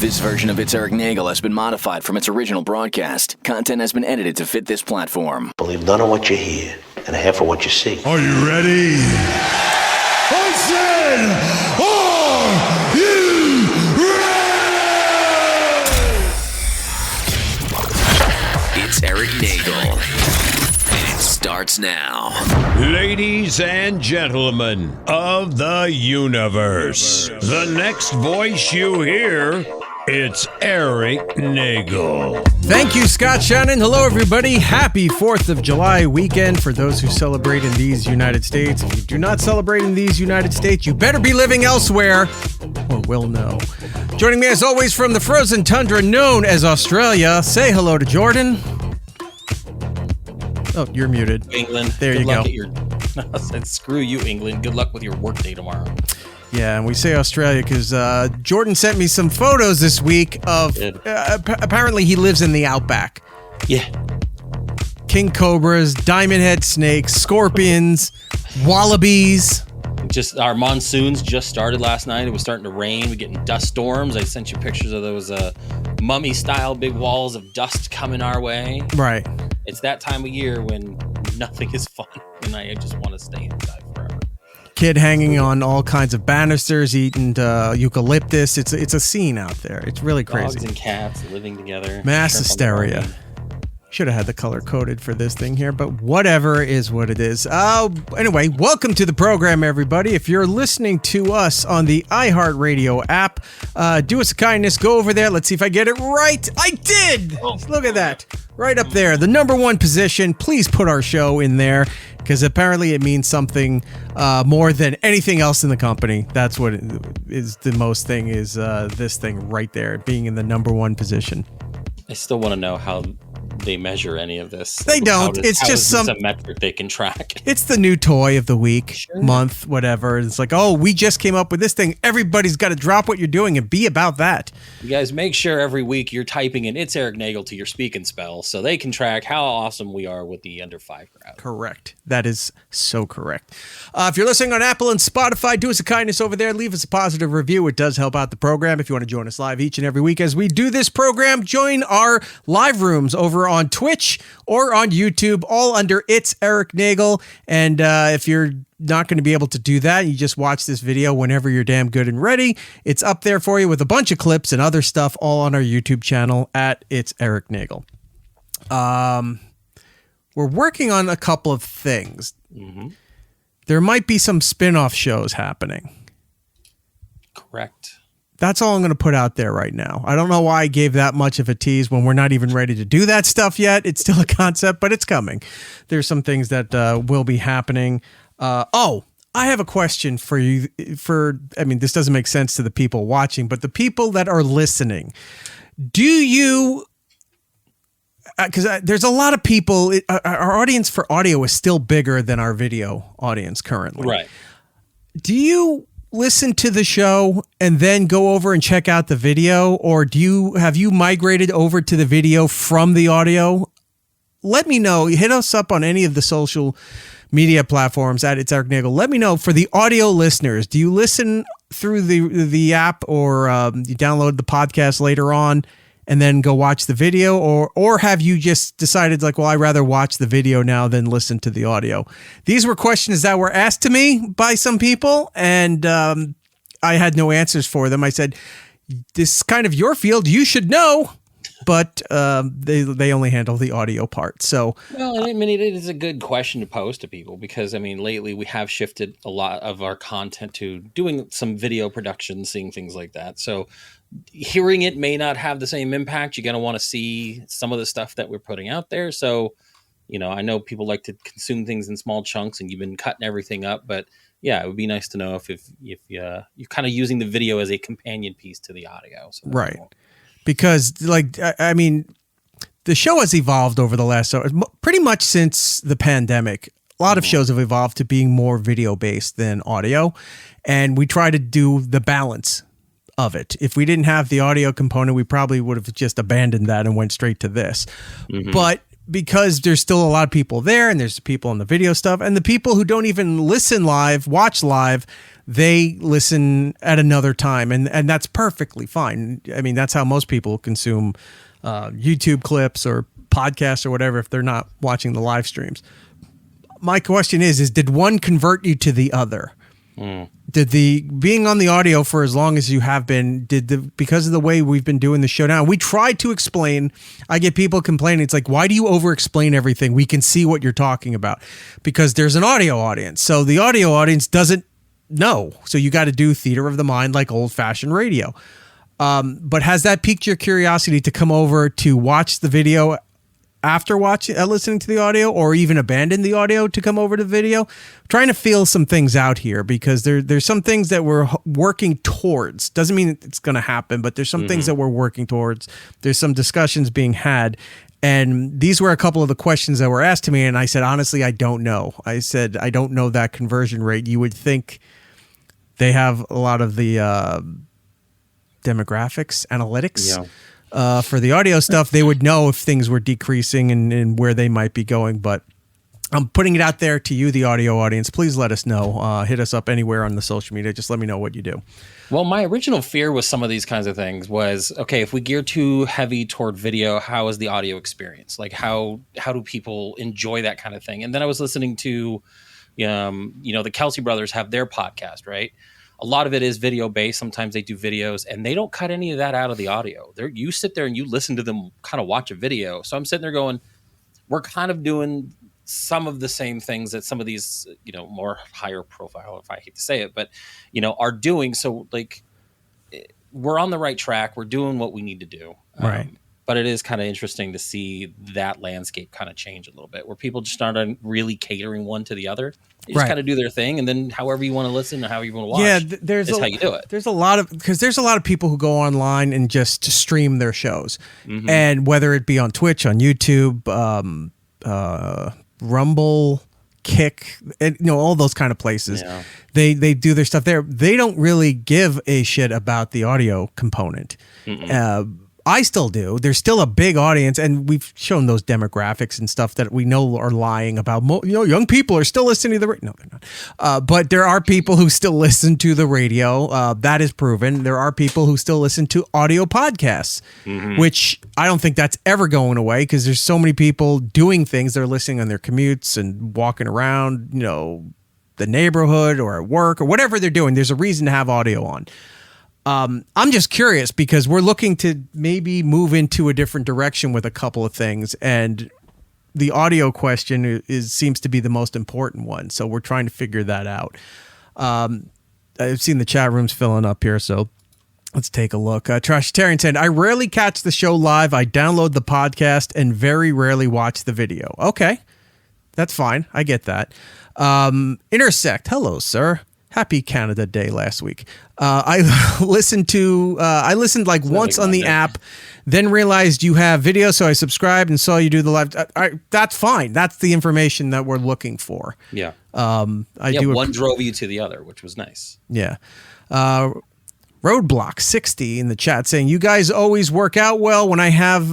This version of It's Eric Nagel has been modified from its original broadcast. Content has been edited to fit this platform. Believe none of what you hear and half of what you see. Are you ready? I said, are you ready? It's Eric Nagel. It starts now. Ladies and gentlemen of the universe, the next voice you hear, it's Eric Nagel. Thank you, Scott Shannon. Hello, everybody. Happy 4th of July weekend for those who celebrate in these United States. If you do not celebrate in these United States, you better be living elsewhere, or we'll know. Joining me, as always, from the frozen tundra known as Australia, say hello to Jordan. Oh, you're muted. England. There you go. I said, screw you, England. Good luck with your work day tomorrow. Yeah, and we say Australia because Jordan sent me some photos this week of apparently he lives in the outback. Yeah. King cobras, diamond head snakes, scorpions, wallabies. Just our monsoons just started last night. It was starting to rain. We're getting dust storms. I sent you pictures of those mummy style big walls of dust coming our way. Right. It's that time of year when nothing is fun and I just want to stay inside forever. Kid hanging on all kinds of banisters, eating eucalyptus. It's a scene out there. It's really crazy. Dogs and cats living together. Mass hysteria. Should have had the color coded for this thing here, but whatever is what it is. Anyway, welcome to the program, everybody. If you're listening to us on the iHeartRadio app, do us a kindness. Go over there. Let's see if I get it right. I did! Oh. Look at that. Right up there. The number one position. Please put our show in there, because apparently it means something more than anything else in the company. That's what is the most thing, is this thing right there, being in the number one position. I still want to know how they measure any of this. They don't. It's just some metric they can track. It's the new toy of the week, month, whatever. It's like, oh, we just came up with this thing. Everybody's got to drop what you're doing and be about that. You guys make sure every week you're typing in "It's Eric Nagel" to your speak and spell, so they can track how awesome we are with the under 5 crowd. Correct. That is so correct. If you're listening on Apple and Spotify, do us a kindness over there. Leave us a positive review. It does help out the program. If you want to join us live each and every week as we do this program, join our live rooms over on Twitch or on YouTube, all under It's Eric Nagel. And if you're not going to be able to do that, you just watch this video whenever you're damn good and ready. It's up there for you with a bunch of clips and other stuff, all on our YouTube channel at It's Eric Nagel. We're working on a couple of things. Mm-hmm. There might be some spin-off shows happening. Correct. That's all I'm going to put out there right now. I don't know why I gave that much of a tease when we're not even ready to do that stuff yet. It's still a concept, but it's coming. There's some things that will be happening. I have a question for you. This doesn't make sense to the people watching, but the people that are listening, do you... Because there's a lot of people, our audience for audio is still bigger than our video audience currently. Right. Do you listen to the show and then go over and check out the video, or have you migrated over to the video from the audio? Let me know. Hit us up on any of the social media platforms at It's Eric Nagel. Let me know for the audio listeners. Do you listen through the app, or you download the podcast later on and then go watch the video, or have you just decided like, well, I'd rather watch the video now than listen to the audio? These were questions that were asked to me by some people, and I had no answers for them. I said, this is kind of your field. You should know. But they only handle the audio part. So, well, I mean, it is a good question to pose to people because, I mean, lately we have shifted a lot of our content to doing some video production, seeing things like that. So hearing it may not have the same impact. You're going to want to see some of the stuff that we're putting out there. So, you know, I know people like to consume things in small chunks and you've been cutting everything up. But yeah, it would be nice to know if you're kind of using the video as a companion piece to the audio. So right. Because, like, I mean, the show has evolved over the last, pretty much since the pandemic. A lot of shows have evolved to being more video-based than audio, and we try to do the balance of it. If we didn't have the audio component, we probably would have just abandoned that and went straight to this. Mm-hmm. But because there's still a lot of people there, and there's people on the video stuff, and the people who don't even listen live, watch live, they listen at another time, and that's perfectly fine. I mean, that's how most people consume YouTube clips or podcasts or whatever if they're not watching the live streams. My question is did one convert you to the other? Did the being on the audio for as long as you have been, because of the way we've been doing the show now, we try to explain. I get people complaining. It's like, why do you over explain everything? We can see what you're talking about because there's an audio audience. So the audio audience doesn't know. So you got to do theater of the mind like old fashioned radio. But has that piqued your curiosity to come over to watch the video after listening to the audio, or even abandon the audio to come over to the video? Trying to feel some things out here because there's some things that we're working towards. Doesn't mean it's going to happen, but there's some things that we're working towards. There's some discussions being had. And these were a couple of the questions that were asked to me. And I said, honestly, I don't know. I said, I don't know that conversion rate. You would think they have a lot of the demographics, analytics. Yeah. For the audio stuff, they would know if things were decreasing and where they might be going. But I'm putting it out there to you, the audio audience. Please let us know. Hit us up anywhere on the social media. Just let me know what you do. Well, my original fear with some of these kinds of things was, okay, if we gear too heavy toward video, how is the audio experience? Like how do people enjoy that kind of thing? And then I was listening to, the Kelsey brothers have their podcast, right? A lot of it is video based. Sometimes they do videos and they don't cut any of that out of the audio. You sit there and you listen to them kind of watch a video. So I'm sitting there going, we're kind of doing some of the same things that some of these, more higher profile, if I hate to say it, but, are doing. So like we're on the right track. We're doing what we need to do. Right. But it is kind of interesting to see that landscape kind of change a little bit where people just aren't really catering one to the other. They just kind of do their thing. And then however you want to listen or however you want to watch, is how you do it. There's a lot of people who go online and just stream their shows. And whether it be on Twitch, on YouTube, Rumble, Kick, and, all those kind of places, they do their stuff there. They don't really give a shit about the audio component. I still do. There's still a big audience, and we've shown those demographics and stuff that we know are lying about. Young people are still listening to the radio. No, they're not. But there are people who still listen to the radio. That is proven. There are people who still listen to audio podcasts, which I don't think that's ever going away because there's so many people doing things. They're listening on their commutes and walking around, the neighborhood or at work or whatever they're doing. There's a reason to have audio on. I'm just curious because we're looking to maybe move into a different direction with a couple of things, and the audio question seems to be the most important one. So we're trying to figure that out. I've seen the chat rooms filling up here, so let's take a look. Trashitarian said, I rarely catch the show live. I download the podcast and very rarely watch the video. Okay, that's fine. I get that. Intersect, hello, sir. Happy Canada Day last week. I listened like once on the app, then realized you have video, so I subscribed and saw you do the live. That's fine. That's the information that we're looking for. Yeah. One drove you to the other, which was nice. Yeah. Roadblock 60 in the chat saying, you guys always work out well when I have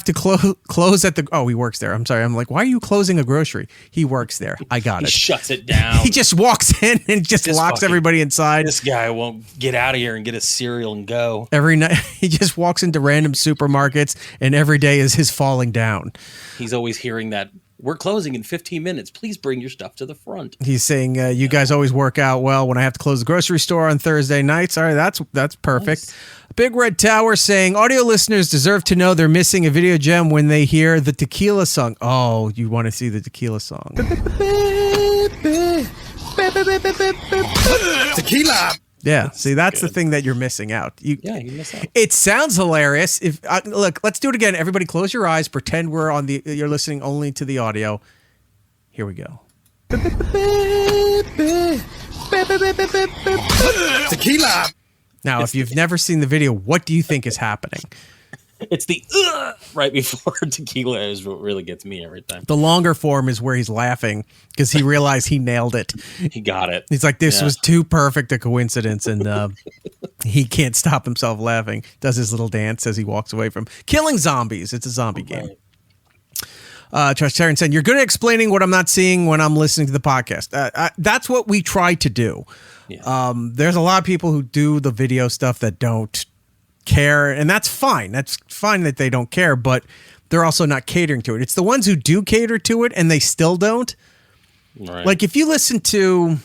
to close at the... Oh, he works there. I'm sorry. I'm like, why are you closing a grocery? He works there. I got it. He shuts it down. He just walks in and just locks everybody inside. This guy won't get out of here and get a cereal and go. Every night, he just walks into random supermarkets and every day is his falling down. He's always hearing that, we're closing in 15 minutes. Please bring your stuff to the front. He's saying, you guys always work out well when I have to close the grocery store on Thursday nights. All right, that's perfect. Nice. Big Red Tower saying, audio listeners deserve to know they're missing a video gem when they hear the tequila song. Oh, you want to see the tequila song. Tequila. Yeah, see, that's the thing that you're missing out. You miss out. It sounds hilarious. Look, let's do it again. Everybody close your eyes. Pretend you're listening only to the audio. Here we go. Tequila. Now, if you've never seen the video, what do you think is happening? It's the right before tequila is what really gets me every time. The longer form is where he's laughing because he realized he nailed it. He got it. He's like, this was too perfect a coincidence, and he can't stop himself laughing. Does his little dance as he walks away from killing zombies. It's a zombie game. Taryn said, you're good at explaining what I'm not seeing when I'm listening to the podcast. That's what we try to do. Yeah. There's a lot of people who do the video stuff that don't care, and that's fine. That's fine that they don't care, but they're also not catering to it. It's the ones who do cater to it and they still don't. Right. Like if you listen to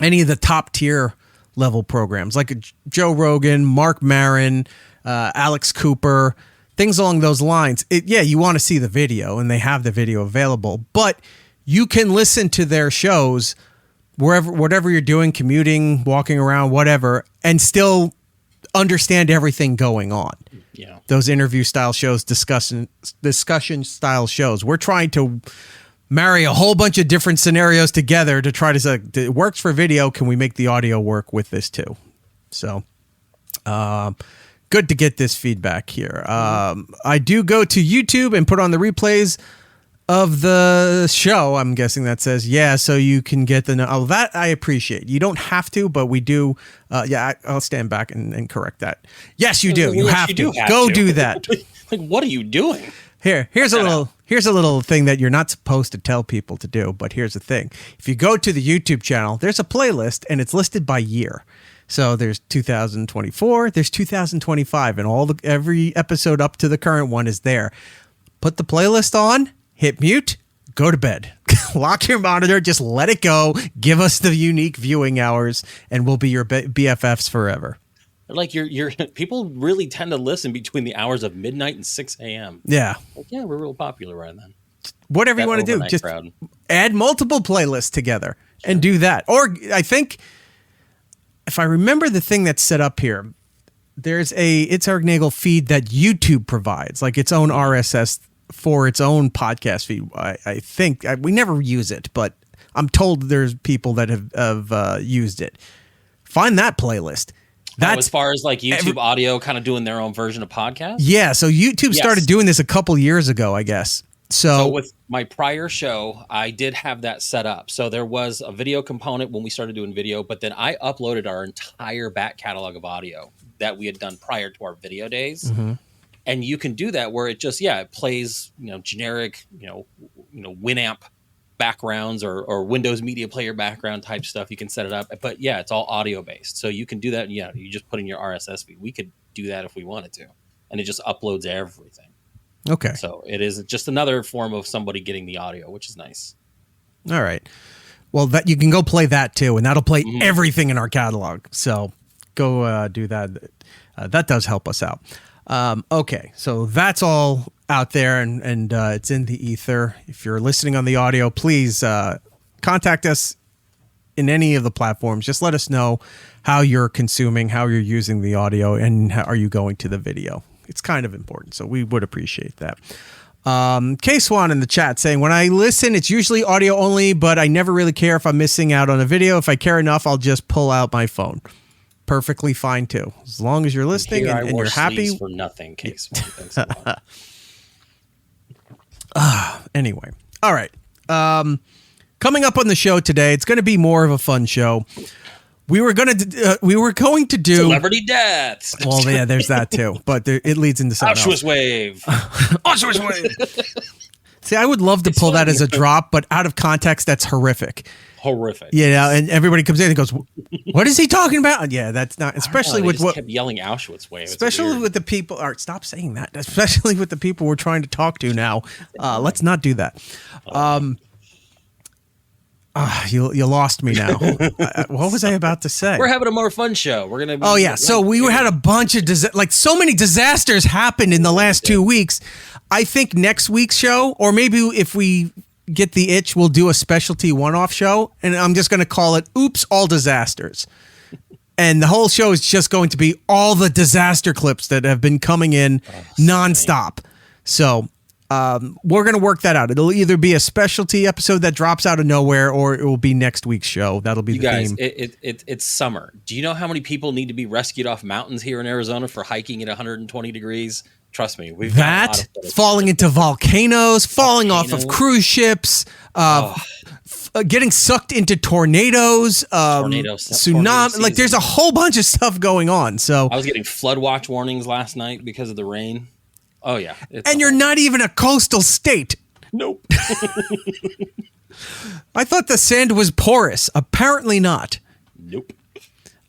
any of the top tier level programs like Joe Rogan, Mark Maron, Alex Cooper, things along those lines, you want to see the video and they have the video available, but you can listen to their shows whatever you're doing, commuting, walking around, whatever, and still understand everything going on. Yeah. Those interview style shows, discussion style shows. We're trying to marry a whole bunch of different scenarios together to try to say, it works for video. Can we make the audio work with this too? So, good to get this feedback here. I do go to YouTube and put on the replays of the show. I'm guessing that says, so you can get that I appreciate. You don't have to, but we do. I'll stand back and correct that. Yes, you do. You have to. Go do that. Like, what are you doing? Here's a little thing that you're not supposed to tell people to do, but here's the thing. If you go to the YouTube channel, there's a playlist and it's listed by year. So there's 2024, there's 2025, and every episode up to the current one is there. Put the playlist on, hit mute, go to bed. Lock your monitor, just let it go. Give us the unique viewing hours, and we'll be your BFFs forever. Like you're people really tend to listen between the hours of midnight and 6 a.m. Yeah. Like, we're real popular right then. Whatever you want to do, just add multiple playlists together and do that. Or I think, if I remember the thing that's set up here, there's It's Eric Nagel feed that YouTube provides, like its own RSS for its own podcast feed. I think we never use it, but I'm told there's people that have used it. Find that playlist. As far as like YouTube audio kind of doing their own version of podcast? Yeah, so YouTube started doing this a couple years ago, I guess. So with my prior show, I did have that set up. So there was a video component when we started doing video, but then I uploaded our entire back catalog of audio that we had done prior to our video days. Mm-hmm. And you can do that where it just, it plays, generic, Winamp backgrounds or Windows Media Player background type stuff. You can set it up, but it's all audio based. So you can do that. Yeah. You just put in your RSS feed. We could do that if we wanted to, and it just uploads everything. Okay. So it is just another form of somebody getting the audio, which is nice. All right. Well, that you can go play that too, and that'll play everything in our catalog. So go do that. That does help us out. Okay. So that's all out there, and it's in the ether. If you're listening on the audio, please contact us in any of the platforms. Just let us know how you're consuming, how you're using the audio, and how are you going to the video. It's kind of important, so we would appreciate that. K-Swan in the chat saying, when I listen, it's usually audio only, but I never really care if I'm missing out on a video. If I care enough, I'll just pull out my phone. Perfectly fine, too. As long as you're listening and you're happy. For nothing, K-Swan. Thanks a lot. Anyway. All right. Coming up on the show today, it's going to be more of a fun show. We were going to do celebrity deaths. Well, yeah, there's that too, but it leads into something Auschwitz wave. Auschwitz wave. See, I would love to pull that as a drop, but out of context, that's horrific. Horrific. Yeah, and everybody comes in and goes, "What is he talking about?" Yeah, that's not. Especially with what kept yelling Auschwitz wave. Especially with the people. Or stop saying that. Especially with the people we're trying to talk to now. Let's not do that. You lost me now. What was I about to say? We're having a more fun show. We're gonna. So we had a bunch of so many disasters happened in the last 2 weeks. I think next week's show, or maybe if we get the itch, we'll do a specialty one-off show, and I'm just going to call it "Oops, All Disasters." And the whole show is just going to be all the disaster clips that have been coming in nonstop. So. We're going to work that out. It'll either be a specialty episode that drops out of nowhere, or it will be next week's show. That'll be the theme. It's summer. Do you know how many people need to be rescued off mountains here in Arizona for hiking at 120 degrees? Trust me. We've got falling into volcanoes, falling off of cruise ships, getting sucked into tornadoes, tsunami. Like there's a whole bunch of stuff going on. So I was getting flood watch warnings last night because of the rain. Oh, yeah. And you're not even a coastal state. Nope. I thought the sand was porous. Apparently not. Nope.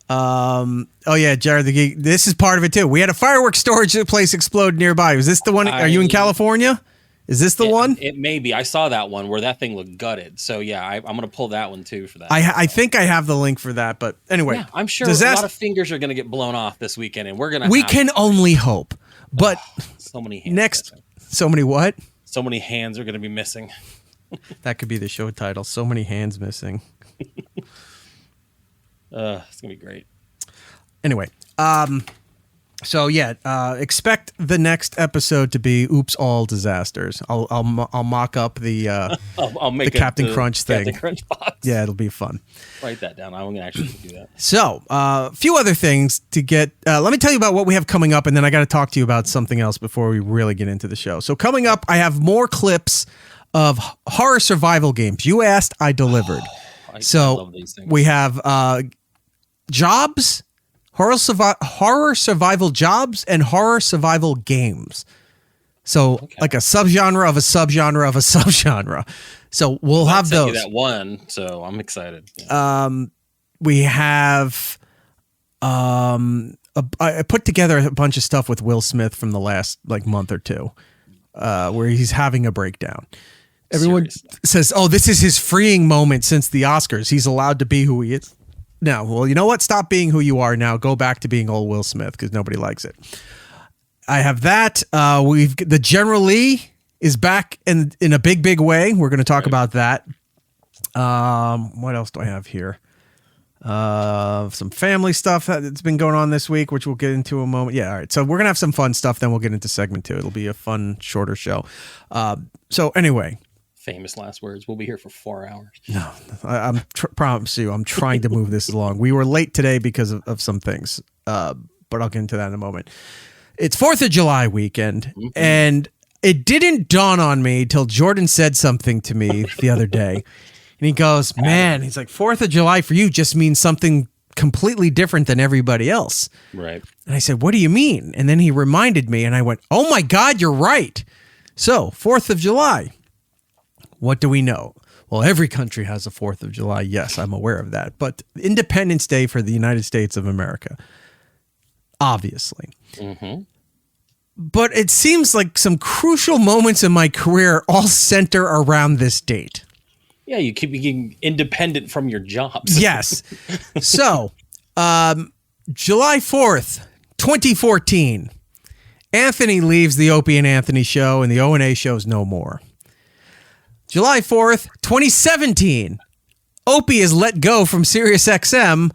Oh yeah, Jared the Geek. This is part of it too. We had a fireworks storage place explode nearby. Was this the one? Are you in California? Is this the one? It may be. I saw that one where that thing looked gutted. So yeah, I'm going to pull that one too for that. I think I have the link for that. But anyway, yeah, I'm sure a lot of fingers are going to get blown off this weekend, and we're going to. We can only hope. But so many hands. Next, so many what? So many hands are going to be missing. That could be the show title. So many hands missing. It's gonna be great. Anyway, so yeah, expect the next episode to be "Oops, all disasters." I'll mock up the I'll make the Captain Crunch thing. Captain Crunch box. Yeah, it'll be fun. Write that down. I'm gonna actually do that. So, a few other things to get. Let me tell you about what we have coming up, and then I got to talk to you about something else before we really get into the show. So, coming up, I have more clips of horror survival games. You asked, I delivered. I So love these things. we have jobs, horror survival jobs, and horror survival games. So like a subgenre of a subgenre of a subgenre. So we'll have sent those. you that one, so I'm excited. Yeah. We have I put together a bunch of stuff with Will Smith from the last month or two, where he's having a breakdown. Everyone says, "Oh, this is his freeing moment since the Oscars. He's allowed to be who he is." No, well, you know what? Stop being who you are now. Go back to being old Will Smith because nobody likes it. I have that. The General Lee is back in a big way. We're going to talk about that. What else do I have here? Some family stuff that's been going on this week, which we'll get into in a moment. Yeah, all right. So we're gonna have some fun stuff. Then we'll get into segment 2. It'll be a fun, shorter show. So anyway. Famous last words. We'll be here for 4 hours. No, I'm promise you, I'm trying to move this along. We were late today because of some things, but I'll get into that in a moment. It's 4th of July weekend, and it didn't dawn on me till Jordan said something to me the other day, and he goes, "Man," he's like, "4th of July for you just means something completely different than everybody else." Right. And I said, "What do you mean?" And then he reminded me, and I went, "Oh my God, you're right." So 4th of July. What do we know? Well, every country has a 4th of July. Yes, I'm aware of that. But Independence Day for the United States of America, obviously. Mm-hmm. But it seems like some crucial moments in my career all center around this date. Yeah, you keep being independent from your jobs. Yes. So, July 4th, 2014, Anthony leaves the Opie and Anthony show, and the O&A show's no more. July 4th, 2017, Opie is let go from SiriusXM,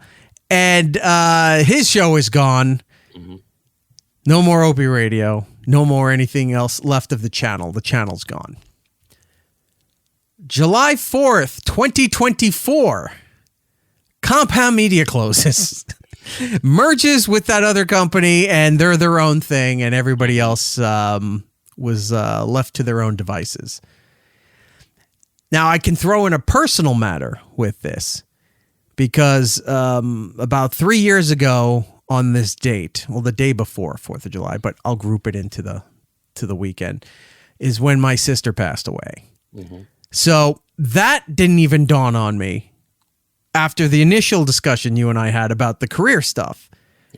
and his show is gone. Mm-hmm. No more Opie Radio. No more anything else left of the channel. The channel's gone. July 4th, 2024, Compound Media closes. Merges with that other company, and they're their own thing, and everybody else was left to their own devices. Now, I can throw in a personal matter with this because about 3 years ago on this date, well, the day before 4th of July, but I'll group it into the weekend, is when my sister passed away. Mm-hmm. So that didn't even dawn on me after the initial discussion you and I had about the career stuff.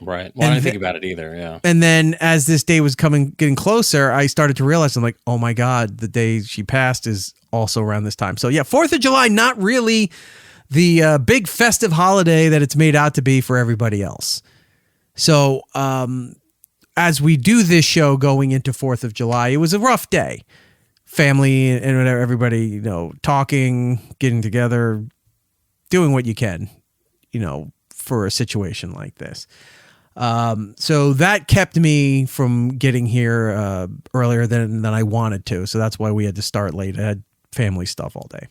Right. Well, I didn't think about it either. Yeah. And then as this day was getting closer, I started to realize, I'm like, oh my God, the day she passed is also around this time. So yeah, 4th of July, not really the big festive holiday that it's made out to be for everybody else. So as we do this show going into 4th of July, it was a rough day. Family and whatever, everybody, talking, getting together, doing what you can, for a situation like this. So that kept me from getting here earlier than I wanted to. So that's why we had to start late. I had family stuff all day.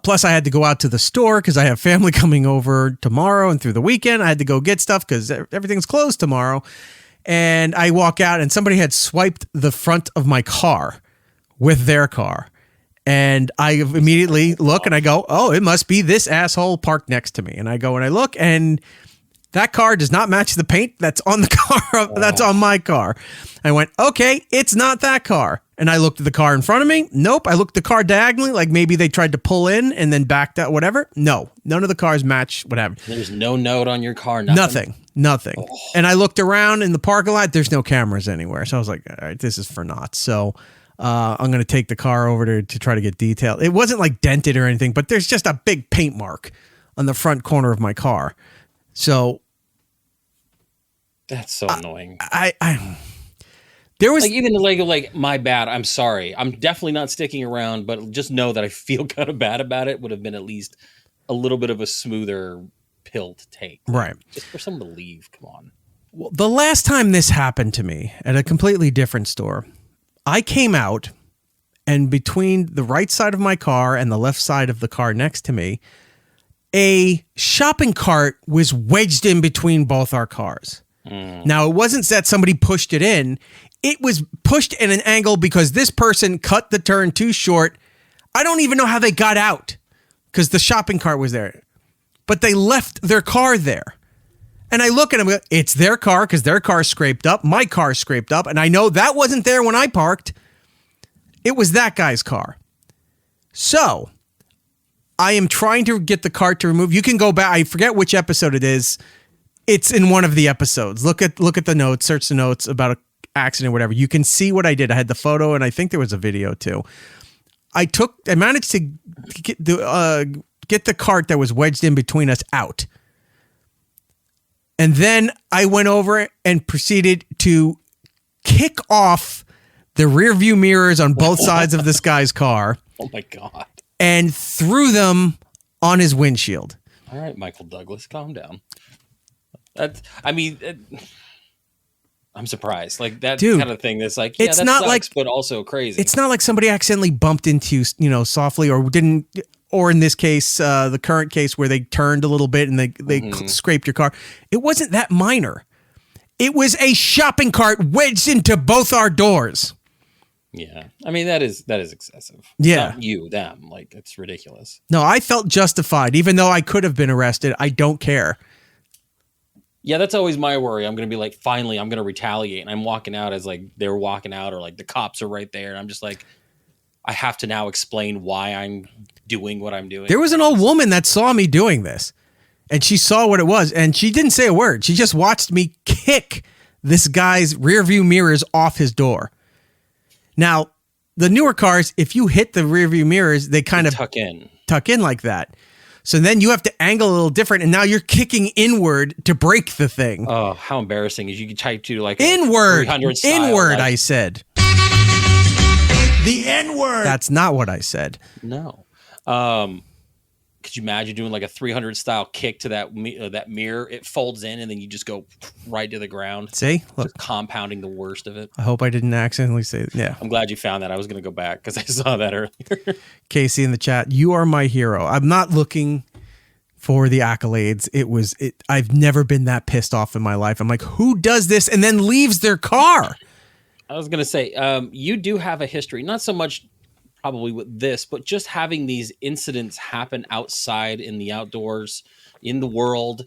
Plus, I had to go out to the store because I have family coming over tomorrow and through the weekend. I had to go get stuff because everything's closed tomorrow. And I walk out and somebody had swiped the front of my car with their car. And I immediately look and I go, oh, it must be this asshole parked next to me. And I go and I look, and that car does not match the paint that's on the car, that's on my car. I went, okay, it's not that car. And I looked at the car in front of me. Nope. I looked at the car diagonally, like maybe they tried to pull in and then backed out, whatever. No, none of the cars match what happened. There's no note on your car. Nothing. Oh. And I looked around in the parking lot. There's no cameras anywhere. So I was like, all right, this is for naught. So I'm going to take the car over to try to get detailed. It wasn't like dented or anything, but there's just a big paint mark on the front corner of my car. So that's so annoying. There was like even like my bad. I'm sorry. I'm definitely not sticking around, but just know that I feel kind of bad about it. Would have been at least a little bit of a smoother pill to take. Right. Just for someone to leave. Come on. Well, the last time this happened to me at a completely different store, I came out and between the right side of my car and the left side of the car next to me, a shopping cart was wedged in between both our cars. Now, it wasn't that somebody pushed it in. It was pushed in an angle because this person cut the turn too short. I don't even know how they got out because the shopping cart was there. But they left their car there. And I look at them, it's their car because their car scraped up. My car scraped up. And I know that wasn't there when I parked. It was that guy's car. So I am trying to get the cart to remove. You can go back. I forget which episode it is. It's in one of the episodes. Look at the notes, search the notes about an accident or whatever. You can see what I did. I had the photo and I think there was a video too. I managed to get the cart that was wedged in between us out. And then I went over and proceeded to kick off the rear view mirrors on both sides of this guy's car. Oh my God. And threw them on his windshield. All right, Michael Douglas, calm down. I'm surprised. Like that Dude, kind of thing that's like, yeah, it's that not sucks, like, but also crazy. It's not like somebody accidentally bumped into you, softly or didn't, or in this case, the current case where they turned a little bit and they scraped your car. It wasn't that minor. It was a shopping cart wedged into both our doors. Yeah. I mean, that is excessive. Yeah. Not them. Like, it's ridiculous. No, I felt justified. Even though I could have been arrested, I don't care. Yeah, that's always my worry. I'm going to be like, finally, I'm going to retaliate. And I'm walking out as like they're walking out or like the cops are right there. And I'm just like, I have to now explain why I'm doing what I'm doing. There was an old woman that saw me doing this and she saw what it was and she didn't say a word. She just watched me kick this guy's rear view mirrors off his door. Now, the newer cars, if you hit the rear view mirrors, they kind of tuck in like that. So then you have to angle a little different, and now you're kicking inward to break the thing. Oh, how embarrassing is you can try to like inward, style, I said. The N-word. That's not what I said. No. Could you imagine doing like a 300 style kick to that mirror? It folds in, and then you just go right to the ground. See, look, just compounding the worst of it. I hope I didn't accidentally say it. Yeah, I'm glad you found that. I was going to go back because I saw that earlier. Casey in the chat, you are my hero. I'm not looking for the accolades. I've never been that pissed off in my life. I'm like, who does this and then leaves their car? I was going to say, you do have a history, not so much probably with this, but just having these incidents happen outside in the outdoors, in the world.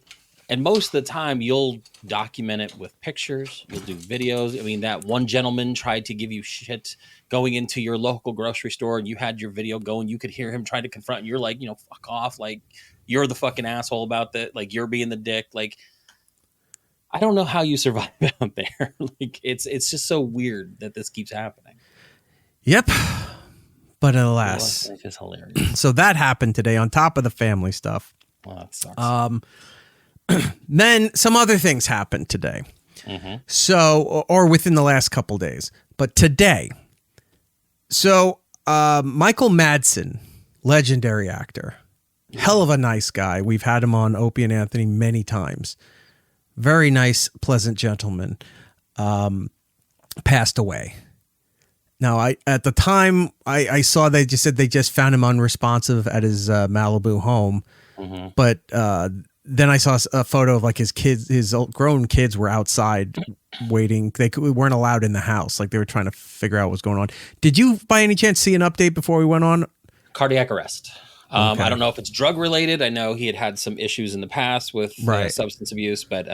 And most of the time you'll document it with pictures, you'll do videos. I mean, that one gentleman tried to give you shit going into your local grocery store and you had your video going, you could hear him trying to confront and you're like, fuck off. Like, you're the fucking asshole about that. Like, you're being the dick. Like, I don't know how you survive out there. Like, it's just so weird that this keeps happening. Yep. But alas, it's just hilarious. So that happened today on top of the family stuff. Well, that sucks. Then some other things happened today. Mm-hmm. So, or within the last couple days, but today. So, Michael Madsen, legendary actor, hell of a nice guy. We've had him on Opie and Anthony many times. Very nice, pleasant gentleman. Passed away. Now, at the time I saw they just said they just found him unresponsive at his Malibu home, but then I saw a photo of like his kids, his grown kids were outside waiting. They weren't allowed in the house, like they were trying to figure out what's going on. Did you, by any chance, see an update before we went on? Cardiac arrest. Okay. I don't know if it's drug related. I know he had some issues in the past with substance abuse, but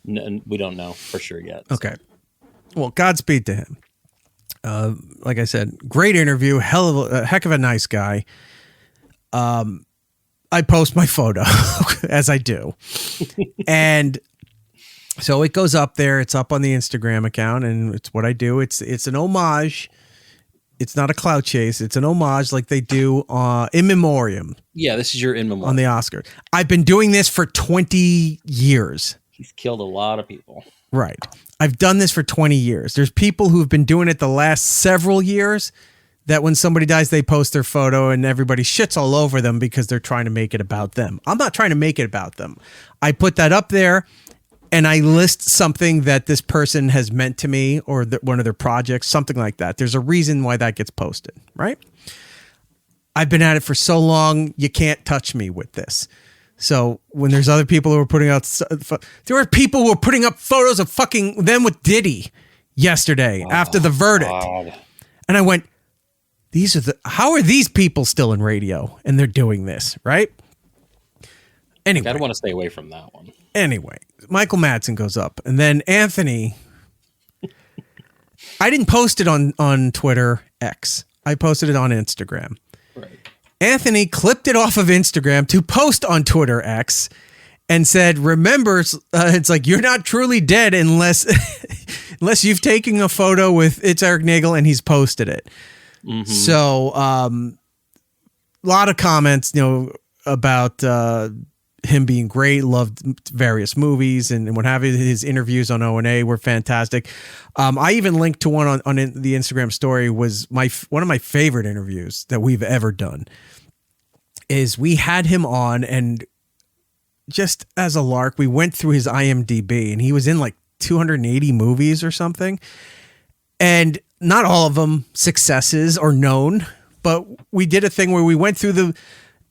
we don't know for sure yet. So. Okay. Well, Godspeed to him. Like I said, great interview, heck of a nice guy. I post my photo as I do. And so it goes up there. It's up on the Instagram account, and it's what I do. It's an homage. It's not a clout chase. It's an homage like they do in memoriam. Yeah, this is your in memoriam. On the Oscars. I've been doing this for 20 years. He's killed a lot of people. Right. I've done this for 20 years. There's people who've been doing it the last several years that when somebody dies, they post their photo and everybody shits all over them because they're trying to make it about them. I'm not trying to make it about them. I put that up there and I list something that this person has meant to me or one of their projects, something like that. There's a reason why that gets posted, right? I've been at it for so long, you can't touch me with this. So when there's other people who are putting out, there were people who were putting up photos of fucking them with Diddy yesterday after the verdict. God. And I went, how are these people still in radio and they're doing this, right? Anyway. I don't want to stay away from that one. Anyway, Michael Madsen goes up and then Anthony, I didn't post it on Twitter X. I posted it on Instagram. Right. Anthony clipped it off of Instagram to post on Twitter X and said, remember, it's like, you're not truly dead unless you've taken a photo with It's Eric Nagel and he's posted it. Mm-hmm. So a lot of comments, about him being great, loved various movies and what have you. His interviews on O&A were fantastic. I even linked to one on the Instagram story was one of my favorite interviews that we've ever done is we had him on and just as a lark, we went through his IMDb and he was in like 280 movies or something. And not all of them successes or known, but we did a thing where we went through the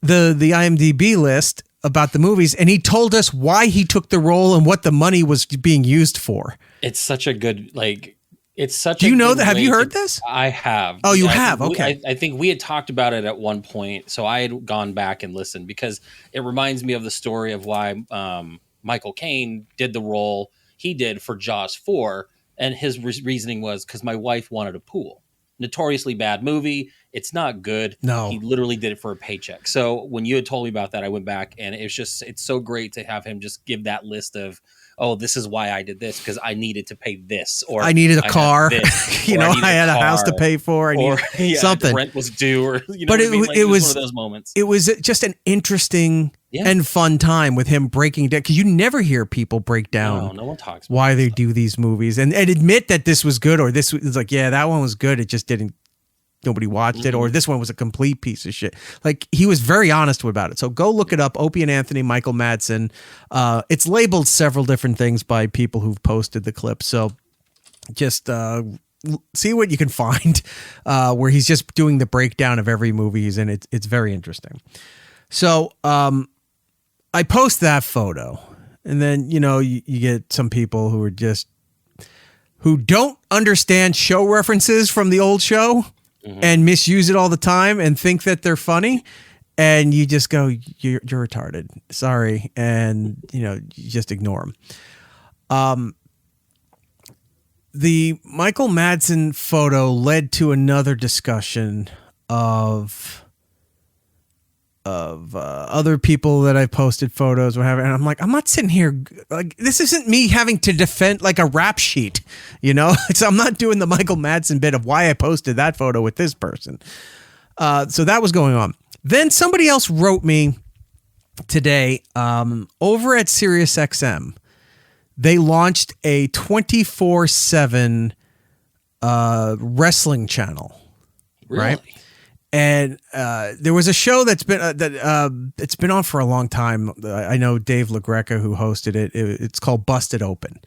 IMDb list about the movies and he told us why he took the role and what the money was being used for. It's such a good, it's such Do you know that? Have you heard this? I have. Oh, you have? Okay. I think we had talked about it at one point. So I had gone back and listened because it reminds me of the story of why Michael Caine did the role he did for Jaws 4. And his reasoning was because my wife wanted a pool. Notoriously bad movie. It's not good. No. He literally did it for a paycheck. So when you had told me about that, I went back and it's so great to have him just give that list of, oh, this is why I did this because I needed to pay this, or I needed a car. I had a house to pay for. I needed something. The rent was due, or but it was one of those moments. It was just an interesting and fun time with him breaking down because you never hear people break down. No one talks about why they do these movies and admit that this was good or this was like, yeah, that one was good. It just didn't. Nobody watched it, or this one was a complete piece of shit. Like he was very honest about it. So go look it up. Opie and Anthony, Michael Madsen. It's labeled several different things by people who've posted the clip. So just see what you can find where he's just doing the breakdown of every movie he's in. It's very interesting. So I post that photo, and then you get some people who don't understand show references from the old show. Mm-hmm. And misuse it all the time and think that they're funny. And you just go, you're retarded. Sorry. And, you just ignore them. The Michael Madsen photo led to another discussion of other people that I posted photos or whatever. And I'm like, I'm not sitting here like this isn't me having to defend like a rap sheet, I'm not doing the Michael Madsen bit of why I posted that photo with this person. So that was going on. Then somebody else wrote me today over at SiriusXM. They launched a 24/7 wrestling channel. Really? Right? And there was a show that's been it's been on for a long time. I know Dave LaGreca who hosted it. It's called Busted Open.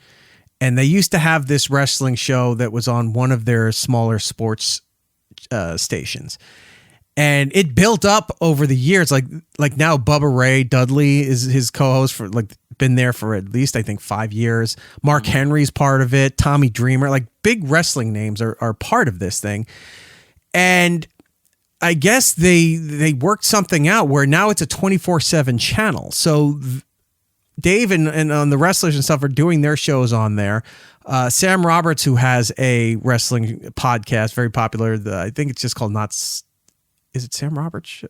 And they used to have this wrestling show that was on one of their smaller sports stations. And it built up over the years. Like now Bubba Ray Dudley is his co-host for been there for at least, I think, 5 years. Mark Henry's part of it. Tommy Dreamer, big wrestling names are part of this thing. And I guess they worked something out where now it's a 24/7 channel. So Dave and on the wrestlers and stuff are doing their shows on there. Sam Roberts, who has a wrestling podcast, very popular. I think it's just called Is it Sam Roberts?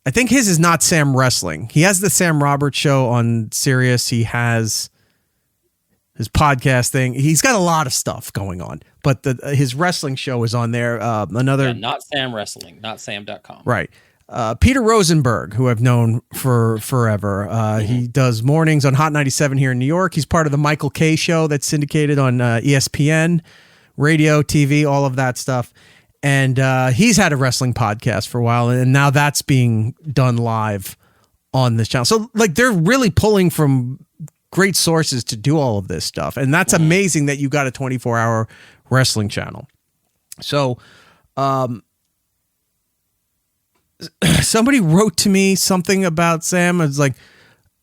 I think his is Not Sam Wrestling. He has the Sam Roberts show on Sirius. He has his podcast thing. He's got a lot of stuff going on, but his wrestling show is on there. Not Sam Wrestling, not Sam.com. Right. Peter Rosenberg, who I've known for forever. He does mornings on Hot 97 here in New York. He's part of the Michael K show that's syndicated on ESPN, radio, TV, all of that stuff. And he's had a wrestling podcast for a while, and now that's being done live on this channel. So like they're really pulling from great sources to do all of this stuff. And that's amazing that you got a 24-hour wrestling channel. So somebody wrote to me something about Sam. It's like,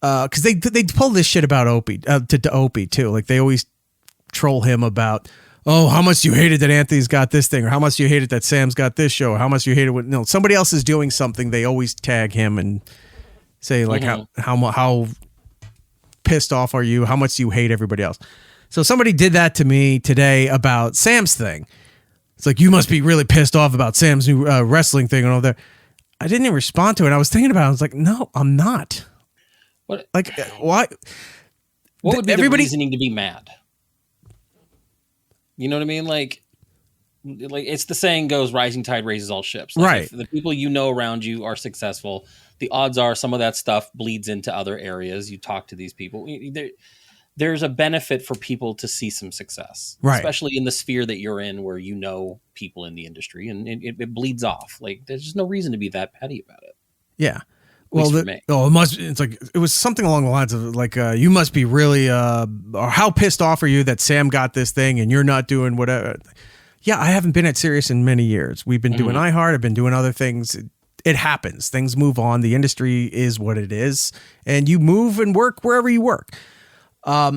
because they pull this shit about Opie, to Opie too. Like they always troll him about, oh, how much you hated that Anthony's got this thing, or how much you hated that Sam's got this show, or how much you hated when somebody else is doing something. They always tag him and say like how pissed off are you? How much do you hate everybody else? So somebody did that to me today about Sam's thing. It's like, you must be really pissed off about Sam's new wrestling thing and all that. I didn't even respond to it. I was thinking about it. I was like, no, I'm not. What? Like, why? What would be the reasoning to be mad? You know what I mean? Like it's the saying goes, rising tide raises all ships. Like right. If the people you know around you are successful, the odds are some of that stuff bleeds into other areas. You talk to these people. There's a benefit for people to see some success, right? Especially in the sphere that you're in, where you know people in the industry, and it bleeds off. Like there's just no reason to be that petty about it. Yeah. Well, it must. It's like it was something along the lines of like, you must be really, or how pissed off are you that Sam got this thing and you're not doing whatever? Yeah, I haven't been at Sirius in many years. We've been doing iHeart. I've been doing other things. It happens. Things move on. The industry is what it is, and you move and work wherever you work. Yeah,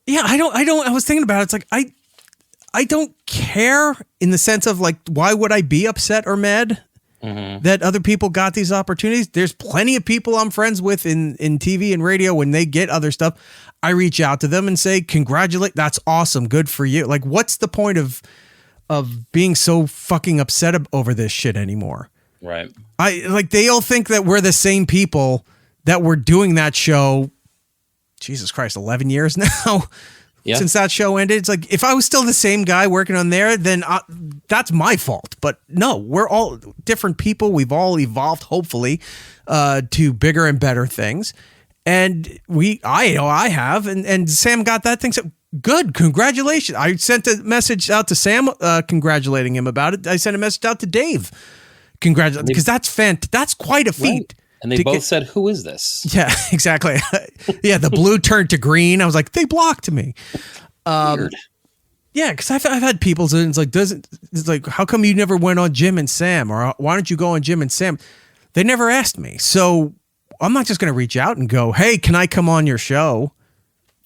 I was thinking about it. It's like, I don't care in the sense of like, why would I be upset or mad that other people got these opportunities? There's plenty of people I'm friends with in TV and radio. When they get other stuff, I reach out to them and say, congratulate. That's awesome. Good for you. Like, what's the point of being so fucking upset over this shit anymore? Right. They all think that we're the same people that were doing that show. Jesus Christ, 11 years now since that show ended. It's like, if I was still the same guy working on there, then that's my fault. But no, we're all different people. We've all evolved, hopefully, to bigger and better things. And I have, and Sam got that thing. So good. Congratulations. I sent a message out to Sam, congratulating him about it. I sent a message out to Dave. Congratulations. Because that's quite a feat. Right. And they both said, who is this? Yeah, exactly. Yeah, the blue turned to green. I was like, they blocked me. Weird. Yeah, because I've had people say, it's like, how come you never went on Jim and Sam? Or why don't you go on Jim and Sam? They never asked me. So I'm not just going to reach out and go, hey, can I come on your show?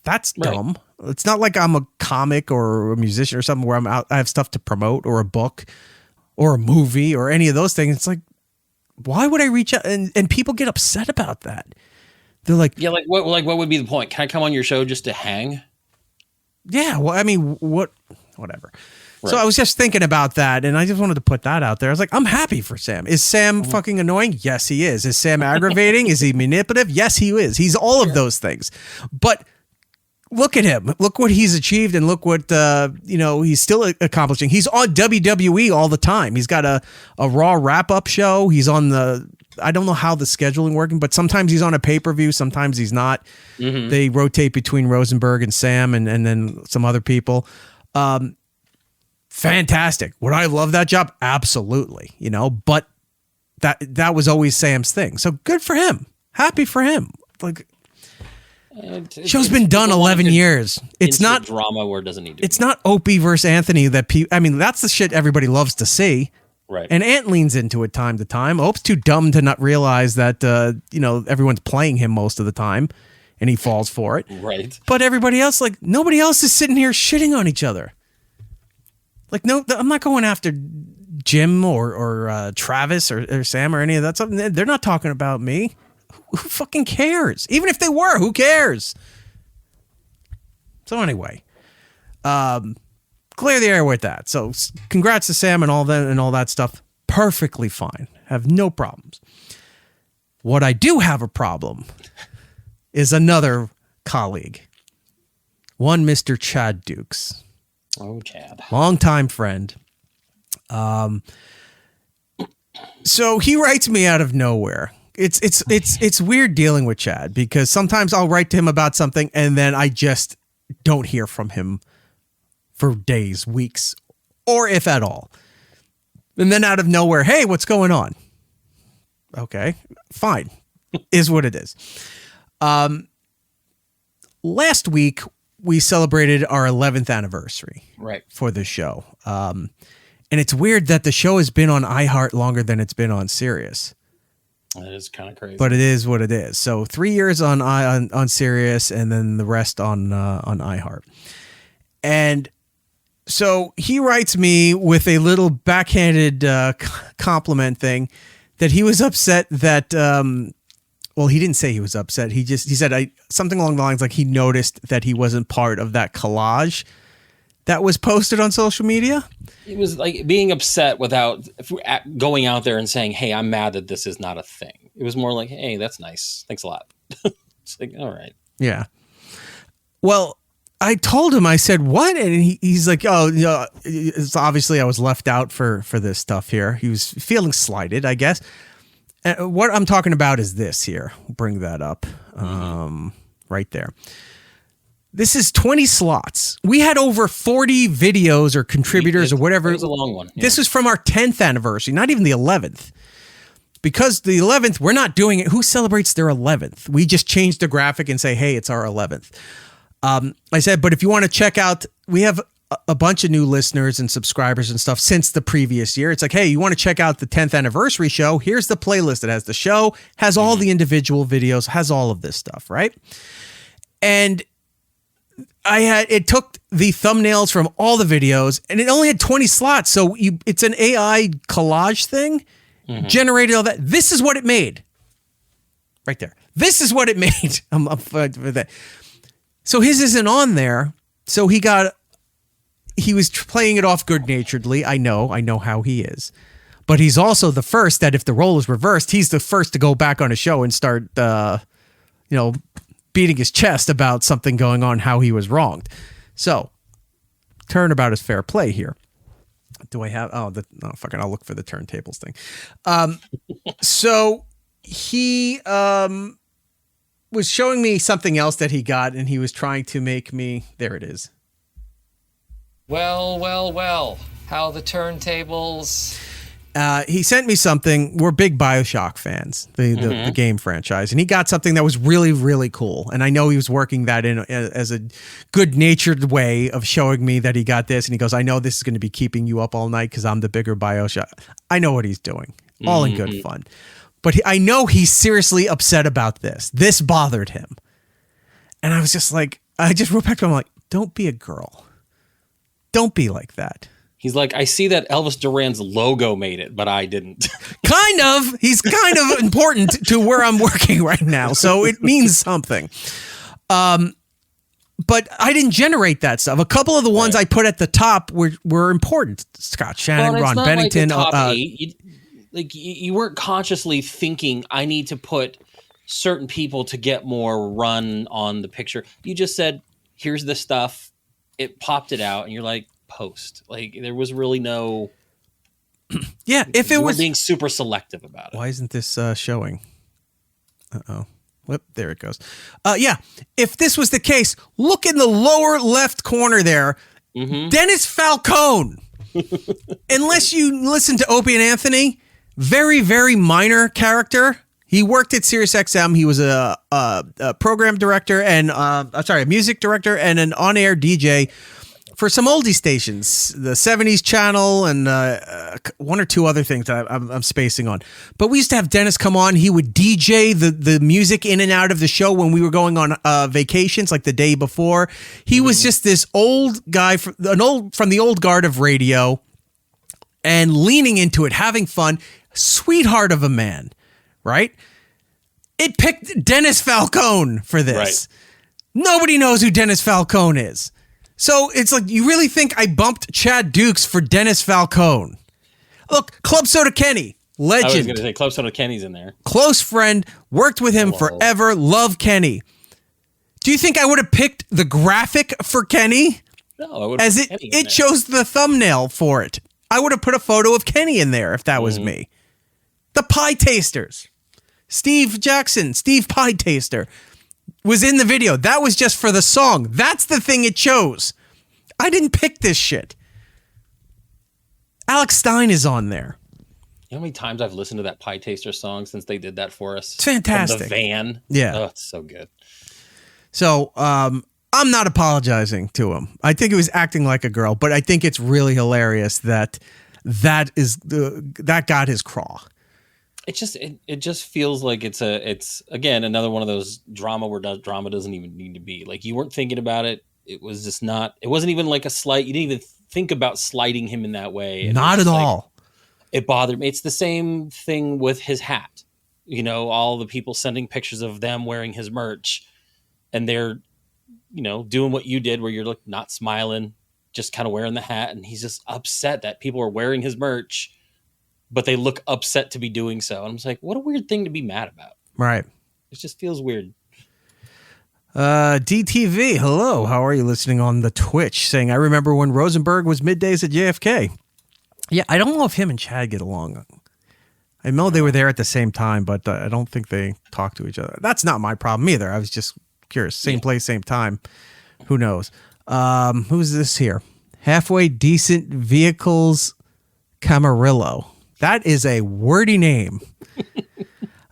That's dumb. It's not like I'm a comic or a musician or something where I have stuff to promote, or a book or a movie or any of those things. It's like, why would I reach out? And people get upset about that. They're like, yeah, what would be the point? Can I come on your show just to hang? Yeah, well, I mean, whatever. Right. So I was just thinking about that, and I just wanted to put that out there. I was like, I'm happy for Sam. Is Sam fucking annoying? Yes, he is. Is Sam aggravating? Is he manipulative? Yes, he is. He's all of those things. But look at him. Look what he's achieved, and look what he's still accomplishing. He's on WWE all the time. He's got a Raw wrap-up show. He's on I don't know how the scheduling working, but sometimes he's on a pay-per-view, sometimes he's not. They rotate between Rosenberg and Sam and then some other people. Fantastic. Would I love that job? Absolutely. But that was always Sam's thing. So good for him. Happy for him. Like, show's been done 11 years. It's not drama where it doesn't need to. It's not Opie versus Anthony that's the shit everybody loves to see. Right. And Ant leans into it time to time. Ope's too dumb to not realize that everyone's playing him most of the time, and he falls for it. Right. But everybody else, like, nobody else is sitting here shitting on each other. Like, no, I'm not going after Jim or Travis or Sam or any of that stuff. They're not talking about me. Who fucking cares? Even if they were, who cares? So anyway, clear the air with that. So congrats to Sam and all that stuff. Perfectly fine. Have no problems. What I do have a problem is another colleague. One Mr. Chad Dukes. Oh, Chad. Longtime friend. So he writes me out of nowhere. It's weird dealing with Chad because sometimes I'll write to him about something and then I just don't hear from him for days, weeks, or if at all. And then out of nowhere, hey, what's going on? Okay, fine. Is what it is. Last week, we celebrated our 11th anniversary for the show. And it's weird that the show has been on iHeart longer than it's been on Sirius. That is kind of crazy. But it is what it is. So 3 years on Sirius and then the rest on iHeart. And so he writes me with a little backhanded compliment thing that he was upset that, well, he didn't say he was upset. He said something along the lines like he noticed that he wasn't part of that collage that was posted on social media. It was like being upset without going out there and saying, hey, I'm mad that this is not a thing. It was more like, hey, that's nice. Thanks a lot. It's like, all right. Yeah. Well, I told him, I said, what? And he's like, oh, you know, it's obviously I was left out for this stuff here. He was feeling slighted, I guess. And what I'm talking about is this here. Bring that up right there. This is 20 slots. We had over 40 videos or contributors or whatever. It was a long one. Yeah. This is from our 10th anniversary, not even the 11th. Because the 11th, we're not doing it. Who celebrates their 11th? We just change the graphic and say, hey, it's our 11th. I said, but if you want to check out, we have a bunch of new listeners and subscribers and stuff since the previous year. It's like, hey, you want to check out the 10th anniversary show? Here's the playlist. It has the show, has all the individual videos, has all of this stuff, right? And it took the thumbnails from all the videos and it only had 20 slots. So it's an AI collage thing, generated all that. This is what it made right there. This is what it made. I'm with that. So his isn't on there. So he was playing it off good naturedly. I know how he is, but he's also the first that if the role is reversed, he's the first to go back on a show and start, beating his chest about something going on, how he was wronged. So, turnabout is fair play here. Do I have? I'll look for the turntables thing. So he was showing me something else that he got, and he was trying to make me. There it is. Well. How the turntables. He sent me something. We're big BioShock fans, the game franchise, and he got something that was really, really cool. And I know he was working that in as a good-natured way of showing me that he got this. And he goes, I know this is going to be keeping you up all night because I'm the bigger BioShock. I know what he's doing. All in good fun. But I know he's seriously upset about this. This bothered him. And I was just like, I just wrote back to him like, don't be a girl. Don't be like that. He's like, I see that Elvis Duran's logo made it, but I didn't. Kind of. He's kind of important to where I'm working right now, so it means something. But I didn't generate that stuff. A couple of the ones I put at the top were important. Scott Shannon, Ron Bennington. Like the top 8. You weren't consciously thinking, I need to put certain people to get more run on the picture. You just said, here's the stuff. It popped it out, and you're like, post. Like there was really no. Yeah, if it was being super selective about it. Why isn't this showing? Whoop, there it goes. Yeah, if this was the case, look in the lower left corner there. Dennis Falcone. Unless you listen to Opie and Anthony, very, very minor character. He worked at SiriusXM. He was a program director and a music director and an on-air DJ for some oldie stations, the 70s channel and one or two other things that I'm spacing on. But we used to have Dennis come on. He would DJ the music in and out of the show when we were going on vacations, like the day before. He was just this old guy from the old guard of radio and leaning into it, having fun. Sweetheart of a man, right? It picked Dennis Falcone for this. Right. Nobody knows who Dennis Falcone is. So it's like, you really think I bumped Chad Dukes for Dennis Falcone? Look, Club Soda Kenny, legend. I was going to say Club Soda Kenny's in there. Close friend, worked with him forever, love Kenny. Do you think I would have picked the graphic for Kenny? No, I would. As it chose the thumbnail for it. I would have put a photo of Kenny in there if that was me. The Pie Tasters. Steve Jackson, Steve Pie Taster, was in the video. That was just for the song. That's the thing it chose. I didn't pick this shit. Alex Stein is on there. You know how many times I've listened to that Pie Taster song since they did that for us? It's fantastic. From the van. Yeah. Oh, it's so good. So, I'm not apologizing to him. I think he was acting like a girl, but I think it's really hilarious that that got his craw. It just feels like it's again another one of those drama where drama doesn't even need to be. Like, you weren't thinking about it. It was just not. It wasn't even like a slight. You didn't even think about slighting him in that way. And not at all. It bothered me. It's the same thing with his hat. You know, all the people sending pictures of them wearing his merch, and they're, you know, doing what you did, where you're like not smiling, just kind of wearing the hat, and he's just upset that people are wearing his merch, but they look upset to be doing so. And I'm just like, what a weird thing to be mad about. Right. It just feels weird. DTV, hello. How are you listening on the Twitch? Saying, I remember when Rosenberg was middays at JFK. Yeah, I don't know if him and Chad get along. I know they were there at the same time, but I don't think they talk to each other. That's not my problem either. I was just curious. Same place, same time. Who knows? Who's this here? Halfway Decent Vehicles Camarillo. That is a wordy name. You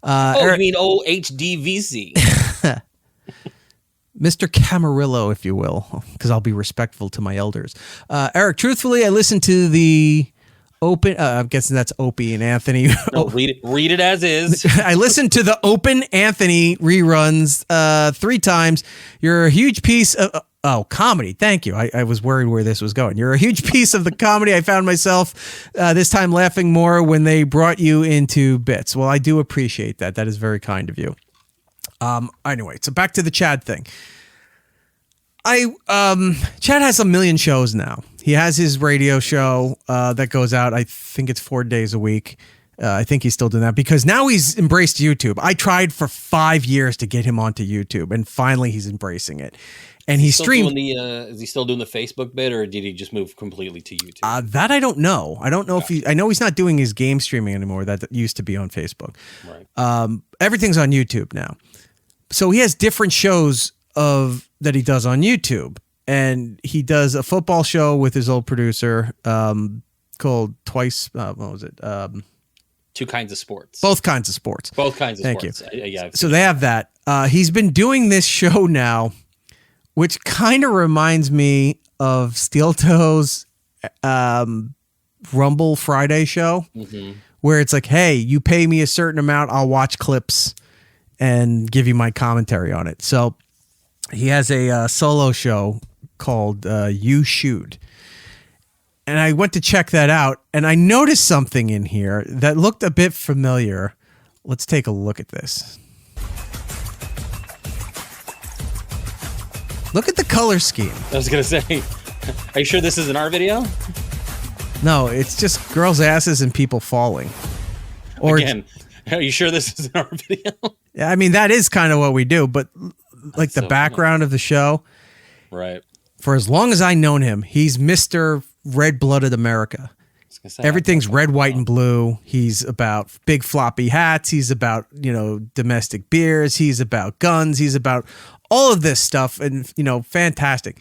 mean HDVC? Mr. Camarillo, if you will, because I'll be respectful to my elders. Eric, truthfully, I listened to the Open. I'm guessing that's Opie and Anthony. No, read it as is. I listened to the Open Anthony reruns 3 times. You're a huge piece of comedy. Thank you. I was worried where this was going. You're a huge piece of the comedy. I found myself this time laughing more when they brought you into bits. Well, I do appreciate that. That is very kind of you. Anyway, so back to the Chad thing. Chad has a million shows now. He has his radio show that goes out. I think it's 4 days a week. I think he's still doing that because now he's embraced YouTube. I tried for 5 years to get him onto YouTube, and finally he's embracing it. And he streamed. Is he still doing the Facebook bit, or did he just move completely to YouTube? That I don't know. I don't know if I know he's not doing his game streaming anymore. That used to be on Facebook. Right. Everything's on YouTube now. So he has different shows that he does on YouTube, and he does a football show with his old producer called Twice. What was it? Two Kinds of Sports. Both Kinds of Sports. Both kinds of Thank sports. you. Yeah. So they have that. He's been doing this show now, which kind of reminds me of Steel Toes' Rumble Friday show, where it's like, hey, you pay me a certain amount, I'll watch clips and give you my commentary on it. So he has a solo show called You Shoot. And I went to check that out, and I noticed something in here that looked a bit familiar. Let's take a look at this. Look at the color scheme. I was going to say, are you sure this isn't our video? No, it's just girls' asses and people falling. Or again, are you sure this isn't our video? Yeah, I mean, that is kind of what we do, but like the so background of the show, right? For as long as I've known him, he's Mr. Red-Blooded America. Everything's red, white, and blue. He's about big floppy hats. He's about, domestic beers. He's about guns. He's about all of this stuff, and, fantastic.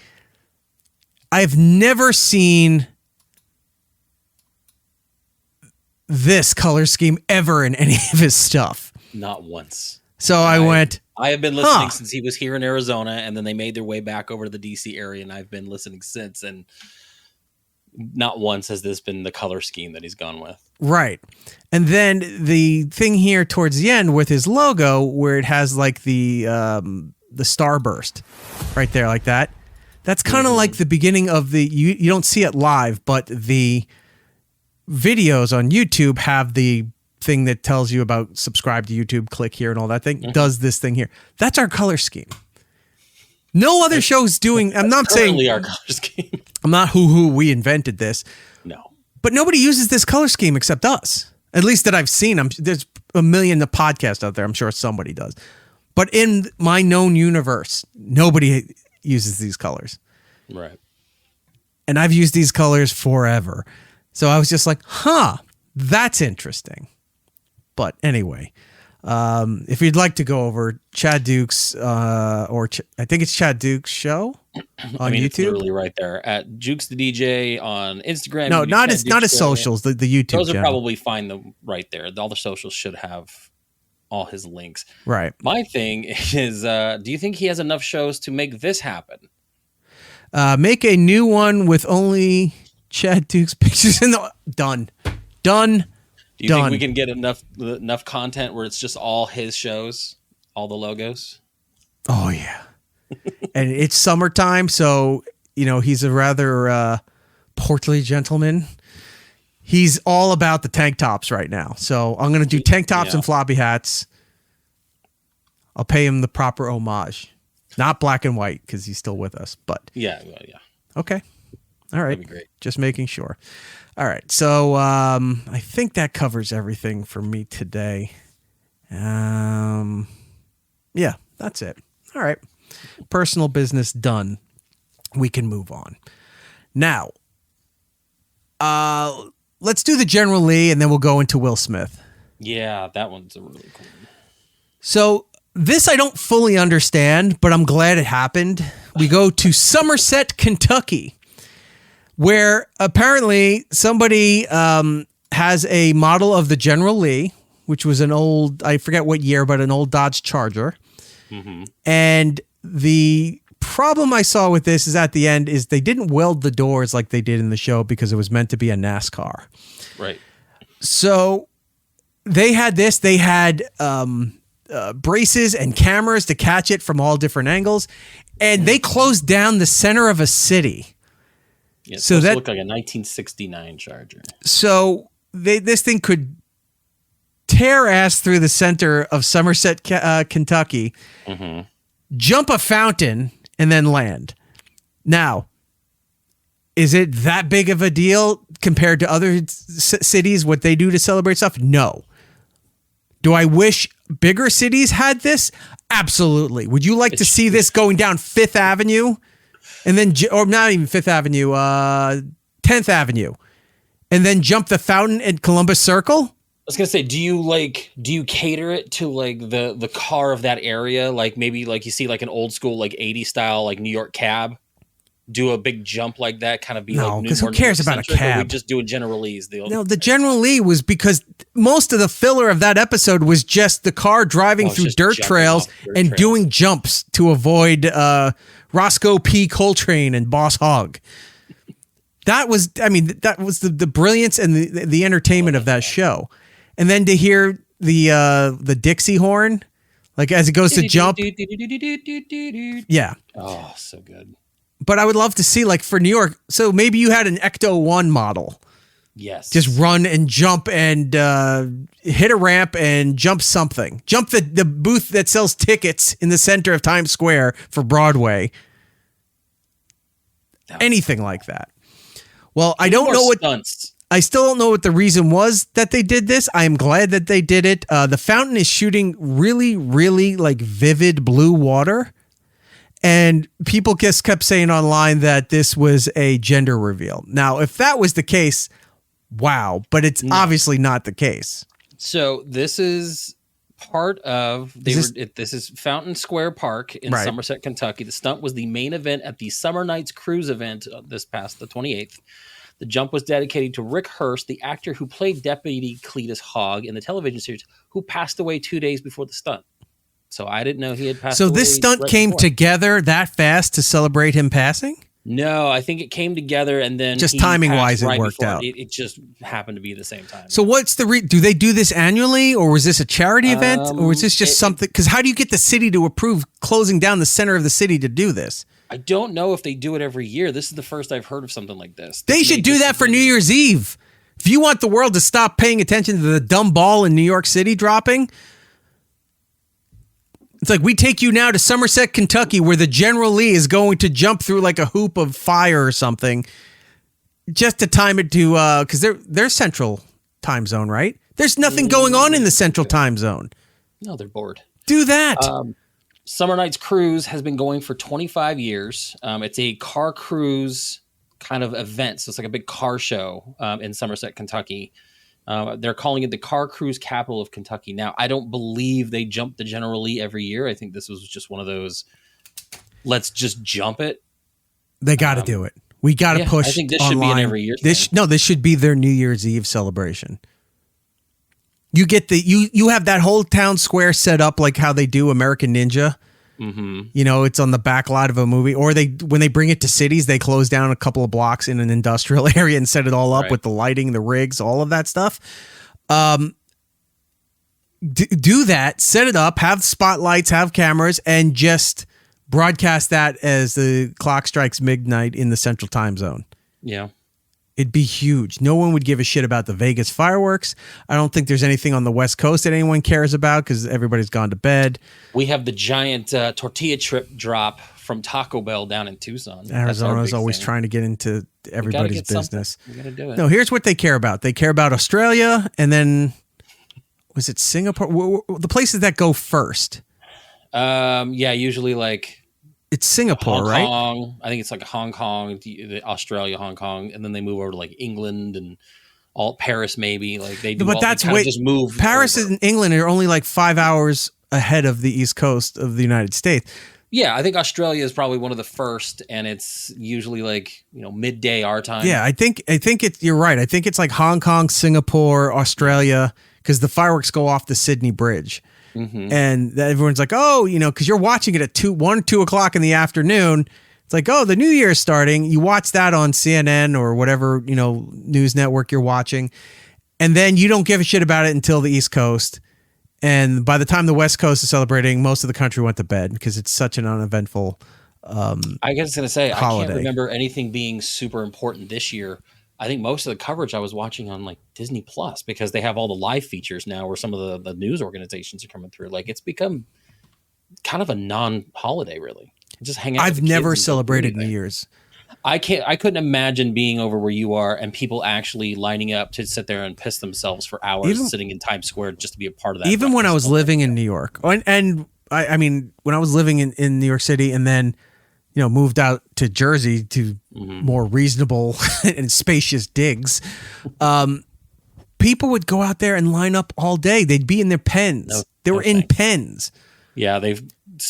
I've never seen this color scheme ever in any of his stuff. Not once. So I went... I have been listening since he was here in Arizona, and then they made their way back over to the DC area, and I've been listening since, and not once has this been the color scheme that he's gone with. Right. And then the thing here towards the end with his logo, where it has like the starburst right there like that. That's kind of like the beginning of you don't see it live, but the videos on YouTube have the thing that tells you about subscribe to YouTube, click here and all that thing, does this thing here. That's our color scheme. No other show's doing, I'm not saying our color scheme. I'm not who we invented this. No. But nobody uses this color scheme except us. At least that I've seen. There's a million the podcast out there. I'm sure somebody does. But in my known universe, nobody uses these colors. Right. And I've used these colors forever. So I was just like, that's interesting. But anyway, if you'd like to go over Chad Duke's, I think it's Chad Duke's show on YouTube. It's literally right there at Jukes the DJ on Instagram. No, not his socials, the YouTube Those channel. are probably fine them right there. All the socials should have all his links. Right. My thing is, do you think he has enough shows to make this happen? Make a new one with only Chad Duke's pictures in the done. Do you think we can get enough content where it's just all his shows, all the logos? Oh yeah. And it's summertime, so he's a rather portly gentleman. He's all about the tank tops right now. So I'm going to do tank tops and floppy hats. I'll pay him the proper homage. Not black and white because he's still with us, but yeah. Okay. All right. That'd be great. Just making sure. All right. So I think that covers everything for me today. Yeah, that's it. All right. Personal business done. We can move on. Now, let's do the General Lee and then we'll go into Will Smith. Yeah, that one's a really cool one. So this I don't fully understand, but I'm glad it happened. We go to Somerset, Kentucky, where apparently somebody has a model of the General Lee, which was an old, I forget what year, but an old Dodge Charger. Mm-hmm. And the problem I saw with this is at the end is they didn't weld the doors like they did in the show because it was meant to be a NASCAR. Right. So they had this. They had braces and cameras to catch it from all different angles, and they closed down the center of a city. Yeah, so that looked like a 1969 Charger. So this thing could tear ass through the center of Somerset, Kentucky, jump a fountain, and then land. Now, is it that big of a deal compared to other cities, what they do to celebrate stuff? No. Do I wish bigger cities had this? Absolutely. Would you like to see this going down Fifth Avenue? And then, or not even Fifth Avenue, 10th Avenue, and then jump the fountain at Columbus Circle? I was gonna say, do you cater it to like the car of that area? Like maybe like you see like an old school like 80s style like New York cab, do a big jump like that, kind of be no, like because who cares about a cab? We just doing General Lee's. The General Lee was because most of the filler of that episode was just the car driving through dirt trails and doing jumps to avoid Roscoe P. Coltrane and Boss Hogg. That was the brilliance and the entertainment of that show. And then to hear the Dixie horn, like as it goes to jump. Yeah. Oh, so good. But I would love to see, like for New York, so maybe you had an Ecto 1 model. Yes. Just run and jump and hit a ramp and jump something. Jump the booth that sells tickets in the center of Times Square for Broadway. Anything like that. Well, I don't know what stunts. I still don't know what the reason was that they did this. I am glad that they did it. The fountain is shooting really, really like vivid blue water. And people just kept saying online that this was a gender reveal. Now, if that was the case, wow. But it's obviously not the case. So this is part of this is Fountain Square Park in Somerset, Kentucky. The stunt was the main event at the Summer Nights Cruise event this past the 28th. The jump was dedicated to Rick Hurst, the actor who played Deputy Cletus Hogg in the television series, who passed away 2 days before the stunt. So I didn't know he had passed away. So this stunt came together that fast to celebrate him passing? No, I think it came together and then just timing wise, it worked out. It just happened to be the same time. So what's the do they do this annually, or was this a charity event, or was this just something? Because how do you get the city to approve closing down the center of the city to do this? I don't know if they do it every year. This is the first I've heard of something like this. They should do that for New Year's Eve. If you want the world to stop paying attention to the dumb ball in New York City dropping, it's like we take you now to Somerset, Kentucky, where the General Lee is going to jump through like a hoop of fire or something, just to time it to because they're Central Time Zone, right? There's nothing going on in the Central Time Zone. No, they're bored. Do that. Summer Nights Cruise has been going for 25 years. It's a car cruise kind of event. So it's like a big car show in Somerset, Kentucky. They're calling it the car cruise capital of Kentucky. Now, I don't believe they jump the General Lee every year. I think this was just one of those, let's just jump it. They got to do it. We got to push. I think this online. should be an every year thing. This should be their New Year's Eve celebration. You get you have that whole town square set up like how they do American Ninja. Mm-hmm. You know, it's on the back lot of a movie, or when they bring it to cities, they close down a couple of blocks in an industrial area and set it all up with the lighting, the rigs, all of that stuff. Do that, set it up, have spotlights, have cameras, and just broadcast that as the clock strikes midnight in the Central Time Zone. Yeah. It'd be huge. No one would give a shit about the Vegas fireworks. I don't think there's anything on the West Coast that anyone cares about because everybody's gone to bed. We have the giant tortilla chip drop from Taco Bell down in Tucson. Arizona's always trying to get into everybody's business. We gotta do it. No, here's what they care about. They care about Australia, and then was it Singapore? The places that go first. Yeah, usually like it's Singapore, Hong right? Kong. I think it's like Hong Kong, Australia, Hong Kong, and then they move over to like England and all Paris, maybe. Like they do. But that's way just move. Paris over. and England are only like 5 hours ahead of the East Coast of the United States. Yeah, I think Australia is probably one of the first, and it's usually like midday our time. Yeah, I think you're right. I think it's like Hong Kong, Singapore, Australia, because the fireworks go off the Sydney Bridge. Mm-hmm. And everyone's like, oh, because you're watching it at 2 o'clock in the afternoon. It's like, oh, the New Year's starting. You watch that on CNN or whatever, news network you're watching. And then you don't give a shit about it until the East Coast. And by the time the West Coast is celebrating, most of the country went to bed because it's such an uneventful I was going to say, holiday. I can't remember anything being super important this year. I think most of the coverage I was watching on like Disney Plus because they have all the live features now where some of the news organizations are coming through. Like it's become kind of a non-holiday, really. Just hang out. I've never celebrated New Year's. I couldn't imagine being over where you are and people actually lining up to sit there and piss themselves for hours sitting in Times Square just to be a part of that. Even when I was living in New York, and I mean, when I was living in New York City and then moved out to Jersey to more reasonable and spacious digs. People would go out there and line up all day. They'd be in their pens. They were in pens. Yeah, they've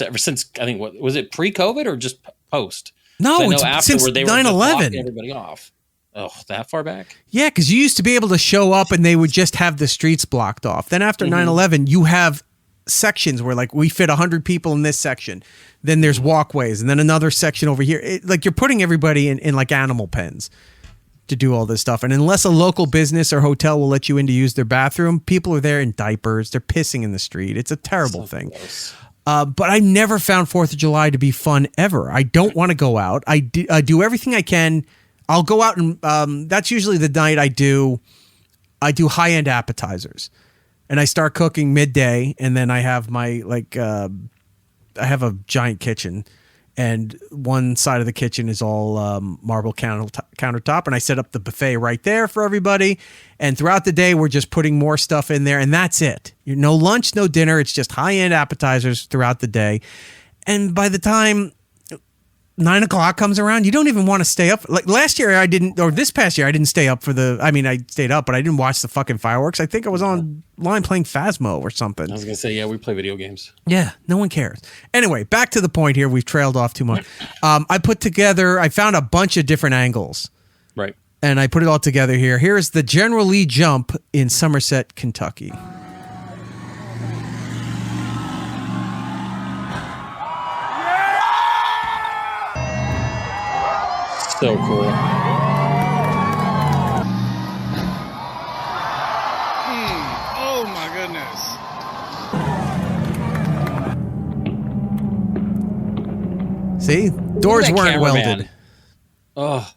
ever since, I think, what was it, pre-COVID or just post? No, it's since 9/11. Everybody off. Oh, that far back? Yeah, because you used to be able to show up and they would just have the streets blocked off. Then after 9/11, you have sections where like we fit 100 people in this section. Then there's walkways and then another section over here. Like you're putting everybody in like animal pens to do all this stuff. And unless a local business or hotel will let you in to use their bathroom, people are there in diapers. They're pissing in the street. It's a terrible thing. But I never found 4th of July to be fun ever. I don't want to go out. I do everything I can. I'll go out and that's usually the night I do high-end appetizers. And I start cooking midday, and then I have my I have a giant kitchen, and one side of the kitchen is all marble countertop, and I set up the buffet right there for everybody. And throughout the day, we're just putting more stuff in there, and that's it. No lunch, no dinner. It's just high-end appetizers throughout the day. And by the time 9 o'clock comes around, you don't even want to stay up. Like last year, this past year, I didn't stay up I stayed up, but I didn't watch the fucking fireworks. I think I was online playing Phasmo or something. I was going to say, yeah, we play video games. Yeah, no one cares. Anyway, back to the point here. We've trailed off too much. I found a bunch of different angles. Right. And I put it all together here. Here's the General Lee jump in Somerset, Kentucky. So cool. Oh my goodness. See? Doors weren't cameraman. welded. Oh.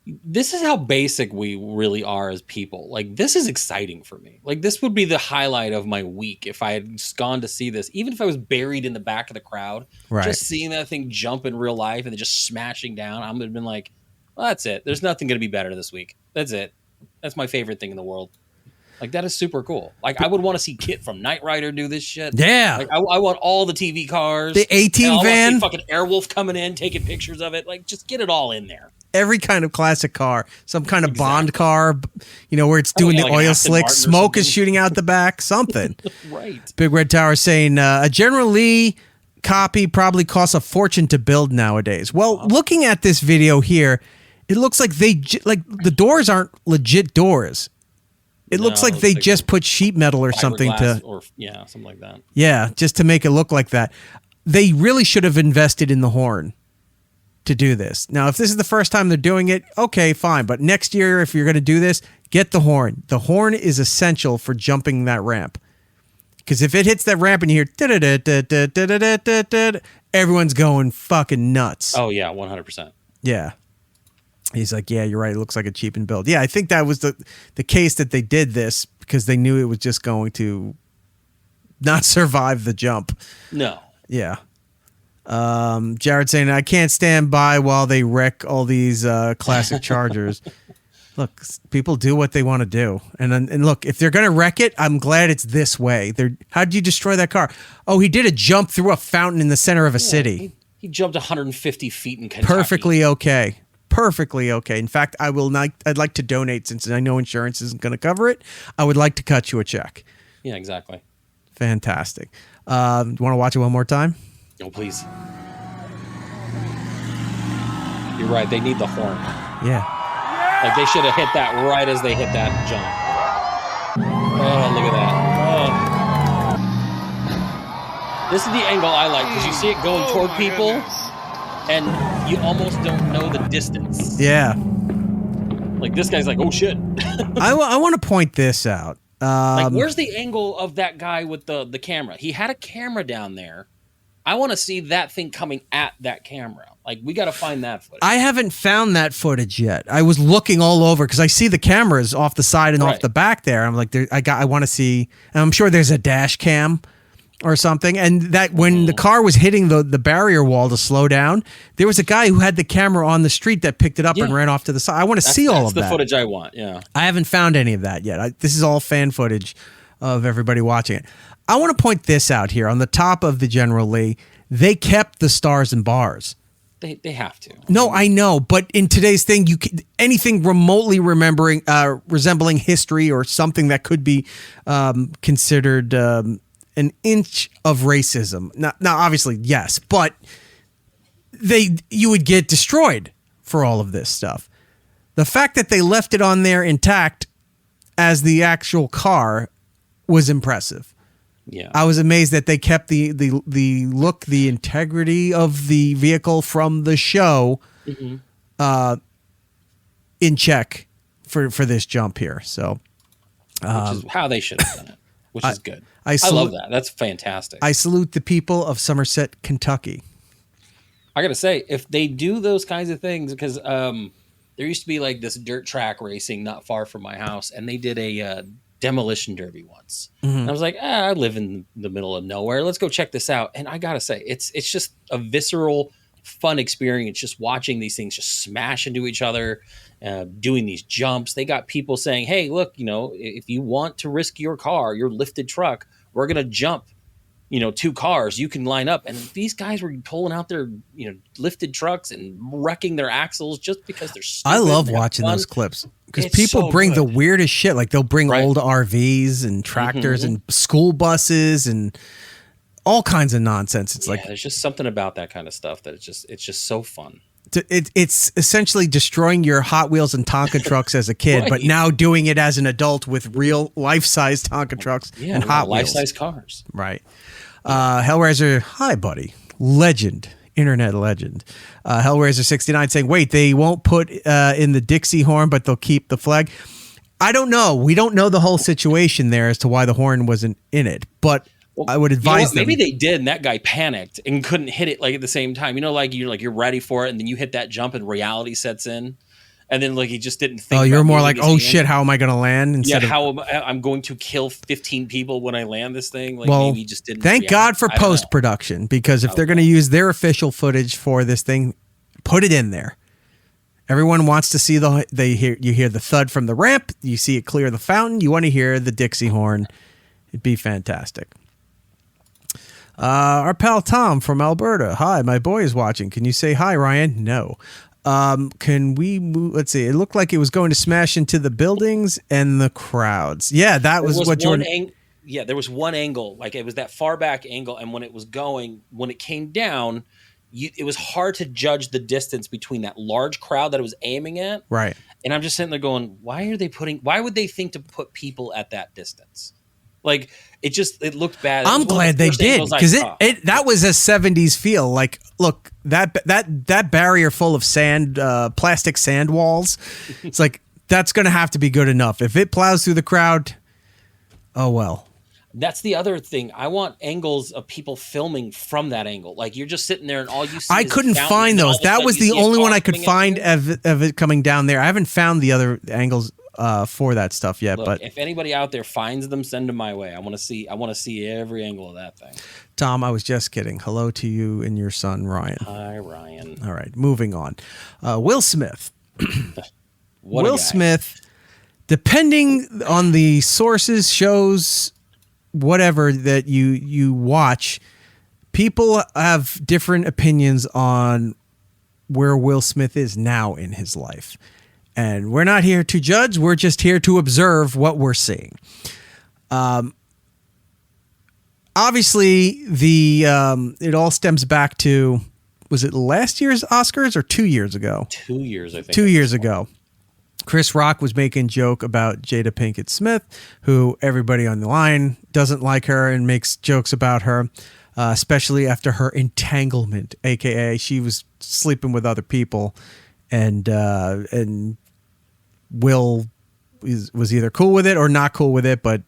this is how basic we really are as people. Like, this is exciting for me. Like, this would be the highlight of my week if I had gone to see this, even if I was buried in the back of the crowd. Right. Just seeing that thing jump in real life and then just smashing down, I'm gonna have been like, well, that's it. There's nothing gonna be better this week. That's it. That's my favorite thing in the world. Like, that is super cool. Like, I would want to see Kit from Knight Rider do this shit. Yeah. Like, I want all the TV cars. The A-Team van. I want to see fucking Airwolf coming in, taking pictures of it. Like, just get it all in there. Every kind of classic car. Some kind of Bond car, where it's doing the like oil Aston slick. Martin or Smoke is something. shooting out the back. Something. Right. Big Red Tower saying a General Lee copy probably costs a fortune to build nowadays. Well, looking at this video here, it looks like the doors aren't legit doors. It looks like they just put sheet metal or something something like that. Yeah, just to make it look like that. They really should have invested in the horn to do this. Now, if this is the first time they're doing it, okay, fine. But next year, if you're going to do this, get the horn. The horn is essential for jumping that ramp. Because if it hits that ramp and you hear everyone's going fucking nuts. Oh, yeah, 100%. Yeah. He's like, yeah, you're right. It looks like a cheapened build. Yeah, I think that was the case that they did this because they knew it was just going to not survive the jump. No. Yeah. Jared saying, I can't stand by while they wreck all these classic Chargers. Look, people do what they want to do. And look, if they're going to wreck it, I'm glad it's this way. How'd you destroy that car? Oh, he did a jump through a fountain in the center of a city. He jumped 150 feet in Kentucky. Perfectly okay. In fact, I'd like to donate since I know insurance isn't going to cover it. I would like to cut you a check. Yeah, exactly. Fantastic. You want to watch it one more time? No, please. You're right. They need the horn. Yeah. Like, they should have hit that right as they hit that jump. Oh, look at that. Oh. This is the angle I like because you see it going toward people. And you almost don't know the distance. Yeah. Like, this guy's like, oh, shit. I want to point this out. Like, where's the angle of that guy with the camera? He had a camera down there. I want to see that thing coming at that camera. Like, we got to find that footage. I haven't found that footage yet. I was looking all over because I see the cameras off the side and off the back there. I'm like, I want to see. And I'm sure there's a dash cam or something. And that when the car was hitting the barrier wall to slow down, there was a guy who had the camera on the street that picked it up and ran off to the side. I want to see all of that. That's the footage I want, yeah. I haven't found any of that yet. This is all fan footage of everybody watching it. I want to point this out here. On the top of the General Lee, they kept the stars and bars. They have to. No, I know, but in today's thing, anything remotely resembling history or something that could be considered an inch of racism. Now, obviously, yes, but you would get destroyed for all of this stuff. The fact that they left it on there intact as the actual car was impressive. Yeah, I was amazed that they kept the look, the integrity of the vehicle from the show in check for this jump here. So, which is how they should have done it, which is good. I love that. That's fantastic. I salute the people of Somerset, Kentucky. I got to say, if they do those kinds of things, because there used to be like this dirt track racing not far from my house, and they did a demolition derby once. And I was like, I live in the middle of nowhere. Let's go check this out. And I got to say, it's just a visceral, fun experience just watching these things just smash into each other, doing these jumps. They got people saying, hey, look, if you want to risk your car, your lifted truck, we're going to jump, 2 cars. You can line up. And these guys were pulling out their, lifted trucks and wrecking their axles just because they're stupid. I love watching those clips because people so bring good. the weirdest shit. Like they'll bring old RVs and tractors and school buses and all kinds of nonsense. It's like there's just something about that kind of stuff that it's just so fun. It's essentially destroying your Hot Wheels and Tonka trucks as a kid, but now doing it as an adult with real life-size Tonka trucks and Hot Wheels. Life-size cars. Right. Hellraiser, hi, buddy. Legend. Internet legend. Hellraiser 69 saying, wait, they won't put in the Dixie horn, but they'll keep the flag. I don't know. We don't know the whole situation there as to why the horn wasn't in it, but I would advise them. Maybe they did, and that guy panicked and couldn't hit it like at the same time. Like you're ready for it, and then you hit that jump, and reality sets in, And then like he just didn't think. Oh, you're about more moving like, his oh hand. shit, how am I going to land? Instead of, How am I'm going to kill 15 people when I land this thing? Like well, maybe he just didn't. thank react. God for I don't know. post production, because if they're going to use their official footage for this thing, put it in there. Everyone wants to see you hear the thud from the ramp, you see it clear the fountain, you want to hear the Dixie horn. It'd be fantastic. Our pal Tom from Alberta. Hi, my boy is watching. Can you say hi, Ryan? No. Can we move? Let's see. It looked like it was going to smash into the buildings and the crowds. Yeah, that was what Jordan. Yeah, there was one angle, like it was that far back angle, and when it came down, it was hard to judge the distance between that large crowd that it was aiming at. Right. And I'm just sitting there going, why would they think to put people at that distance? Like it looked bad. I'm glad they did, because that was a 70s feel. Like, look, that barrier full of sand, plastic sand walls. It's like, that's going to have to be good enough. If it plows through the crowd, oh well. That's the other thing. I want angles of people filming from that angle. Like you're just sitting there and all you see. I couldn't find those. That was the only one I could find of it coming down there. I haven't found the other angles for that stuff yet. Look, but if anybody out there finds them, send them my way. I want to see every angle of that thing. Tom, I was just kidding. Hello to you and your son, Ryan. Hi, Ryan. All right, moving on. Will Smith. Will Smith, depending on the sources, shows, whatever that you watch, people have different opinions on where Will Smith is now in his life. And we're not here to judge. We're just here to observe what we're seeing. Obviously, it all stems back to, was it last year's Oscars or 2 years ago? 2 years, I think. 2 years ago. Chris Rock was making a joke about Jada Pinkett Smith, who everybody on the line doesn't like her and makes jokes about her, especially after her entanglement, a.k.a. she was sleeping with other people, and Will was either cool with it or not cool with it, but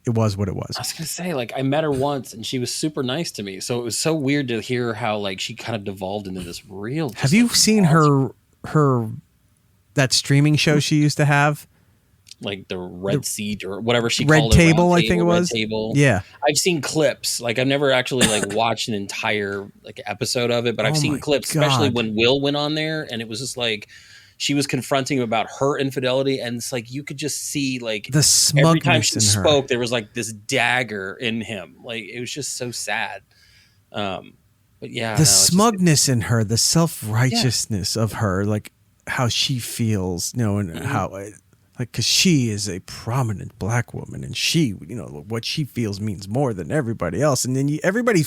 it was what it was. I was gonna say, like, I met her once and she was super nice to me, so it was so weird to hear how like she kind of devolved into this real. Have you seen her that streaming show she used to have? Like the Red Seat or whatever she Red called it. Table, I think it was. Red Table. Yeah. I've seen clips. Like I've never actually like watched an entire like episode of it, but I've seen clips, especially when Will went on there, and it was just like she was confronting him about her infidelity, and it's like you could just see like the smugness every time she in spoke, her. there was like this dagger in him. Like it was just so sad. But yeah, the smugness in her, the self-righteousness of her, like how she feels, and how, like, because she is a prominent black woman, and she, what she feels means more than everybody else. And then everybody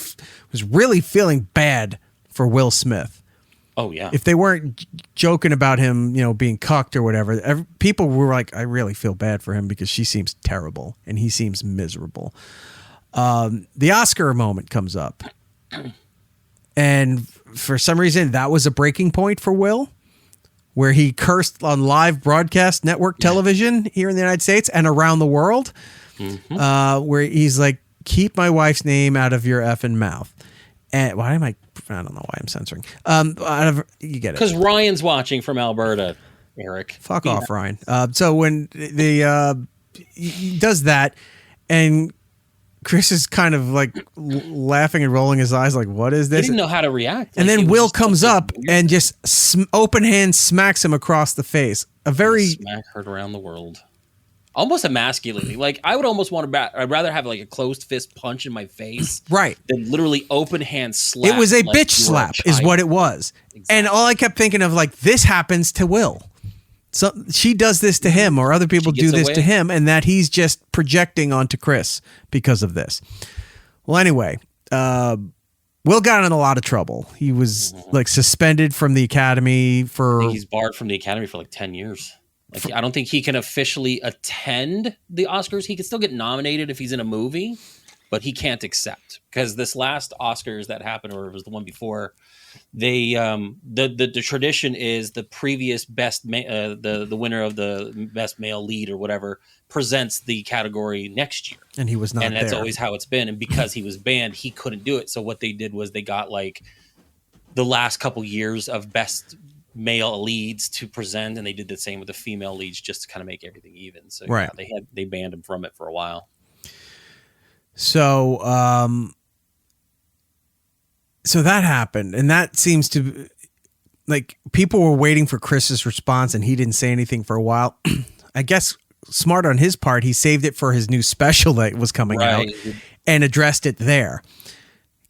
was really feeling bad for Will Smith. Oh yeah. If they weren't joking about him, being cucked or whatever, people were like, I really feel bad for him because she seems terrible and he seems miserable. The Oscar moment comes up, and for some reason that was a breaking point for Will, where he cursed on live broadcast network television here in the United States and around the world, where he's like, keep my wife's name out of your effing mouth. And I don't know why I'm censoring. You get it. Because Ryan's watching from Alberta, Eric. Fuck off, Ryan. So when he does that, and Chris is kind of like laughing and rolling his eyes like, what is this? He didn't know how to react. And then Will comes up and just open hand smacks him across the face. Smack heard around the world. Almost emasculating. Like I would almost want to I'd rather have like a closed fist punch in my face. Right. Than literally open hand slap. It was a bitch slap is what it was. Exactly. And all I kept thinking of, like, this happens to Will. So she does this to him, or other people do this to him, and that he's just projecting onto Chris because of this. Well, anyway, Will got in a lot of trouble. He was like suspended from the Academy for. I think he's barred from the Academy for like 10 years. Like I don't think he can officially attend the Oscars. He can still get nominated if he's in a movie, but he can't accept, because this last Oscars that happened, or it was the one before, they the tradition is the previous the winner of the best male lead or whatever presents the category next year, and he was not, and that's there. always how it's been. And because he was banned, he couldn't do it. So what they did was they got like the last couple years of best male leads to present, and they did the same with the female leads just to kind of make everything even. So Right. yeah, they banned him from it for a while. So so that happened, and that seems to, like, people were waiting for Chris's response, and he didn't say anything for a while. I guess smart on his part, he saved it for his new special that was coming out and addressed it there.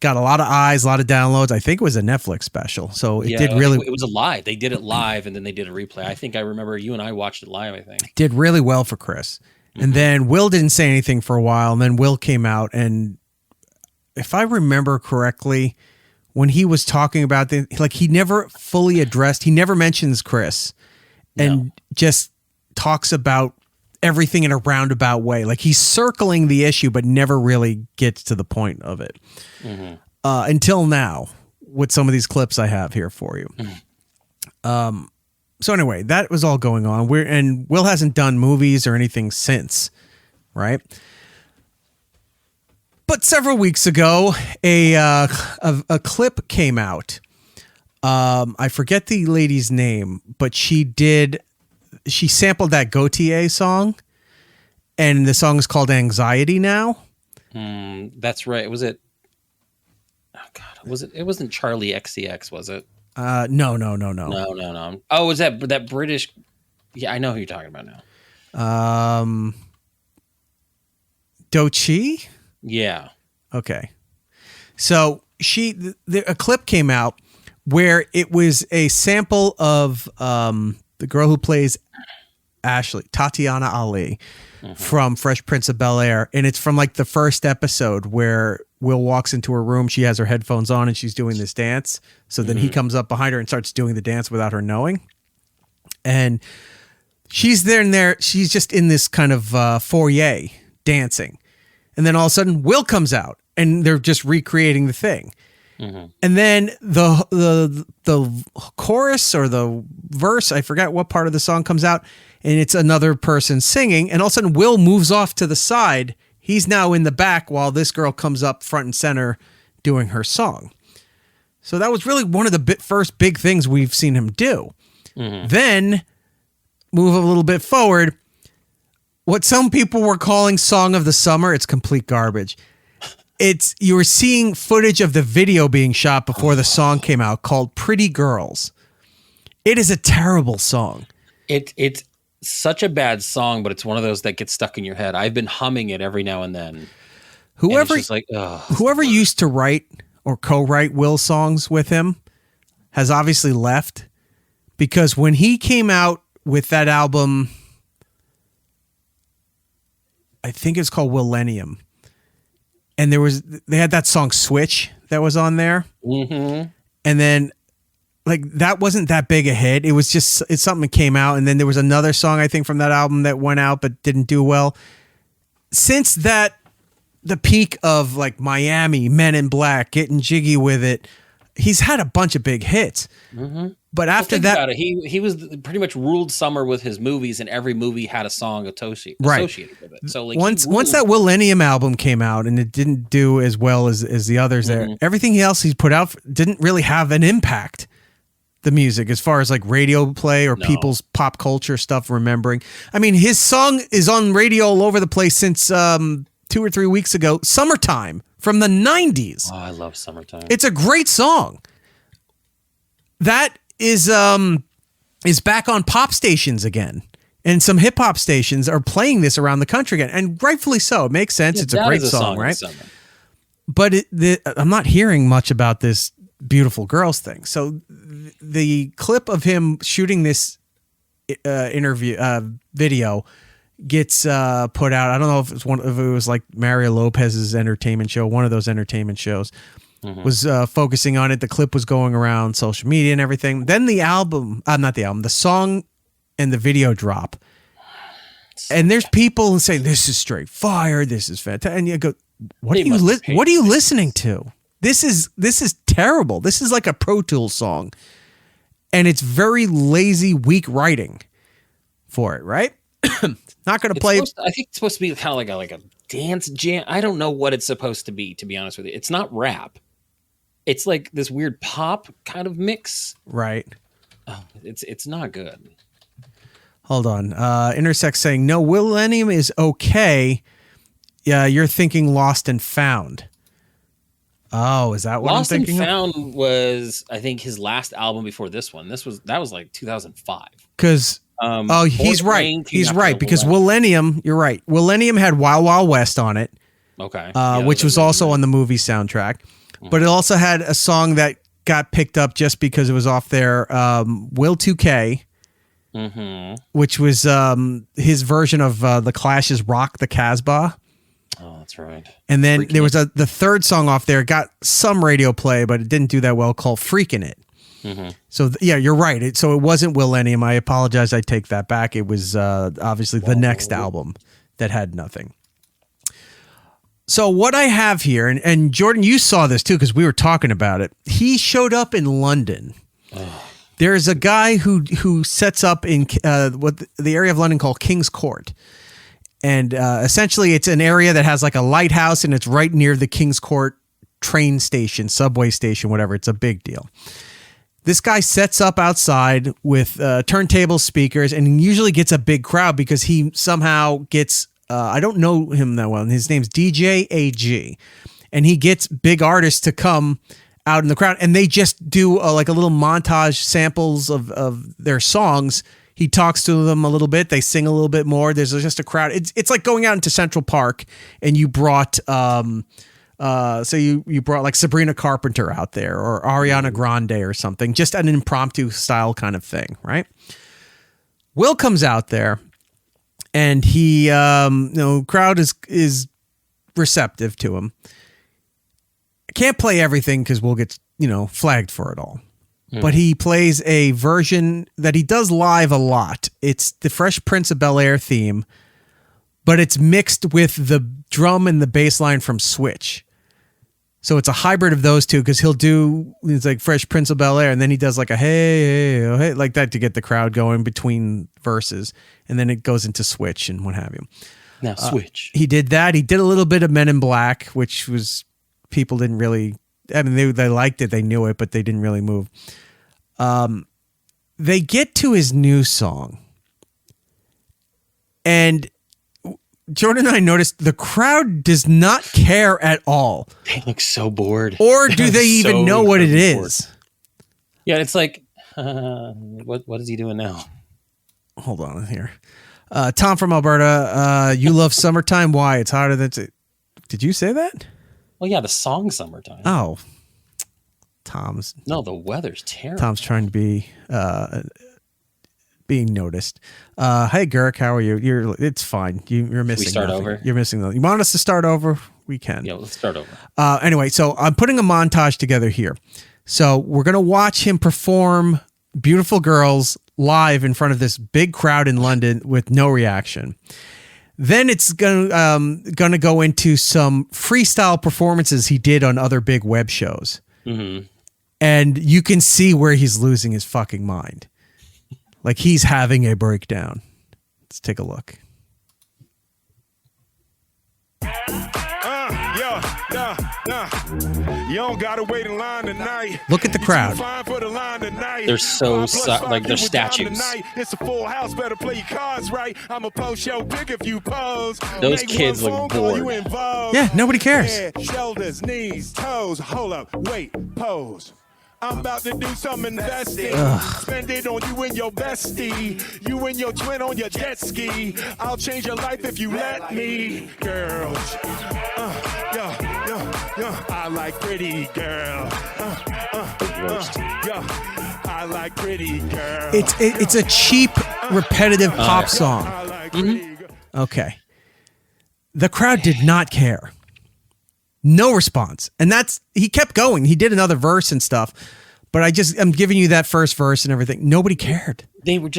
Got a lot of eyes, a lot of downloads. I think it was a Netflix special, so it did really. It was a live. They did it live, and then they did a replay. I think I remember you and I watched it live. I think did really well for Chris. And then Will didn't say anything for a while, and then Will came out, and if I remember correctly, when he was talking about he never fully addressed, he never mentions Chris, and just talks about everything in a roundabout way. Like, he's circling the issue, but never really gets to the point of it. Until now, with some of these clips I have here for you. So anyway, that was all going on. And Will hasn't done movies or anything since, right? But several weeks ago, a clip came out. I forget the lady's name, but she sampled that Gautier song, and the song is called "Anxiety" now. That's right. Was it? Oh God, was it? It wasn't Charlie XCX, was it? No. No. Oh, was that British? Yeah, I know who you're talking about now. Doechii? Yeah. Okay. So a clip came out where it was a sample of the girl who plays Ashley, Tatiana Ali, from Fresh Prince of Bel-Air, and it's from like the first episode where Will walks into her room, she has her headphones on, and she's doing this dance. So then he comes up behind her and starts doing the dance without her knowing. And she's there, she's just in this kind of foyer dancing. And then all of a sudden, Will comes out, and they're just recreating the thing. And then the chorus or the verse, I forgot what part of the song, comes out, and it's another person singing. And all of a sudden, Will moves off to the side. He's now in the back while this girl comes up front and center doing her song. So that was really one of the first big things we've seen him do. Then move a little bit forward. What some people were calling Song of the Summer, it's complete garbage. You were seeing footage of the video being shot before the song came out called Pretty Girls. It is a terrible song. It's such a bad song, but it's one of those that gets stuck in your head. I've been humming it every now and then. Whoever Whoever used to write or co-write Will songs with him has obviously left, because when he came out with that album, I think it's called Willennium, and they had that song Switch that was on there. And then like that wasn't that big a hit. It's something that came out, and then there was another song I think from that album that went out but didn't do well. Since that, the peak of like Miami, Men in Black, Getting Jiggy with It, he's had a bunch of big hits. But after that, he was pretty much ruled summer with his movies, and every movie had a song associated with it. So like once that Willennium album came out and it didn't do as well as the others there, everything else he's put out didn't really have an impact. The music, as far as like radio play or people's pop culture stuff, remembering. I mean, his song is on radio all over the place since 2 or 3 weeks ago. Summertime from the 90s. Oh, I love Summertime. It's a great song. That is back on pop stations again. And some hip hop stations are playing this around the country again. And rightfully so. It makes sense. It's a great song, right? But I'm not hearing much about this Beautiful Girls thing. So the clip of him shooting this video gets put out. I don't know if if it was like Mario Lopez's entertainment show, one of those entertainment shows, was focusing on it. The clip was going around social media and everything. Then the song and the video drop. And there's people who say, this is straight fire, this is fantastic. And you go, what are you listening to? This is terrible. This is like a Pro Tools song. And it's very lazy, weak writing for it, right? Not going to play. I think it's supposed to be kind of like a dance jam. I don't know what it's supposed to be honest with you. It's not rap. It's like this weird pop kind of mix. Right. Oh, it's not good. Hold on. Intersect saying, no, Millennium is okay. Yeah, you're thinking Lost and Found. Oh, is that what Lost I'm thinking and Found was, I think, his last album before this one. That was like 2005. Because he's right. Rain, He's right because Millennium. You're right. Millennium had Wild Wild West on it. Okay. Which was also on the movie soundtrack, but it also had a song that got picked up just because it was off there. Will 2K, which was his version of the Clash's "Rock the Casbah." Oh, that's right. And then there was the third song off there, got some radio play, but it didn't do that well, called Freakin' It. So, yeah, you're right. It wasn't Millennium. I apologize. I take that back. It was obviously the next album that had nothing. So what I have here, and Jordan, you saw this too because we were talking about it. He showed up in London. There's a guy who sets up in what the area of London called King's Court. And essentially, it's an area that has like a lighthouse, and it's right near the King's Court train station, subway station, whatever. It's a big deal. This guy sets up outside with turntable speakers, and usually gets a big crowd because he somehow gets, I don't know him that well, and his name's DJ AG. And he gets big artists to come out in the crowd, and they just do like a little montage samples of their songs. He talks to them a little bit. They sing a little bit more. There's just a crowd. It's like going out into Central Park and you brought you brought like Sabrina Carpenter out there or Ariana Grande or something, just an impromptu style kind of thing, right? Will comes out there and he crowd is receptive to him. Can't play everything because we'll get flagged for it all. But he plays a version that he does live a lot. It's the Fresh Prince of Bel-Air theme, but it's mixed with the drum and the bass line from Switch. So it's a hybrid of those two because it's like Fresh Prince of Bel-Air, and then he does like a hey, oh, hey, like that to get the crowd going between verses, and then it goes into Switch and what have you. Now Switch. He did that. He did a little bit of Men in Black, which was people didn't really. I mean, they liked it, they knew it, but they didn't really move. They get to his new song, and Jordan and I noticed the crowd does not care at all. They look so bored. Or do they even know what it is? Yeah, it's like, what is he doing now? Hold on here. Tom from Alberta, you love summertime. Why? It's hotter than... Did you say that? Well, yeah, the song "Summertime." Oh, No, the weather's terrible. Tom's trying to be being noticed. Hey, Gurk, how are you? It's fine. You're missing. We start nothing. over. You're missing nothing. You want us to start over? We can. Yeah, let's start over. Anyway, so I'm putting a montage together here. So we're gonna watch him perform "Beautiful Girls" live in front of this big crowd in London with no reaction. Then it's gonna go into some freestyle performances he did on other big web shows. Mm-hmm. And you can see where he's losing his fucking mind. Like he's having a breakdown. Let's take a look. You don't gotta wait in line tonight. Look at the crowd. They're so like they're statues. It's a full house, better play your cards right. I'm a post show big if you pose. Those kids look bored. Yeah, nobody cares. Head, shoulders, knees, toes. Hold up, wait, pose. I'm about to do some investing. Spend it on you and your bestie. You and your twin on your jet ski. I'll change your life if you let me. Girls. I like pretty girl. I like pretty girl. It's a cheap, repetitive pop song. Okay. The crowd did not care. No response. And he kept going. He did another verse and stuff. But I'm giving you that first verse and everything. Nobody cared. They were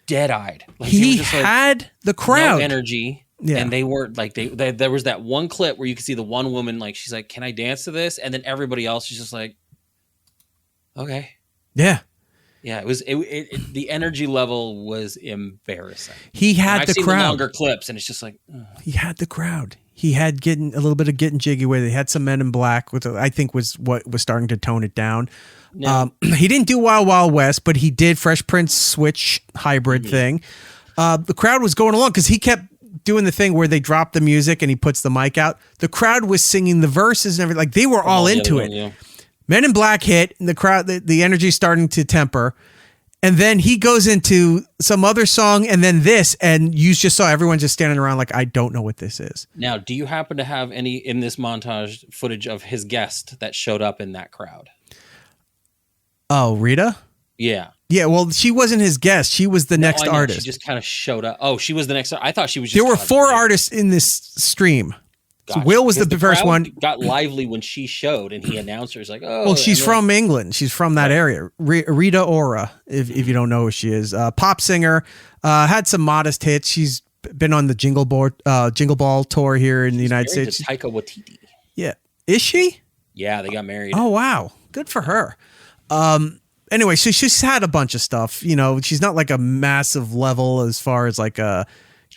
dead-eyed. Like, he had the crowd. No energy. Yeah. And they weren't like, there was that one clip where you could see the one woman, like, she's like, can I dance to this? And then everybody else is just like, okay. Yeah. Yeah, it was the energy level was embarrassing. He had I've the seen crowd. the longer clips, and it's just like He had the crowd. He had getting a little bit of getting jiggy with it. He had some Men in Black, with I think was what was starting to tone it down. No. He didn't do Wild Wild West, but he did Fresh Prince Switch hybrid thing. The crowd was going along because he kept doing the thing where they drop the music and he puts the mic out. The crowd was singing the verses and everything. Like they were all into it. Yeah. Men in Black hit, and the crowd, the energy starting to temper. And then he goes into some other song and then this, and you just saw everyone just standing around like, I don't know what this is. Now, do you happen to have any in this montage footage of his guest that showed up in that crowd? Oh, Rita? Yeah. Yeah, well, she wasn't his guest. She was the next I know, artist. She just kind of showed up. Oh, she was the next. I thought she was just. There were kind of 4 playing. artists in this stream. So Gotcha. Will was the Because first crowd one. Got lively when she showed, and he announced her. He's like, "Oh, Well, she's and then- from England. She's from that area. Rita Ora, if you don't know who she is. Pop singer, had some modest hits. She's been on the Jingle Ball tour here in the United married States. to Taika Waititi. Yeah. Is she? Yeah, they got married. Oh, wow. Good for her. Anyway, so she's had a bunch of stuff. You know, she's not like a massive level as far as like a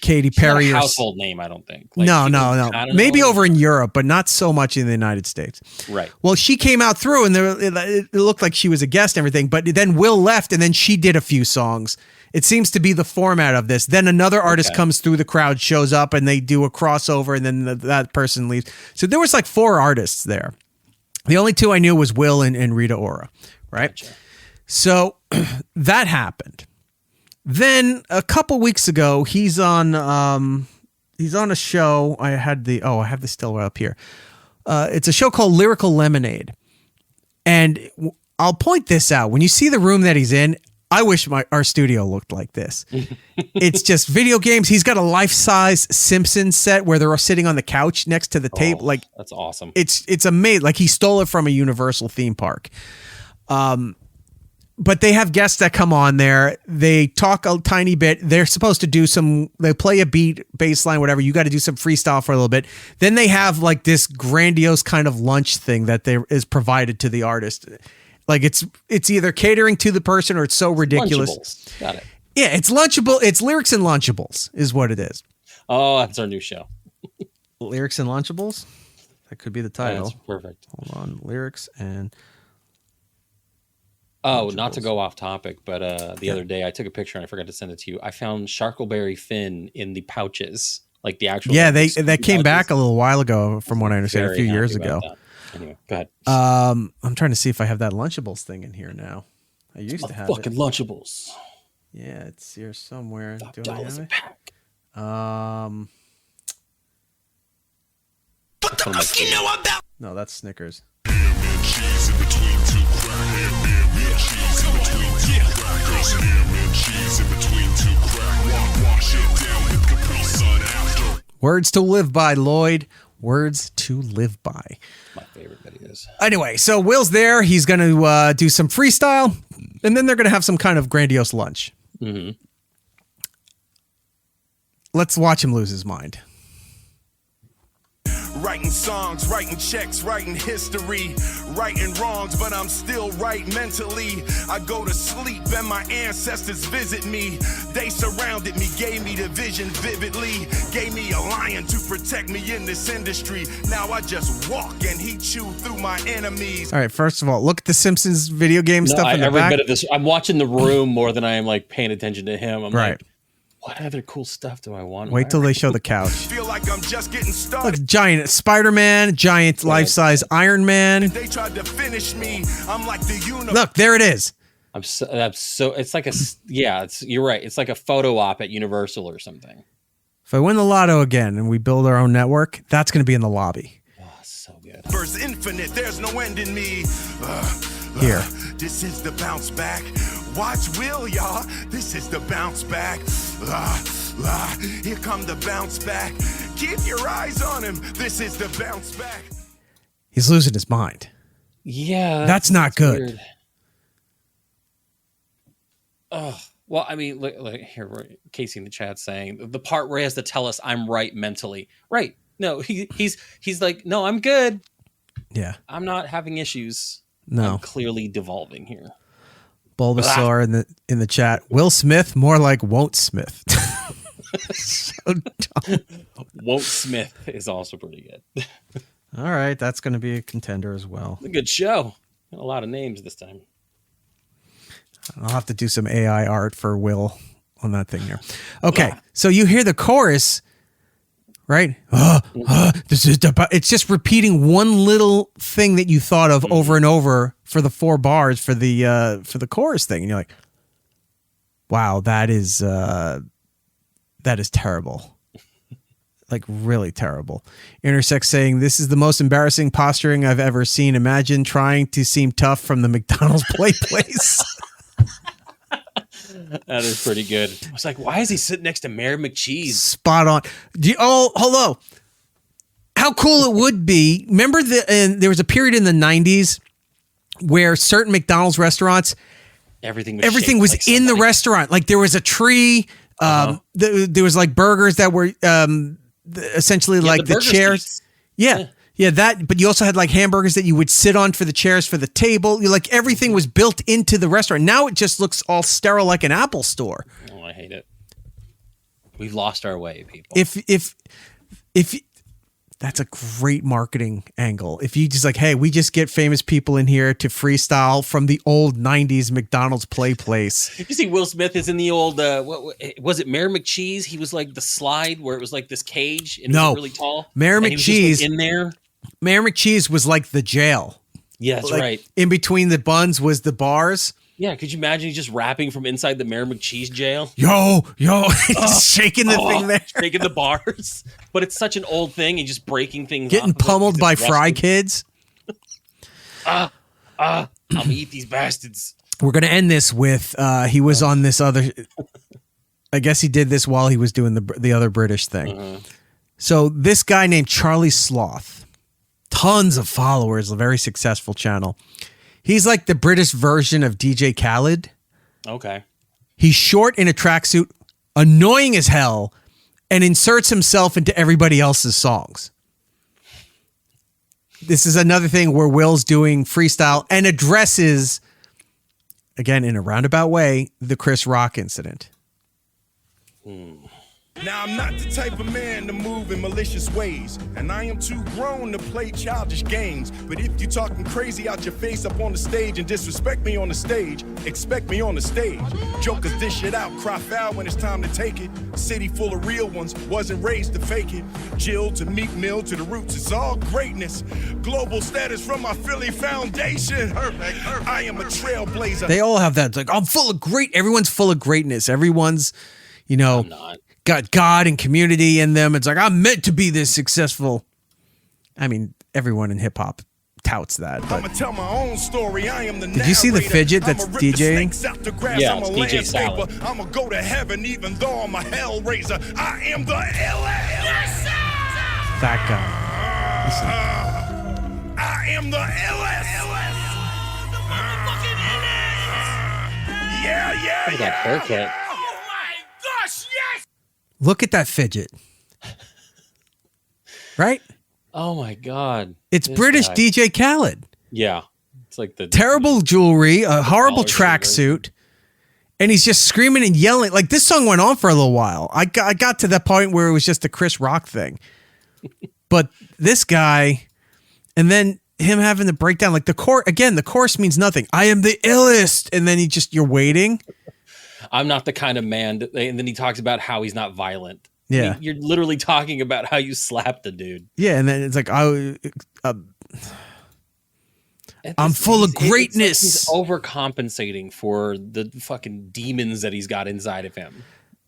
Katy She's not Perry a or household name, I don't think. Like, no. kinda Maybe know. over in Europe, but not so much in the United States. Right. Well, she came out through, and it looked like she was a guest and everything. But then Will left, and then she did a few songs. It seems to be the format of this. Then another artist comes through the crowd, shows up, and they do a crossover, and then that person leaves. So there was like 4 artists there. The only 2 I knew was Will and Rita Ora, right? Gotcha. So that happened. Then a couple weeks ago, he's on a show. I have this still right up here. It's a show called Lyrical Lemonade. And I'll point this out. When you see the room that he's in, I wish our studio looked like this. It's just video games. He's got a life-size Simpsons set where they're sitting on the couch next to the table. Like That's awesome. it's amazing. Like he stole it from a Universal theme park. But they have guests that come on there. They talk a tiny bit. They're supposed to do they play a beat, bass line, whatever. You got to do some freestyle for a little bit. Then they have like this grandiose kind of lunch thing that is provided to the artist. Like it's either catering to the person or it's so ridiculous. Lunchables. Got it. Yeah, it's Lunchable. It's Lyrics and Lunchables is what it is. Oh, that's our new show. Lyrics and Lunchables? That could be the title. That's perfect. Hold on. Lyrics and... Oh, not to go off topic, but the other day I took a picture and I forgot to send it to you. I found Sharkleberry Fin in the pouches, like the actual. Yeah, like, that came back a little while ago, from what I understand, a Very few happy years about ago. that. Anyway, go ahead. I'm trying to see if I have that Lunchables thing in here now. I used to have Fucking it. Lunchables. Yeah, it's here somewhere. Do I $5 have a it? pack. What the fuck you know about? No, that's Snickers. Words to live by, Lloyd. Words to live by. My favorite videos. Anyway, so Will's there. He's going to do some freestyle, and then they're going to have some kind of grandiose lunch. Mm-hmm. Let's watch him lose his mind. Writing songs, writing checks, writing history, righting wrongs, but I'm still right mentally. I go to sleep and my ancestors visit me. They surrounded me, gave me the vision vividly, gave me a lion to protect me in this industry. Now I just walk and he chew through my enemies. All right, first of all, look at the Simpsons video game stuff in the every back. bit of this. I'm watching The Room more than I am like paying attention to him. I'm Right. like, what other cool stuff do I want? Wait till they show the couch. Feel like I'm just getting started. Look, giant Spider-Man, giant life-size Iron Man. They tried to finish me. I'm like the universe. Look, there it is. I'm so it's like you're right. It's like a photo op at Universal or something. If I win the lotto again and we build our own network, that's going to be in the lobby. Oh, so good. Verse infinite, there's no end in me. Here. This is the bounce back. Watch Will, y'all. This is the bounce back. Here come the bounce back. Keep your eyes on him. This is the bounce back. He's losing his mind. Yeah, That's not good. weird. Oh, well, I mean, look here, Casey in the chat saying the part where he has to tell us I'm right mentally. Right. No, he's like, no, I'm good. Yeah. I'm not having issues. No. I'm clearly devolving here. Bulbasaur in the chat. Will Smith, more like Won't Smith. So dumb. Won't Smith is also pretty good. All right, that's going to be a contender as well. A good show. A lot of names this time. I'll have to do some AI art for Will on that thing here. Okay, so you hear the chorus, right? This is it's just repeating one little thing that you thought of over and over for the 4 bars for the chorus thing, and you're like, "Wow, that is terrible." Like really terrible. Intersect saying, "This is the most embarrassing posturing I've ever seen. Imagine trying to seem tough from the McDonald's play place." That is pretty good. I was like, why is he sitting next to Mayor McCheese? Spot on. Hello. How cool it would be. Remember there was a period in the 90s where certain McDonald's restaurants, everything was like in the restaurant. Like there was a tree. There was like burgers that were essentially like the chairs. Seats. Yeah, that. But you also had like hamburgers that you would sit on for the chairs for the table. Like everything was built into the restaurant. Now it just looks all sterile like an Apple store. Oh, I hate it. We've lost our way, people. If that's a great marketing angle. If you just like, hey, we just get famous people in here to freestyle from the old 90s McDonald's play place. You see Will Smith is in the old, what was it, Mayor McCheese? He was like the slide where it was like this cage and it was really tall. Mayor McCheese. In there. Mayor McCheese was like the jail. Yeah, that's right. In between the buns was the bars. Yeah, could you imagine just rapping from inside the Mayor McCheese jail? Yo, shaking the thing there. Shaking the bars. But it's such an old thing and just breaking things Getting pummeled by fry kids. I'm going to eat these bastards. We're going to end this with, he was on this other, I guess he did this while he was doing the other British thing. So this guy named Charlie Sloth, tons of followers, a very successful channel. He's like the British version of DJ Khaled. Okay. He's short in a tracksuit, annoying as hell, and inserts himself into everybody else's songs. This is another thing where Will's doing freestyle and addresses, again, in a roundabout way, the Chris Rock incident. Now I'm not the type of man to move in malicious ways, and I am too grown to play childish games. But if you talking crazy out your face up on the stage and disrespect me on the stage, expect me on the stage. Jokers dish shit out, cry foul when it's time to take it. City full of real ones, wasn't raised to fake it. Jill to Meek Mill to the roots, it's all greatness. Global status from my Philly foundation. I am a trailblazer. They all have that. It's like, I'm full of everyone's full of greatness. Everyone's, I'm not. Got God and community in them. It's like, I'm meant to be this successful. I mean, everyone in hip hop touts that. But I'ma tell my own story. I am the did you see the fidget that's DJing? Yeah, it's DJ Salad. I'ma go to heaven even though I'm a hell raiser. I am the illest. That guy. Listen. I am the illest. Yeah. Look at that haircut. Oh my gosh, yes. Look at that fidget. Right? Oh my God. It's British guy. DJ Khaled. Yeah. It's like the terrible jewelry, a horrible tracksuit, and he's just screaming and yelling. Like this song went on for a little while. I got to that point where it was just a Chris Rock thing. But this guy, and then him having the breakdown, like the chorus means nothing. I am the illest. And then you're waiting. I'm not the kind of man that, and then he talks about how he's not violent. Yeah. I mean, you're literally talking about how you slapped the dude. Yeah. And then it's like, I'm full of greatness. He's overcompensating for the fucking demons that he's got inside of him.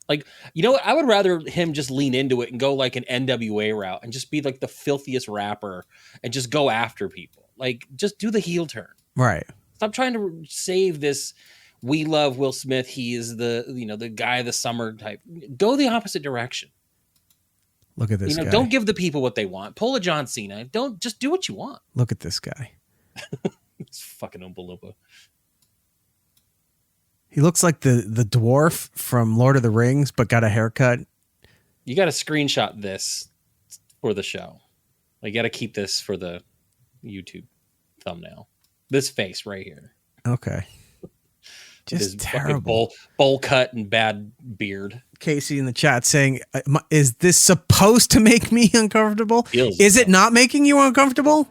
Like, you know what? I would rather him just lean into it and go like an NWA route and just be like the filthiest rapper and just go after people. Like, just do the heel turn. Right. Stop trying to save this. We love Will Smith. He is the guy of the summer type. Go the opposite direction. Look at this guy. Don't give the people what they want. Pull a John Cena. Don't just do what you want. Look at this guy. It's fucking Oompa Loompa. He looks like the dwarf from Lord of the Rings, but got a haircut. You got to screenshot this for the show. You got to keep this for the YouTube thumbnail. This face right here. Okay. His Just fucking terrible. bowl cut and bad beard. Casey in the chat saying, is this supposed to make me uncomfortable? Is it not making you uncomfortable?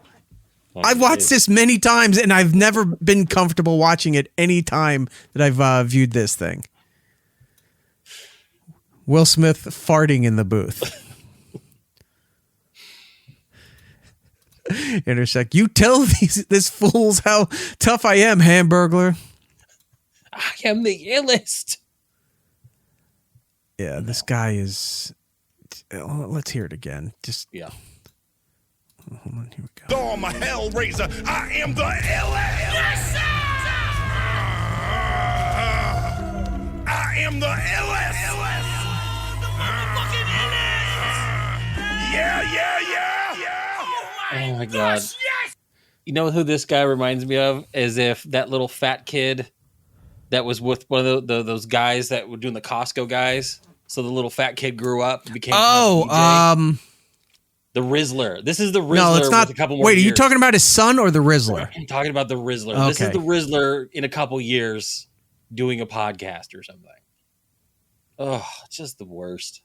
I've watched this many times and I've never been comfortable watching it any time that I've viewed this thing. Will Smith farting in the booth. Intersect. You tell this fools how tough I am, Hamburglar. I am the illest. Yeah, this guy is. Let's hear it again. Just yeah. Hold on, here we go. Oh, I'm a hellraiser. I am the illest. Yes, sir! I am the illest. The motherfucking illest. Yeah. Oh my god. Yes. You know who this guy reminds me of? As if that little fat kid that was with one of those guys that were doing the Costco guys. So the little fat kid grew up and became the Rizzler. This is the Rizzler. No, it's not. With a couple more Wait, are you years. talking about his son or the Rizzler? I'm talking about the Rizzler. Okay. This is the Rizzler in a couple years doing a podcast or something. Oh, it's just the worst.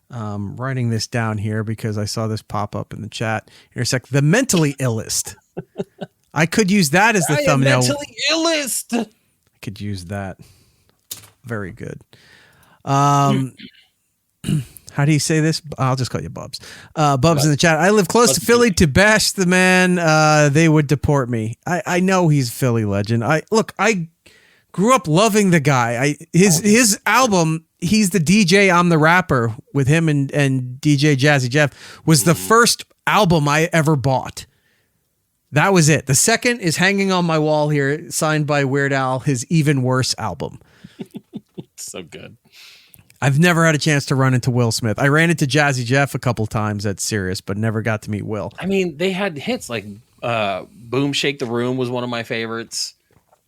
Writing this down here because I saw this pop up in the chat. Intersect the mentally illest. I could use that as the thumbnail. Mentally illest. I could use that. Very good. How do you say this? I'll just call you Bubs. Bubs in the chat. I live close to Philly. To bash the man, they would deport me. I know he's a Philly legend. I grew up loving the guy. His album, he's the DJ, I'm the rapper, with him and DJ Jazzy Jeff, was the first album I ever bought. That was it. The second is hanging on my wall here, signed by Weird Al, his Even Worse album. So good. I've never had a chance to run into Will Smith. I ran into Jazzy Jeff a couple times at Sirius, but never got to meet Will. I mean, they had hits like Boom Shake the Room was one of my favorites.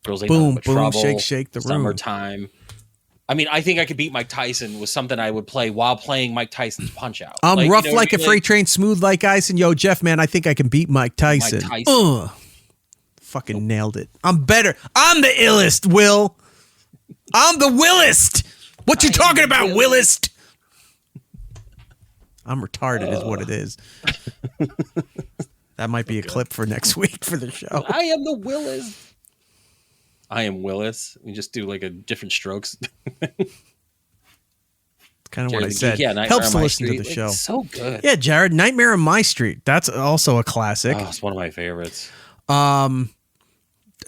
Girls Ain't Nothing But Trouble, Shake the Room. Summertime. I mean, I think I could beat Mike Tyson was something I would play while playing Mike Tyson's Punch Out. I'm rough like a freight train, smooth like ice, and yo, Jeff, man, I think I can beat Mike Tyson. Fucking nailed it. I'm better. I'm the illest, Will. I'm the Willist. What you talking about, Willist? I'm retarded is what it is. That might be a clip for next week for the show. I am the Willis. I am Willis. We just do like a different strokes. It's kind of what I said. Yeah, helps to listen to the show. It's so good. Yeah, Jared, Nightmare on My Street. That's also a classic. Oh, it's one of my favorites. I'm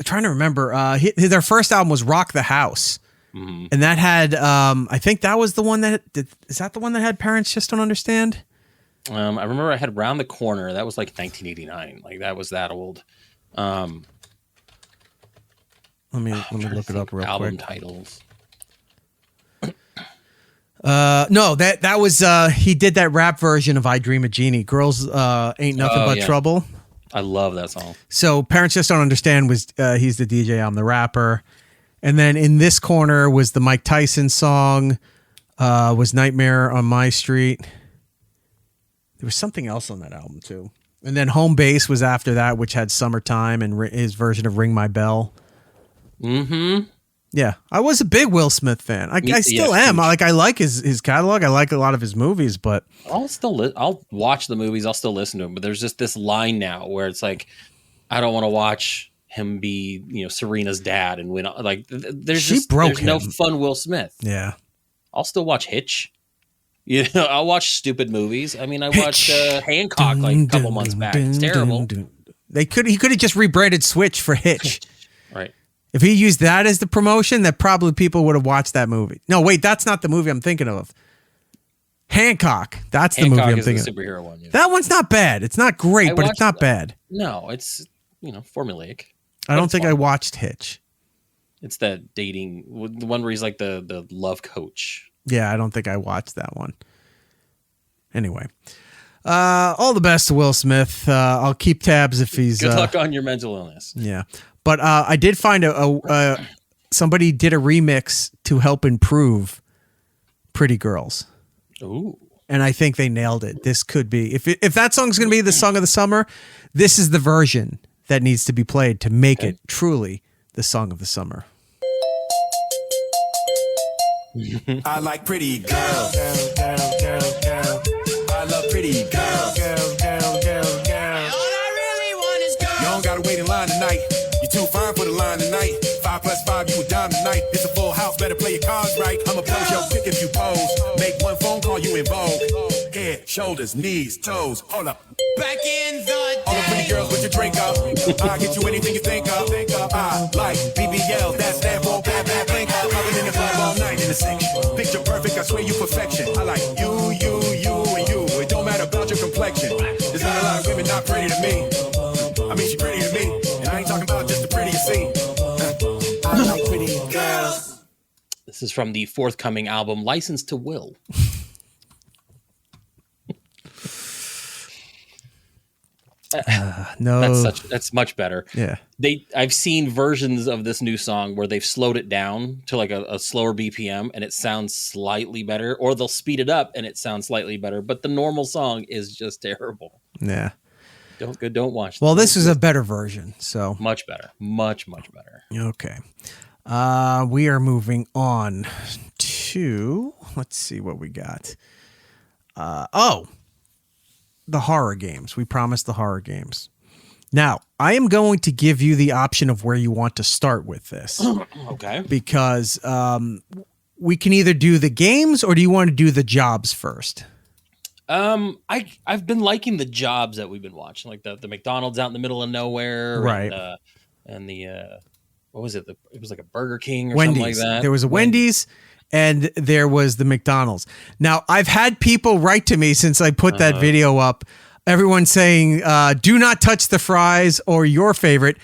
trying to remember. Their first album was Rock the House. Mm-hmm. And that had, I think that was the one that, is that the one that had Parents Just Don't Understand? I remember I had Round the Corner. That was like 1989. Like that was that old. Let me look it up real album quick. Titles. No, that was, he did that rap version of I Dream of Jeannie. Girls Ain't Nothing But Trouble. I love that song. So Parents Just Don't Understand was, he's the DJ, I'm the rapper. And then in this corner was the Mike Tyson song, was Nightmare on My Street. There was something else on that album too. And then Home Base was after that, which had Summertime and his version of Ring My Bell. Mm-hmm. Yeah, I was a big Will Smith fan. I still am. I like his catalog. I like a lot of his movies, but I'll watch the movies. I'll still listen to them. But there's just this line now where it's like, I don't want to watch him be, Serena's dad and win. Like there's no fun Will Smith. Yeah. I'll still watch Hitch. I'll watch stupid movies. I mean, I watched Hancock like a couple months back. It's terrible. He could have just rebranded Switch for Hitch. Right. If he used that as the promotion, that probably people would have watched that movie. No, wait, that's not the movie I'm thinking of. Hancock. That's the movie I'm thinking of. The superhero one. Yeah. That one's not bad. It's not great, but it's not bad. No, it's formulaic. I don't think I watched Hitch. It's that dating, the one where he's like the love coach. Yeah, I don't think I watched that one. Anyway, all the best to Will Smith. I'll keep tabs if he's... Good luck on your mental illness. Yeah. But I did find somebody did a remix to help improve Pretty Girls. Ooh. And I think they nailed it. This could be... If that song's going to be the song of the summer, this is the version that needs to be played to make it truly the song of the summer. I like pretty girls. I love pretty girls. You don't gotta wait in line tonight. You're too fine for the line tonight. 5 + 5, you a dime tonight. It's a full house, better play your cards right. I'ma pose your pick if you pose. Make one phone call, you in vogue. Head, shoulders, knees, toes. Hold up. Back in the all the pretty girls with your drink up. I'll get you anything you think of. I like BBL, that's stand for bad, bad, blink up. I've been in the club all night in the section. Picture perfect, I swear you perfection. I like you, and you. It don't matter about your complexion. There's not a lot of women not pretty to me. I mean, she pretty to me. And I ain't talking about just the pretty you see. I like pretty girls. This is from the forthcoming album, License to Will. No, that's much better. Yeah, I've seen versions of this new song where they've slowed it down to like a slower BPM and it sounds slightly better, or they'll speed it up and it sounds slightly better. But the normal song is just terrible. yeah. Don't watch. Well, this is a better version, so much better, much better. Okay, we are moving on to, let's see what we got. The horror games. We promised the horror games. Now, I am going to give you the option of where you want to start with this. Okay. Because we can either do the games, or do you want to do the jobs first? I've been liking the jobs that we've been watching, like the McDonald's out in the middle of nowhere, right? And the what was it? It was like a Burger King or Wendy's. something like that. There was a Wendy's. And there was the McDonald's. Now, I've had people write to me since I put that video up. Everyone saying, do not touch the fries, or your favorite,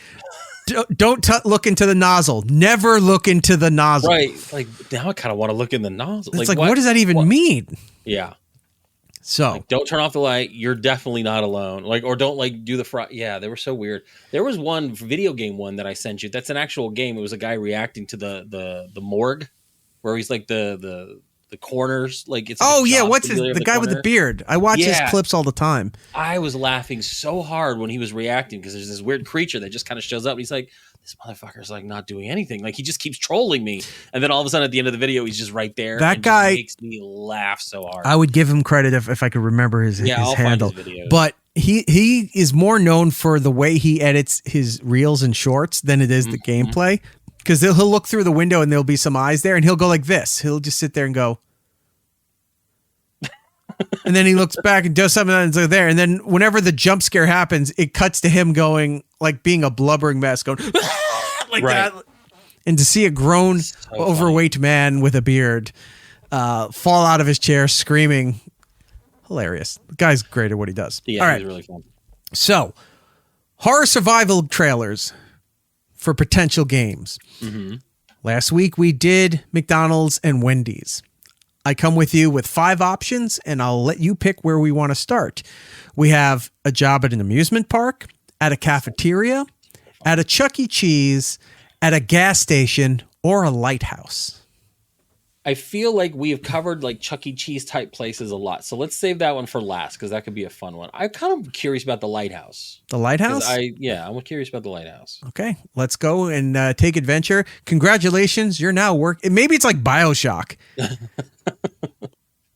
don't look into the nozzle. Never look into the nozzle. Right. Like, now I kind of want to look in the nozzle. It's like what does that even mean? Yeah. So like, don't turn off the light. You're definitely not alone. Like, or don't like do the fry. Yeah, they were so weird. There was one video game one that I sent you. That's an actual game. It was a guy reacting to the morgue, where he's like the corners, like it's. Like what's the guy with the beard? I watch his clips all the time. I was laughing so hard when he was reacting because there's this weird creature that just kind of shows up and he's like, this motherfucker's like not doing anything. Like he just keeps trolling me, and then all of a sudden at the end of the video he's just right there. That guy makes me laugh so hard. I would give him credit if I could remember his handle. Find his videos. But he is more known for the way he edits his reels and shorts than it is the gameplay. Because he'll look through the window and there'll be some eyes there, and he'll go like this. He'll just sit there and go. And then he looks back and does something and it's there. And then whenever the jump scare happens, it cuts to him going, like being a blubbering mess, going like that. And to see a grown, overweight man with a beard fall out of his chair screaming, hilarious. The guy's great at what he does. Yeah, all right. He's really fun. So, horror survival trailers for potential games. Last week we did McDonald's and Wendy's. I come with you with 5 options, and I'll let you pick where we want to start. We have a job at an amusement park, at a cafeteria, at a Chuck E. Cheese, at a gas station, or a lighthouse. I feel like we have covered like Chuck E. Cheese type places a lot. So let's save that one for last because that could be a fun one. I'm kind of curious about the lighthouse. The lighthouse? I'm curious about the lighthouse. Okay, let's go and take adventure. Congratulations, you're now maybe it's like BioShock.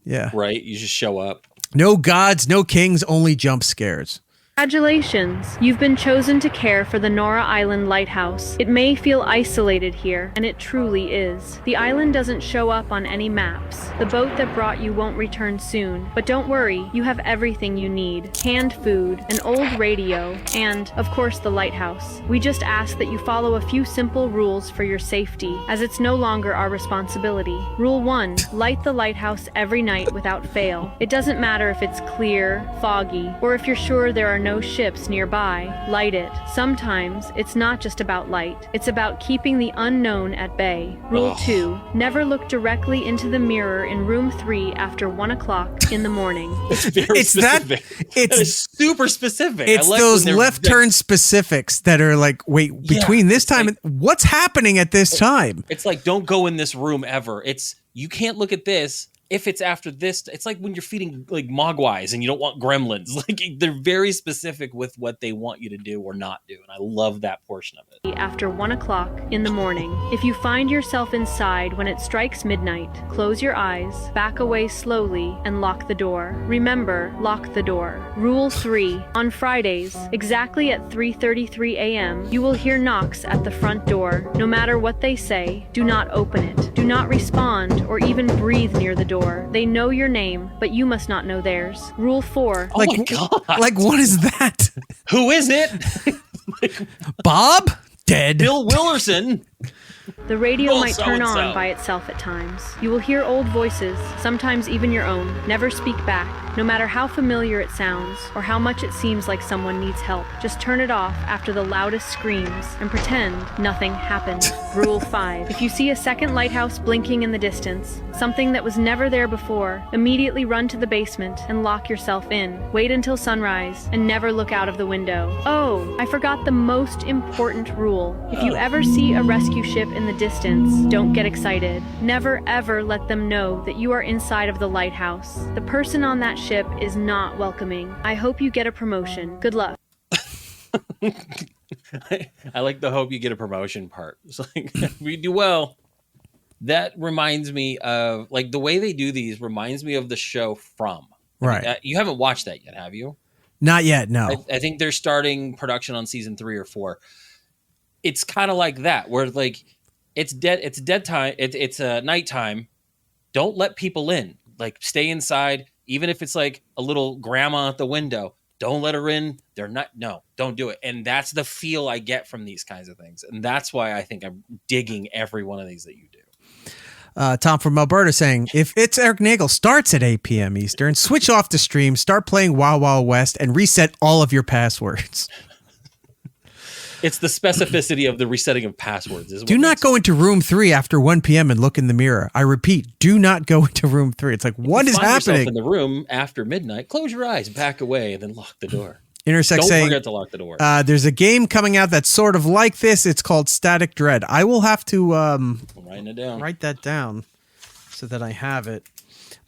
Yeah. Right? You just show up. No gods, no kings, only jump scares. Congratulations! You've been chosen to care for the Nora Island Lighthouse. It may feel isolated here, and it truly is. The island doesn't show up on any maps. The boat that brought you won't return soon, but don't worry, you have everything you need. Canned food, an old radio, and, of course, the lighthouse. We just ask that you follow a few simple rules for your safety, as it's no longer our responsibility. Rule 1. Light the lighthouse every night without fail. It doesn't matter if it's clear, foggy, or if you're sure there are no ships nearby, light it. Sometimes it's not just about light. It's about keeping the unknown at bay. Rule 2. Never look directly into the mirror in room 3 after 1 o'clock in the morning. It's super specific. It's those left turn specifics that are like, wait, between this time and what's happening at this time? It's like, don't go in this room ever. You can't look at this if it's after this, it's like when you're feeding like mogwais and you don't want gremlins. Like they're very specific with what they want you to do or not do. And I love that portion of it. After 1 o'clock in the morning, if you find yourself inside when it strikes midnight, close your eyes, back away slowly, and lock the door. Remember, lock the door. Rule 3. On Fridays, exactly at 3:33 a.m., you will hear knocks at the front door. No matter what they say, do not open it. Do not respond or even breathe near the door. They know your name, but you must not know theirs. Rule 4. Oh my God. Like, what is that? Who is it? Bob? Dead. Bill Willerson. The radio Well, might turn so-and-so. on by itself at times. You will hear old voices, sometimes even your own. Never speak back, no matter how familiar it sounds or how much it seems like someone needs help. Just turn it off after the loudest screams and pretend nothing happened. Rule 5. If you see a second lighthouse blinking in the distance, something that was never there before, immediately run to the basement and lock yourself in. Wait until sunrise and never look out of the window. Oh, I forgot the most important rule. If you ever see a rescue ship in the distance, don't get excited. Never ever let them know that you are inside of the lighthouse. The person on that ship is not welcoming. I hope you get a promotion. Good luck. I like the hope you get a promotion part. It's like, we do well. That reminds me of, like, the way they do these reminds me of the show From. Right. You haven't watched that yet, have you? Not yet, no. I think they're starting production on season 3 or 4. It's kind of like that, where like it's dead time. It's nighttime. Don't let people in. Like, stay inside, even if it's like a little grandma at the window. Don't let her in. They're not. No, don't do it. And that's the feel I get from these kinds of things, and that's why I think I'm digging every one of these that you do. Tom from Alberta saying, if It's Eric Nagel starts at 8 p.m. Eastern, switch off the stream, start playing Wild Wild West, and reset all of your passwords. It's the specificity of the resetting of passwords. Do not go into room 3 after 1 p.m. and look in the mirror. I repeat, do not go into room 3. It's like, what is happening? In the room after midnight, close your eyes, back away, and then lock the door. Intersect Don't saying, forget to lock the door. There's a game coming out that's sort of like this. It's called Static Dread. I will have to I'm writing it down. write that down so that I have it.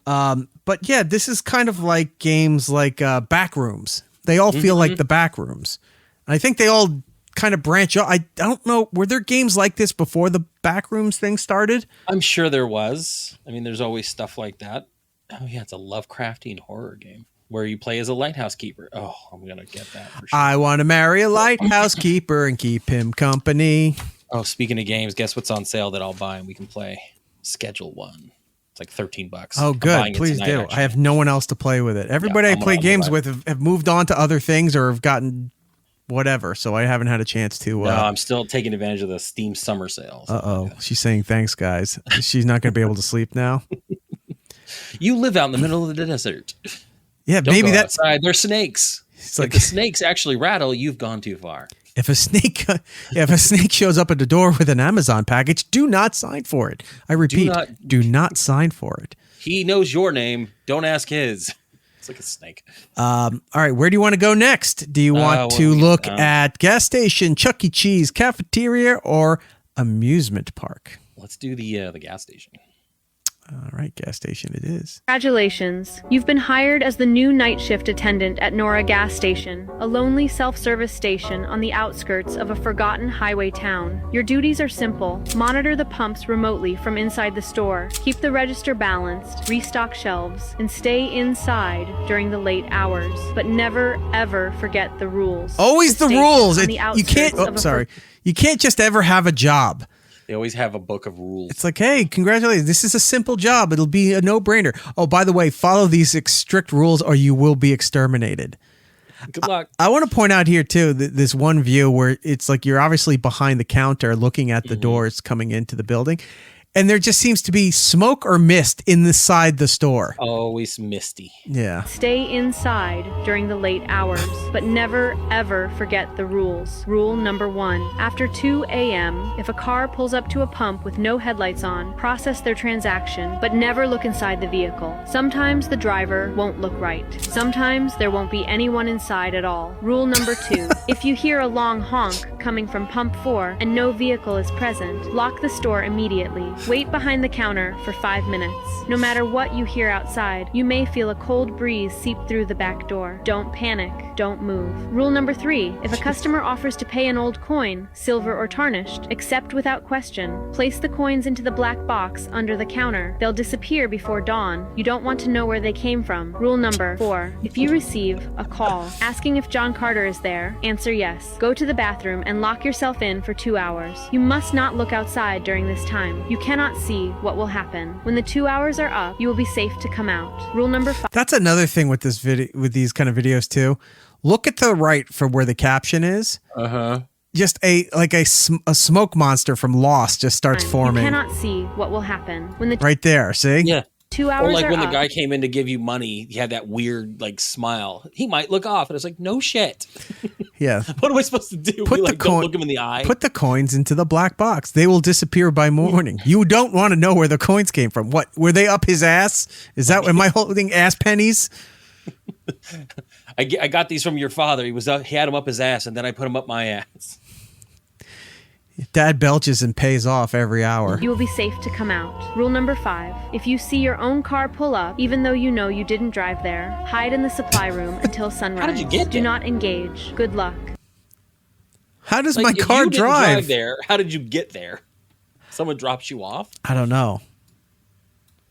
But yeah, this is kind of like games like Backrooms. They all feel like the Backrooms. And I think they all kind of branch out. I don't know. Were there games like this before the Backrooms thing started? I'm sure there was. I mean, there's always stuff like that. Oh yeah, it's a Lovecraftian horror game where you play as a lighthouse keeper. Oh, I'm gonna get that for sure. I want to marry a lighthouse keeper and keep him company. Oh, speaking of games, guess what's on sale that I'll buy and we can play? Schedule 1. It's like $13. Oh, I'm good. buying it Please tonight, do. actually. I have no one else to play with it. Everybody I play games with have moved on to other things or have gotten whatever, so I haven't had a chance to. No, I'm still taking advantage of the Steam summer sales. She's saying thanks, guys. She's not going to be able to sleep now. You live out in the middle of the desert. Yeah, Don't maybe go that's outside. There's snakes. It's If like the snakes actually rattle, you've gone too far. if a snake shows up at the door with an Amazon package, do not sign for it. I repeat, do not sign for it. He knows your name. Don't ask his. It's like a snake. All right, where do you want to go next? Do you want to look at gas station, Chuck E. Cheese, cafeteria, or amusement park? Let's do the gas station. All right, gas station it is. Congratulations. You've been hired as the new night shift attendant at Nora Gas Station, a lonely self-service station on the outskirts of a forgotten highway town. Your duties are simple. Monitor the pumps remotely from inside the store. Keep the register balanced, restock shelves, and stay inside during the late hours. But never, ever forget the rules. Always the station rules. on the You can't. outskirts of Oh, a sorry. You can't just ever have a job. They always have a book of rules. It's like, hey, congratulations. This is a simple job. It'll be a no-brainer. Oh, by the way, follow these strict rules or you will be exterminated. Good luck. I want to point out here, too, this one view where it's like you're obviously behind the counter looking at the doors coming into the building. And there just seems to be smoke or mist inside the store. Always misty. Yeah. Stay inside during the late hours, but never, ever forget the rules. Rule number 1. After 2 a.m., if a car pulls up to a pump with no headlights on, process their transaction, but never look inside the vehicle. Sometimes the driver won't look right. Sometimes there won't be anyone inside at all. Rule number 2. If you hear a long honk, coming from pump 4 and no vehicle is present, lock the store immediately. Wait behind the counter for 5 minutes. No matter what you hear outside, you may feel a cold breeze seep through the back door. Don't panic. Don't move. Rule number 3. If a customer offers to pay an old coin, silver or tarnished, accept without question. Place the coins into the black box under the counter. They'll disappear before dawn. You don't want to know where they came from. Rule number 4. If you receive a call asking if John Carter is there, answer yes. Go to the bathroom and lock yourself in for 2 hours. You must not look outside during this time. You cannot see what will happen. When the 2 hours are up, you will be safe to come out. Rule number 5. That's another thing with this video, with these kind of videos too. Look at the right for where the caption is. Just a smoke monster from Lost just starts forming. You cannot see what will happen when the right there. See? Yeah. 2 hours or like are when up. the guy came in to give you money, he had that weird like smile. He might look off, and it's like, no shit. Yeah. What am I supposed to do? Don't look him in the eye. Put the coins into the black box. They will disappear by morning. You don't want to know where the coins came from. What, were they up his ass? Is that, am I holding ass pennies? I got these from your father. He had them up his ass, and then I put them up my ass. Dad belches and pays off every hour. You will be safe to come out. Rule number 5. If you see your own car pull up, even though you know you didn't drive there, hide in the supply room until sunrise. How did you get there? Do not engage. Good luck. How does Like, my if car you didn't drive? there? How did you get there? Someone drops you off? I don't know.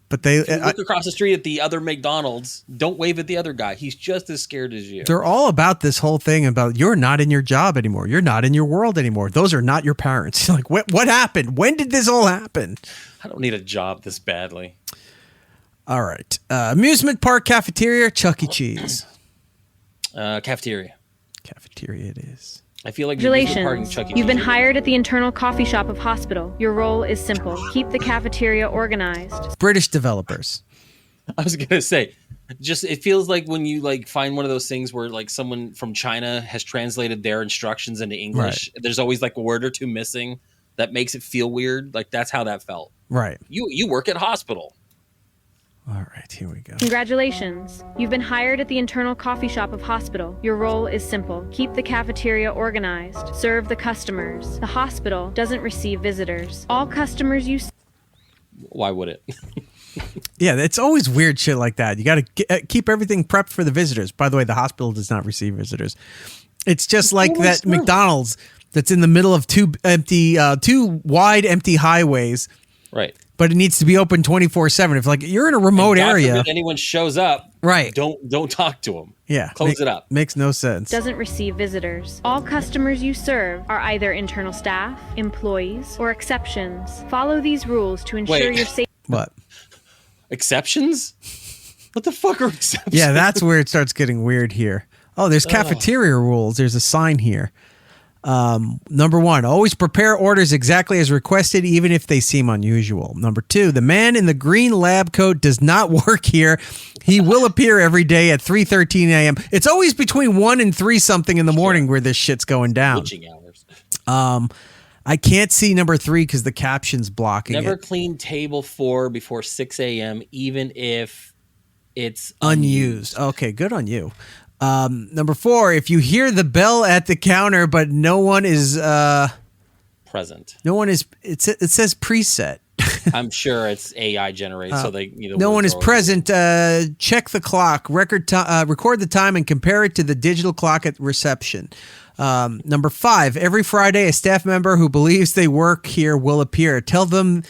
But they Look across the street at the other McDonald's. Don't wave at the other guy. He's just as scared as you. they're all about this whole thing about you're not in your job anymore. You're not in your world anymore. Those are not your parents. Like, what happened? When did this all happen? I don't need a job this badly. All right. Amusement park cafeteria, Chuck E. Cheese. Cafeteria. Cafeteria it is. I feel like you're parking Congratulations. Chuck E. You've been Cheese. hired at the internal coffee shop of hospital. Your role is simple. Keep the cafeteria organized. British developers. I was gonna say, just it feels like when you like find one of those things where like someone from China has translated their instructions into English. There's always like a word or two missing that makes it feel weird. Like that's how that felt. Right. You work at hospital. All right, here we go. Congratulations. You've been hired at the internal coffee shop of hospital. Your role is simple. Keep the cafeteria organized. Serve the customers. The hospital doesn't receive visitors. All customers you Why would it? Yeah, it's always weird shit like that. You got to keep everything prepped for the visitors. By the way, the hospital does not receive visitors. It's just like that McDonald's that's in the middle of two wide empty highways. Right. But it needs to be open 24/7. If like you're in a remote area, if anyone shows up, right? Don't talk to them. Yeah, close it up. Makes no sense. doesn't receive visitors. All customers you serve are either internal staff, employees, or exceptions. Follow these rules to ensure your safety. What? Exceptions? What the fuck are exceptions? Yeah, that's where it starts getting weird here. Oh, there's cafeteria rules. There's a sign here. Number 1, always prepare orders exactly as requested, even if they seem unusual. Number 2, the man in the green lab coat does not work here. He will appear every day at 3:13 a.m. It's always between 1 and 3 something in the morning where this shit's going down. Witching hours. I can't see number 3 because the caption's blocking Never it. clean table 4 before 6 a.m., even if it's Unused. Okay, good on you. Number 4, if you hear the bell at the counter, but no one is present. No one is. It says preset. I'm sure it's AI generated, so they no one is present. Check the clock, record the time, and compare it to the digital clock at reception. Number 5, every Friday, a staff member who believes they work here will appear. Tell them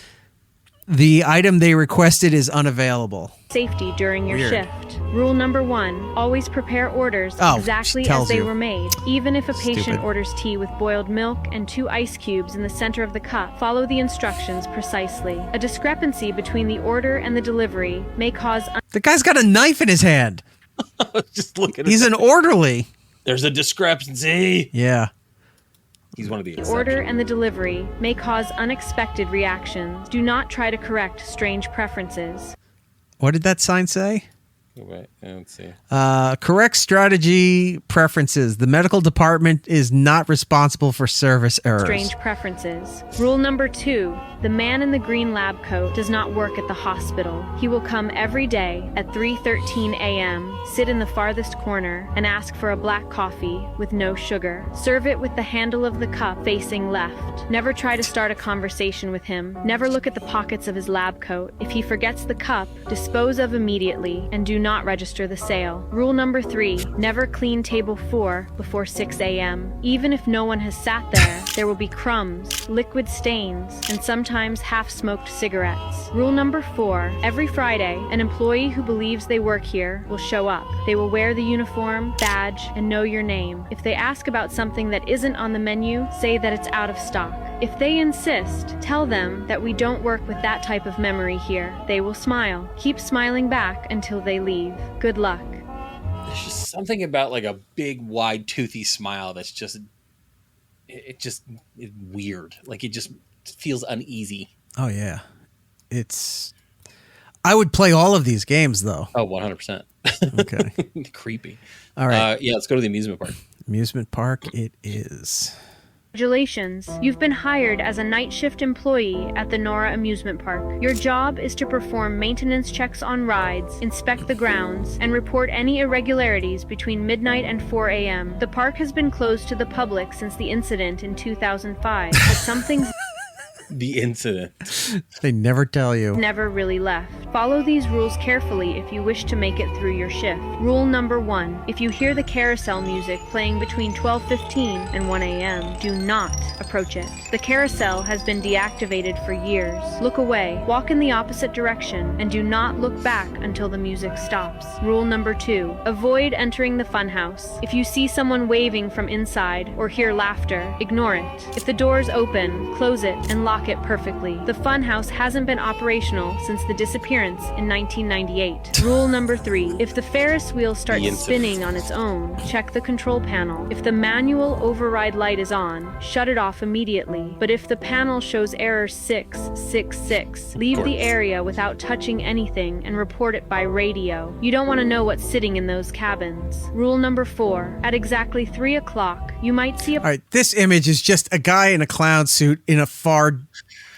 the item they requested is unavailable. Safety during your Weird. shift. Rule number 1, always prepare orders exactly as they were made. Even if a patient Stupid. orders tea with boiled milk and 2 ice cubes in the center of the cup, follow the instructions precisely. A discrepancy between the order and the delivery may cause The guy's got a knife in his hand. Just look at He's an orderly. There's a discrepancy. Yeah. He's one of the the exceptions. order and the delivery may cause unexpected reactions. Do not try to correct strange preferences. What did that sign say? Wait, let's see. Correct strategy preferences. The medical department is not responsible for service errors. Strange preferences. Rule number 2. The man in the green lab coat does not work at the hospital. He will come every day at 3:13 a.m., sit in the farthest corner, and ask for a black coffee with no sugar. Serve it with the handle of the cup facing left. Never try to start a conversation with him. Never look at the pockets of his lab coat. If he forgets the cup, dispose of immediately, and do not register the sale. Rule number 3. Never clean table 4 before 6 a.m. Even if no one has sat there will be crumbs, liquid stains, and sometimes half-smoked cigarettes. Rule number 4. Every Friday, an employee who believes they work here will show up. They will wear the uniform, badge, and know your name. If they ask about something that isn't on the menu, say that it's out of stock. If they insist, tell them that we don't work with that type of memory here. They will smile. Keep smiling back until they leave. Good luck. There's just something about like a big, wide, toothy smile that's just, it's weird. Like it just feels uneasy. Oh, yeah. I would play all of these games, though. Oh, 100%. Okay. Creepy. All right. Yeah, let's go to the amusement park. Amusement park it is. Congratulations, you've been hired as a night shift employee at the Nora Amusement Park. Your job is to perform maintenance checks on rides, inspect the grounds, and report any irregularities between midnight and 4 a.m. The park has been closed to the public since the incident in 2005, but something's The incident. They never tell you. never really left. Follow these rules carefully if you wish to make it through your shift. Rule number 1. If you hear the carousel music playing between 12:15 and 1 a.m., do not approach it. The carousel has been deactivated for years. Look away, walk in the opposite direction, and do not look back until the music stops. Rule number 2. Avoid entering the funhouse. If you see someone waving from inside or hear laughter, ignore it. If the doors open, close it and lock it perfectly. The funhouse hasn't been operational since the disappearance in 1998. Rule number 3. If the Ferris wheel starts spinning on its own, check the control panel. If the manual override light is on, shut it off immediately. But if the panel shows error 666, leave the area without touching anything and report it by radio. You don't want to know what's sitting in those cabins. Rule number 4. At exactly 3 o'clock, you might see a... All right, this image is just a guy in a clown suit in a far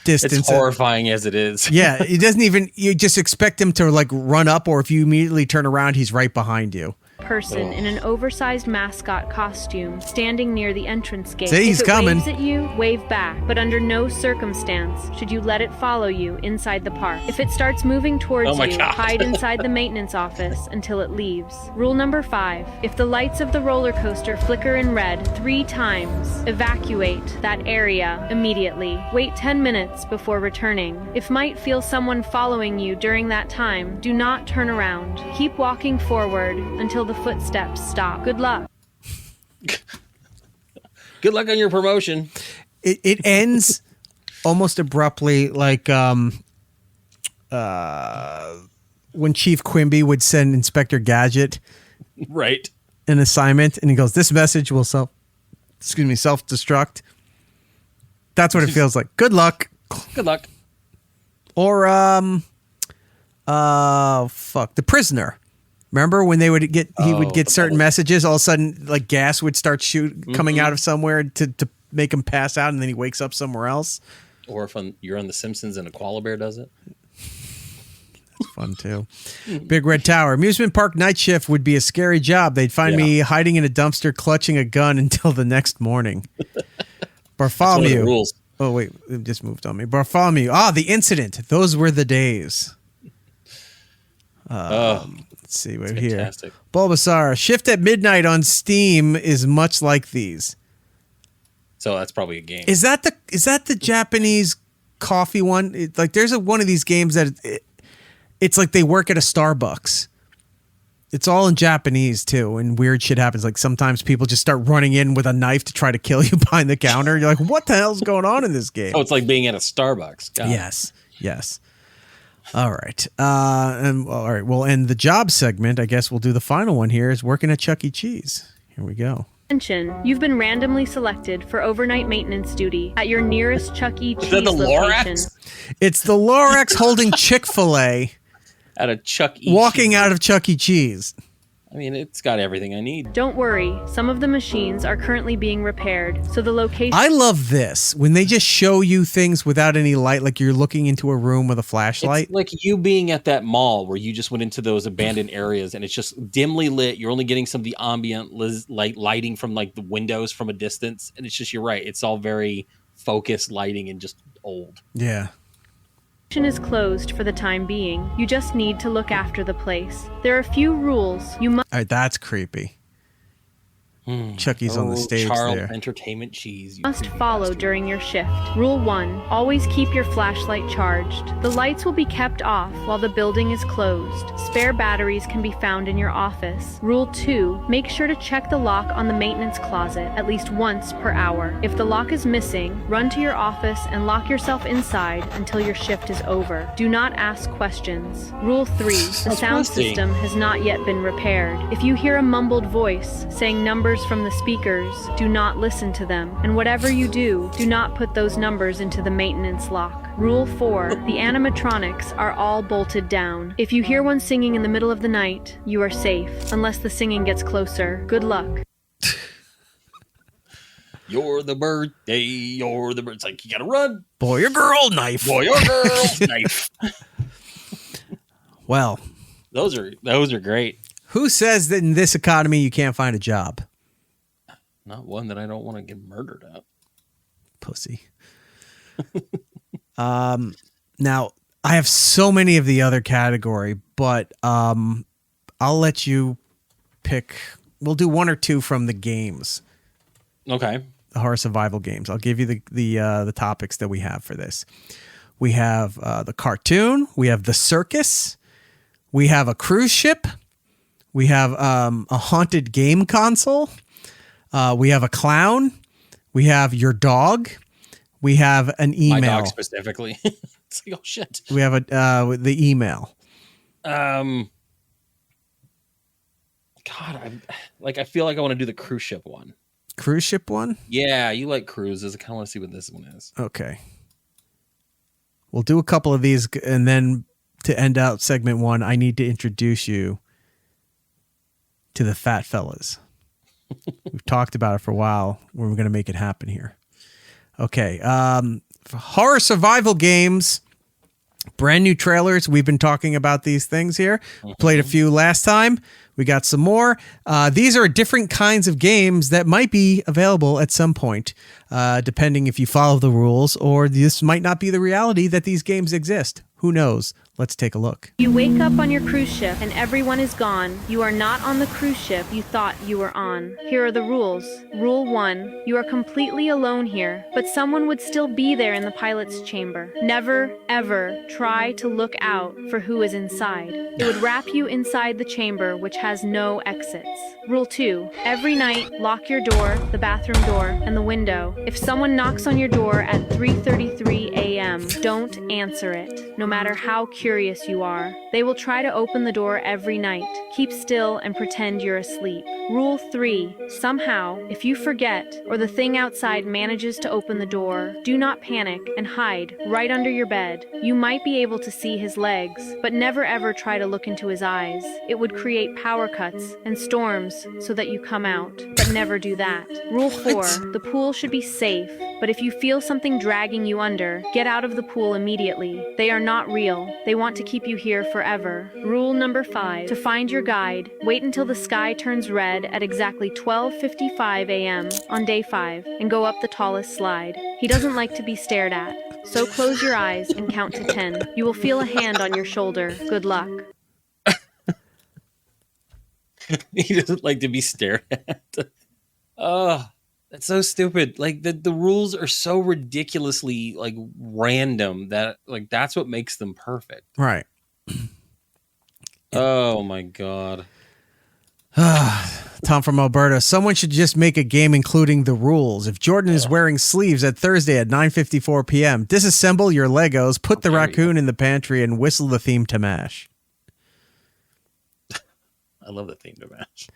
distance. It's horrifying as it is. Yeah, he doesn't even, you just expect him to like run up, or if you immediately turn around, he's right behind you. Person in an oversized mascot costume standing near the entrance gate. See, he's if it coming. waves at you, wave back, but under no circumstance should you let it follow you inside the park. If it starts moving towards you, hide inside the maintenance office until it leaves. Rule number 5. If the lights of the roller coaster flicker in red 3 times, evacuate that area immediately. Wait 10 minutes before returning. If might feel someone following you during that time, do not turn around. Keep walking forward until the footsteps stop. Good luck. Good luck on your promotion. It ends almost abruptly, like when Chief Quimby would send Inspector Gadget right an assignment, and he goes, "This message will self-destruct." That's what it feels like. Good luck. Good luck. Or The Prisoner. Remember when they would get certain messages, all of a sudden like gas would start coming out of somewhere to make him pass out, and then he wakes up somewhere else. Or if you're on The Simpsons and a koala bear does it. That's fun too. Big Red Tower. Amusement park night shift would be a scary job. They'd find me hiding in a dumpster clutching a gun until the next morning. Bartholomew. That's one of the rules. Oh wait, it just moved on me. Bartholomew. The incident. Those were the days. Let's see right here. Fantastic. Bulbasaur. Shift at midnight on Steam is much like these. So that's probably a game. Is that the Japanese coffee one? There's one of these games that it's like they work at a Starbucks. It's all in Japanese too, and weird shit happens. Like sometimes people just start running in with a knife to try to kill you behind the counter. You're like, what the hell's going on in this game? Oh, it's like being at a Starbucks. God. Yes. All right. All right. We'll end the job segment. I guess we'll do the final one here is working at Chuck E. Cheese. Here we go. Attention, you've been randomly selected for overnight maintenance duty at your nearest Chuck E. Cheese Is that the location. Lorax? It's the Lorax holding Chick-fil-A Out of Chuck E. Walking Cheese. out of Chuck E. Cheese. I mean, it's got everything I need. Don't worry, some of the machines are currently being repaired, so the location... I love this, when they just show you things without any light, like you're looking into a room with a flashlight. It's like you being at that mall where you just went into those abandoned areas and it's just dimly lit. You're only getting some of the ambient lighting from like the windows from a distance. And it's just, you're right. It's all very focused lighting and just old. Yeah. is closed for the time being. You just need to look after the place. There are a few rules you must... All right, that's creepy. Chucky's on the stage Charles there. Entertainment Cheese. Must follow during your shift. Rule 1. Always keep your flashlight charged. The lights will be kept off while the building is closed. Spare batteries can be found in your office. Rule 2. Make sure to check the lock on the maintenance closet at least once per hour. If the lock is missing, run to your office and lock yourself inside until your shift is over. Do not ask questions. Rule 3. The sound system has not yet been repaired. If you hear a mumbled voice saying numbers from the speakers, do not listen to them, and whatever you do not put those numbers into the maintenance lock. Rule 4. The animatronics are all bolted down. If you hear one singing in the middle of the night, you are safe, unless the singing gets closer. Good luck. You're the birthday, you're the bird. It's like, you gotta run. Boy or girl, knife. Boy or girl, knife. Well, those are great. Who says that in this economy you can't find a job? Not one that I don't want to get murdered at. Pussy. Now, I have so many of the other category, but I'll let you pick. We'll do one or two from the games. Okay. The horror survival games. I'll give you the topics that we have for this. We have the cartoon. We have the circus. We have a cruise ship. We have a haunted game console. We have a clown. We have your dog. We have an email. My dog specifically. It's like, oh shit. We have the email. God, I feel like I want to do the cruise ship one. Cruise ship one? Yeah, you like cruises. I kind of want to see what this one is. Okay. We'll do a couple of these, and then to end out segment one, I need to introduce you to the fat fellas. We've talked about it for a while. We're going to make it happen here. Okay. For horror survival games, brand new trailers. We've been talking about these things here. We played a few last time. We got some more. These are different kinds of games that might be available at some point, depending if you follow the rules, or this might not be the reality that these games exist. Who knows? Let's take a look. You wake up on your cruise ship and everyone is gone. You are not on the cruise ship you thought you were on. Here are the rules. Rule 1. You are completely alone here, but someone would still be there in the pilot's chamber. Never, ever try to look out for who is inside. It would wrap you inside the chamber, which has no exits. Rule 2. Every night, lock your door, the bathroom door, and the window. If someone knocks on your door at 3:33 a.m., don't answer it, no matter how curious you are. They will try to open the door every night. Keep still and pretend you're asleep. Rule 3. Somehow, if you forget or the thing outside manages to open the door, do not panic and hide right under your bed. You might be able to see his legs, but never ever try to look into his eyes. It would create power cuts and storms so that you come out, but never do that. Rule 4. The pool should be safe, but if you feel something dragging you under, get out of the pool immediately. They are not real. They want to keep you here forever. Rule number 5. To find your guide, wait until the sky turns red at exactly 12:55 a.m. on day 5 and go up the tallest slide. He doesn't like to be stared at, so close your eyes and count to 10. You will feel a hand on your shoulder. Good luck. He doesn't like to be stared at. Oh, that's so stupid. Like the rules are so ridiculously like random that like that's what makes them perfect. Right. Oh my God. Tom from Alberta. Someone should just make a game including the rules. If Jordan is wearing sleeves at Thursday at 9:54 p.m., disassemble your Legos, put the raccoon in the pantry, and whistle the theme to MASH. I love the theme to MASH.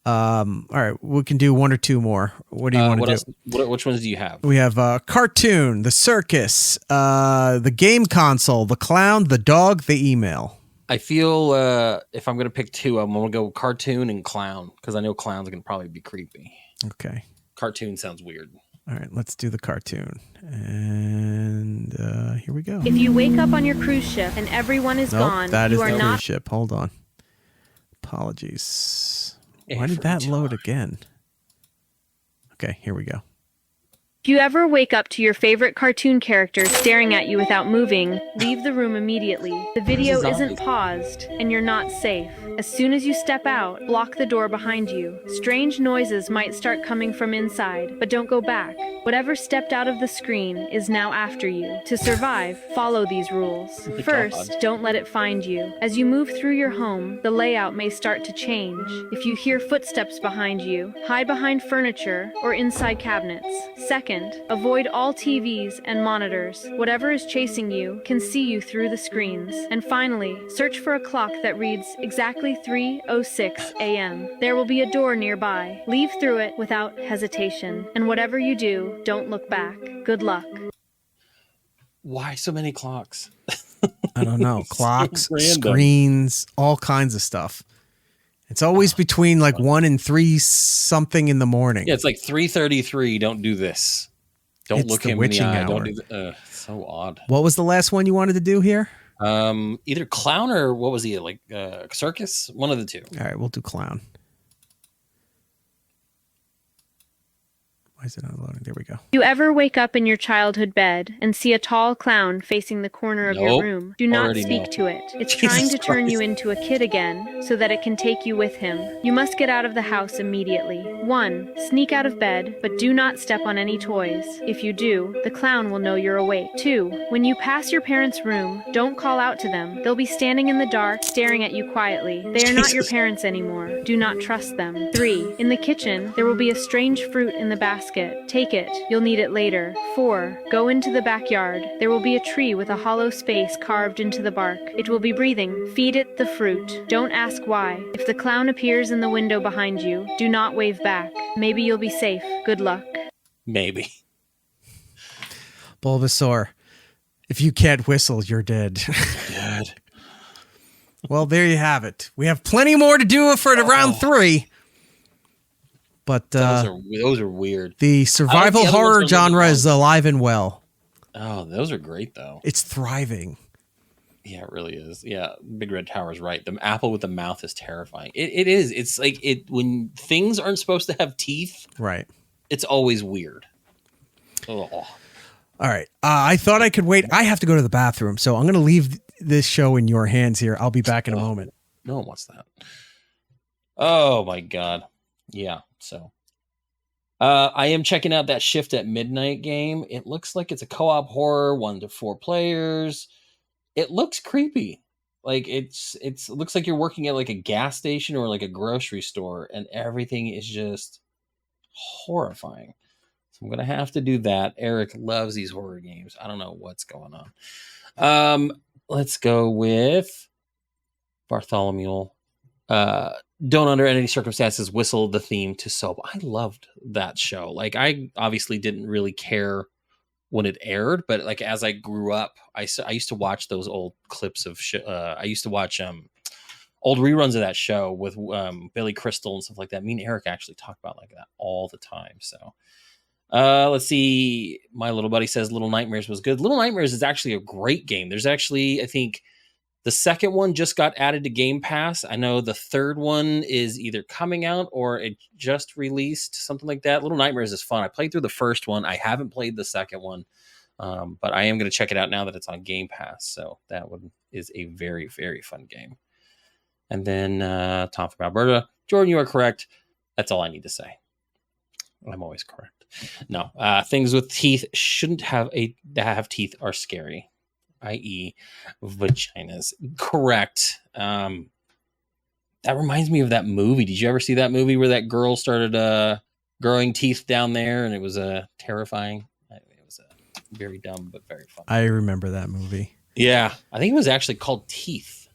All right, we can do one or two more. What do you want to do? Which ones do you have? We have cartoon, the circus, the game console, the clown, the dog, the email. I feel if I'm going to pick two, I'm going to go cartoon and clown because I know clown's going to probably be creepy. Okay. Cartoon sounds weird. All right, let's do the cartoon. And here we go. If you wake up on your cruise ship and everyone is gone, that is you are the not cruise ship. Hold on. Apologies. Why did that load again? Okay, here we go. If you ever wake up to your favorite cartoon character staring at you without moving, leave the room immediately. The video isn't paused, and you're not safe. As soon as you step out, block the door behind you. Strange noises might start coming from inside, but don't go back. Whatever stepped out of the screen is now after you. To survive, follow these rules. First, don't let it find you. As you move through your home, the layout may start to change. If you hear footsteps behind you, hide behind furniture or inside cabinets. Second, avoid all TVs and monitors. Whatever is chasing you can see you through the screens. And finally, search for a clock that reads exactly 3:06 a.m. There will be a door nearby. Leave through it without hesitation. And whatever you do, don't look back. Good luck. Why so many clocks? I don't know. Clocks, screens, all kinds of stuff. It's always between like 1 and 3 something in the morning. Yeah, it's like 3:33. Don't do this. Don't look him in the eye. Don't do that. So odd. What was the last one you wanted to do here? Either clown or what was he like? Circus? One of the two. All right, we'll do clown. Why is it not loading? There we go. You ever wake up in your childhood bed and see a tall clown facing the corner of your room? Do not speak to it. It's trying to turn you into a kid again so that it can take you with him. You must get out of the house immediately. 1. Sneak out of bed, but do not step on any toys. If you do, the clown will know you're awake. 2. When you pass your parents' room, don't call out to them. They'll be standing in the dark, staring at you quietly. They are not your parents anymore. Do not trust them. 3. In the kitchen, there will be a strange fruit in the basket. Take it. You'll need it later. 4. Go into the backyard. There will be a tree with a hollow space carved into the bark. It will be breathing. Feed it the fruit. Don't ask why. If the clown appears in the window behind you, do not wave back. Maybe you'll be safe. Good luck. Maybe. Bulbasaur, if you can't whistle, you're dead. Dead. Well, there you have it. We have plenty more to do for round 3. But those are weird. The survival horror genre is alive and well. Oh, those are great though. It's thriving. Yeah, it really is. Yeah, Big Red Tower is right. The apple with the mouth is terrifying. It is. It's like when things aren't supposed to have teeth. Right. It's always weird. Oh. All right. I thought I could wait. I have to go to the bathroom, so I'm going to leave this show in your hands here. I'll be back in a moment. No one wants that. Oh my God. Yeah. So I am checking out that Shift at Midnight game. It looks like it's a co-op horror, 1 to 4 players. It looks creepy. Like it looks like you're working at like a gas station or like a grocery store, and everything is just horrifying. So I'm gonna have to do that. Eric loves these horror games. I don't know what's going on. Let's go with Bartholomew. Don't under any circumstances whistle the theme to Soap. I loved that show. Like I obviously didn't really care when it aired, but like as I grew up, I used to watch those old clips of I used to watch old reruns of that show with Billy Crystal and stuff like that. Me and Eric actually talk about like that all the time. So let's see. My little buddy says Little Nightmares was good. Little Nightmares is actually a great game. There's actually, I think, the second one just got added to Game Pass. I know the third one is either coming out or it just released, something like that. Little Nightmares is fun. I played through the first one. I haven't played the second one, but I am going to check it out now that it's on Game Pass. So that one is a very, very fun game. And then Tom from Alberta. Jordan, you are correct. That's all I need to say. I'm always correct. No, things with teeth shouldn't have teeth are scary. I.e. vaginas. Correct. That reminds me of that movie. Did you ever see that movie where that girl started growing teeth down there and it was terrifying? It was very dumb but very fun. I remember that movie. Yeah. I think it was actually called Teeth,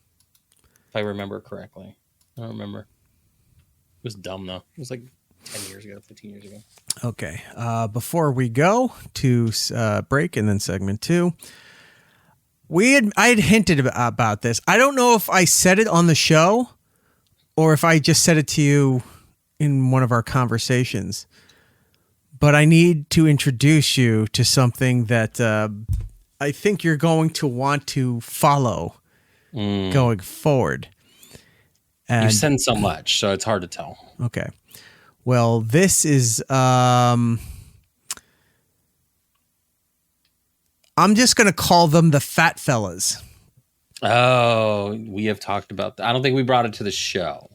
if I remember correctly. I don't remember. It was dumb though. It was like 10 years ago, 15 years ago. Okay. Before we go to break and then segment 2, I had hinted about this. I don't know if I said it on the show or if I just said it to you in one of our conversations, but I need to introduce you to something that I think you're going to want to follow going forward. And, you send so much, so it's hard to tell. Okay. Well, this is, I'm just going to call them the Fat Fellas. Oh, we have talked about that. I don't think we brought it to the show.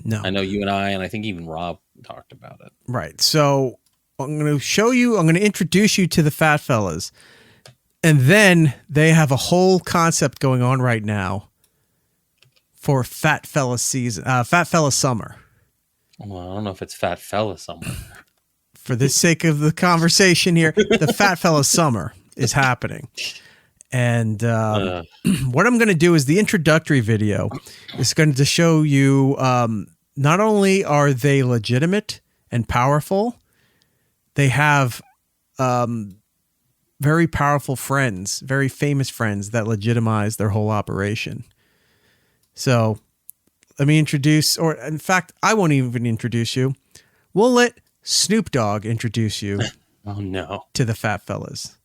No. I know you and I think even Rob talked about it. Right. So I'm going to introduce you to the Fat Fellas. And then they have a whole concept going on right now for Fat Fella season, Fat Fella Summer. Well, I don't know if it's Fat Fella Summer. For the sake of the conversation here, the Fat Fella Summer is happening. And what I'm going to do is the introductory video is going to show you not only are they legitimate and powerful, they have very powerful friends, very famous friends that legitimize their whole operation. So let me introduce, or in fact, I won't even introduce you. We'll let Snoop Dogg introduce you Oh, no. to the Fat Fellas.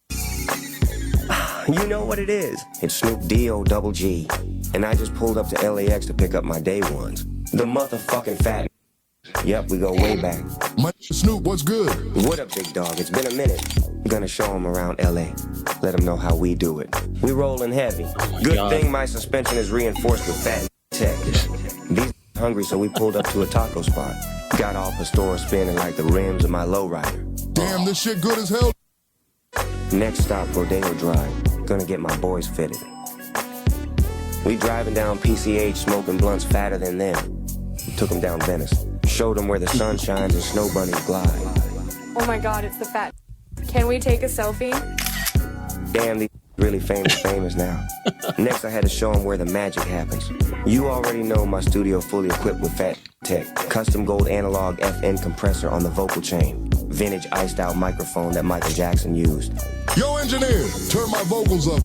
You know what it is. It's Snoop D-O-double-G. And I just pulled up to LAX to pick up my day ones. The motherfucking fat. Yep, we go way back. Snoop, what's good? What up, big dog? It's been a minute. I'm gonna show them around LA. Let them know how we do it. We rolling heavy. Good God. thing my suspension is reinforced with fat tech. These hungry, so we pulled up to a taco spot. Got off the store spinning like the rims of my lowrider. Damn, this shit good as hell. Next stop, Rodeo Drive. Gonna get my boys fitted. We driving down PCH, smoking blunts fatter than them. Took them down Venice. Showed them where the sun shines and snow bunnies glide. Oh my god, it's the fat. Can we take a selfie? Damn, these really famous now. Next, I had to show them where the magic happens. You already know my studio fully equipped with fat tech. Custom gold analog FN compressor on the vocal chain. Vintage iced out microphone that Michael Jackson used. Yo, engineer, turn my vocals up.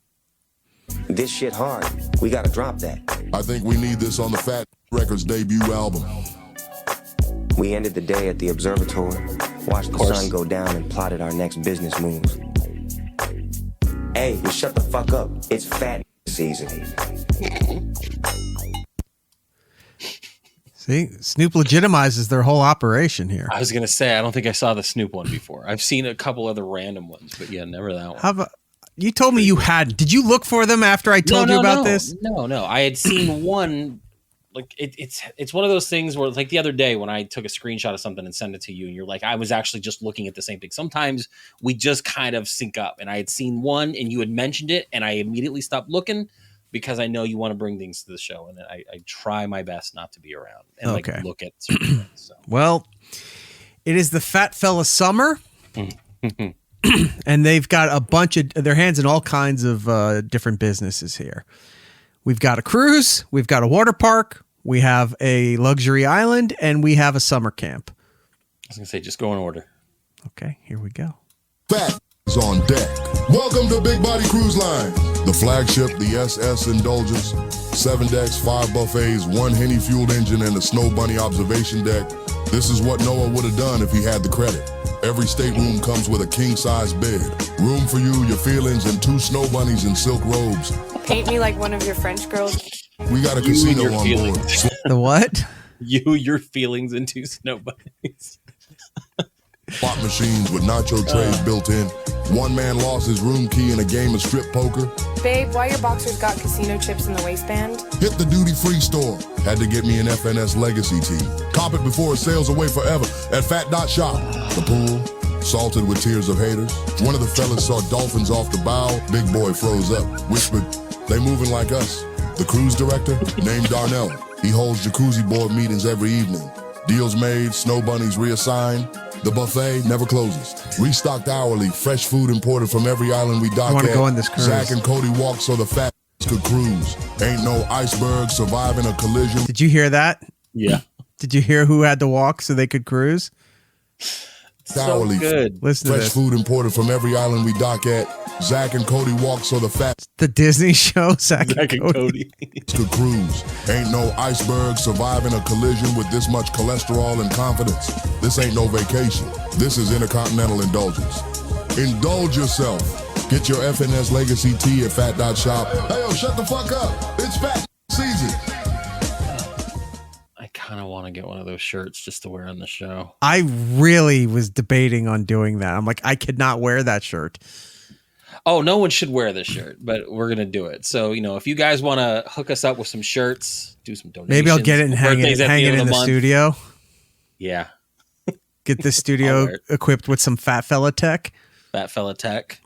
This shit hard. We gotta drop that. I think we need this on the Fat Records debut album. We ended the day at the observatory, watched the sun go down and plotted our next business moves. Hey, you shut the fuck up. It's fat season. See, Snoop legitimizes their whole operation here. I was going to say, I don't think I saw the Snoop one before. I've seen a couple other random ones, but yeah, never that one. How about, you told me you had. Did you look for them after I told you about this? No. I had seen one. Like it's one of those things where, like the other day when I took a screenshot of something and sent it to you, and you're like, I was actually just looking at the same thing. Sometimes we just kind of sync up, and I had seen one, and you had mentioned it, and I immediately stopped looking because I know you want to bring things to the show, and I try my best not to be around and like look at certain things. So. Well, it is the Fat Fella Summer, and they've got a bunch of their hands in all kinds of different businesses here. We've got a cruise, we've got a water park, we have a luxury island, and we have a summer camp. I was going to say, just go in order. Okay, here we go. Fat is on deck. Welcome to Big Body Cruise Line. The flagship, the SS Indulgence. 7 decks, 5 buffets, 1 Henny-fueled engine, and a Snow Bunny observation deck. This is what Noah would have done if he had the credit. Every stateroom comes with a king-size bed. Room for you, your feelings, and 2 snow bunnies in silk robes. Paint me like one of your French girls. We got a casino on board. The what? Your feelings into snow bunnies. Slot machines with nacho trays built in. One man lost his room key in a game of strip poker. Babe, why your boxers got casino chips in the waistband? Hit the duty-free store. Had to get me an FNS Legacy tee. Cop it before it sails away forever at Fat Dot Shop. The pool, salted with tears of haters. One of the fellas saw dolphins off the bow. Big boy froze up, whispered, they moving like us. The cruise director, named Darnell. He holds jacuzzi board meetings every evening. Deals made, snow bunnies reassigned. The buffet never closes. Restocked hourly, fresh food imported from every island we dock I want at. to go on this cruise. Zach and Cody walk so the fat could cruise. Ain't no iceberg surviving a collision. Did you hear that? Yeah. Did you hear who had to walk so they could cruise? So good. Listen to fresh this. food imported from every island we dock at. Zach and Cody walk so the fat The Disney show, Zach Zach and Cody. could cruise. Ain't no iceberg surviving a collision with this much cholesterol and confidence. This ain't no vacation. This is intercontinental indulgence. Indulge yourself. Get your FNS Legacy tea at fat.shop. Hey, yo, shut the fuck up. It's fat season. I kind of want to get one of those shirts just to wear on the show. I really was debating on doing that. I'm like, I could not wear that shirt. Oh, no one should wear this shirt, but we're going to do it. So, if you guys want to hook us up with some shirts, do some donations. Maybe I'll get it and hang it in the studio. Yeah. Get the studio equipped with some fat fella tech. Fat fella tech.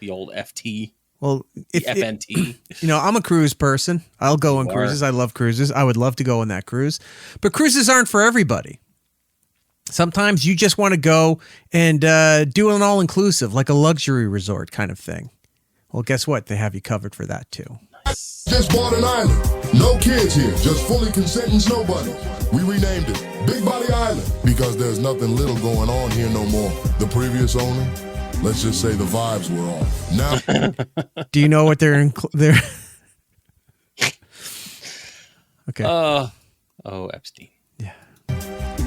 The old FT. Well, FNT. I'm a cruise person. I'll go on cruises. I love cruises. I would love to go on that cruise. But cruises aren't for everybody. Sometimes you just want to go and do an all-inclusive, like a luxury resort kind of thing. Well, guess what? They have you covered for that, too. Just bought an island. No kids here, just fully consenting snow bunnies. We renamed it Big Body Island because there's nothing little going on here no more. The previous owner, let's just say the vibes were off. Now, do you know what they're Okay. Epstein. Yeah.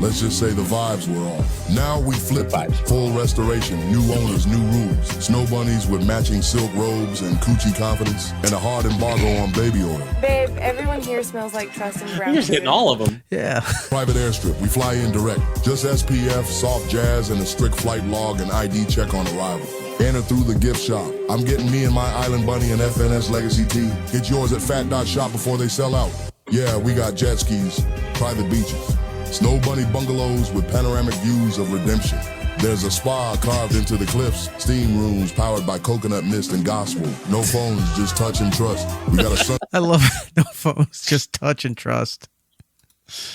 Let's just say the vibes were off. Now we flip full restoration, new owners, new rules. Snow bunnies with matching silk robes and coochie confidence, and a hard embargo on baby oil. Babe, everyone here smells like trust and brown. You're just hitting all of them. Yeah. Private airstrip, we fly in direct. Just SPF, soft jazz, and a strict flight log and ID check on arrival. Enter through the gift shop. I'm getting me and my Island Bunny and FNS Legacy tea. Get yours at fat.shop before they sell out. Yeah, we got jet skis, private beaches, Snow Bunny bungalows with panoramic views of redemption. There's a spa carved into the cliffs, steam rooms powered by coconut mist and gospel. No phones, just touch and trust. We got a sun. I love it. No phones, just touch and trust.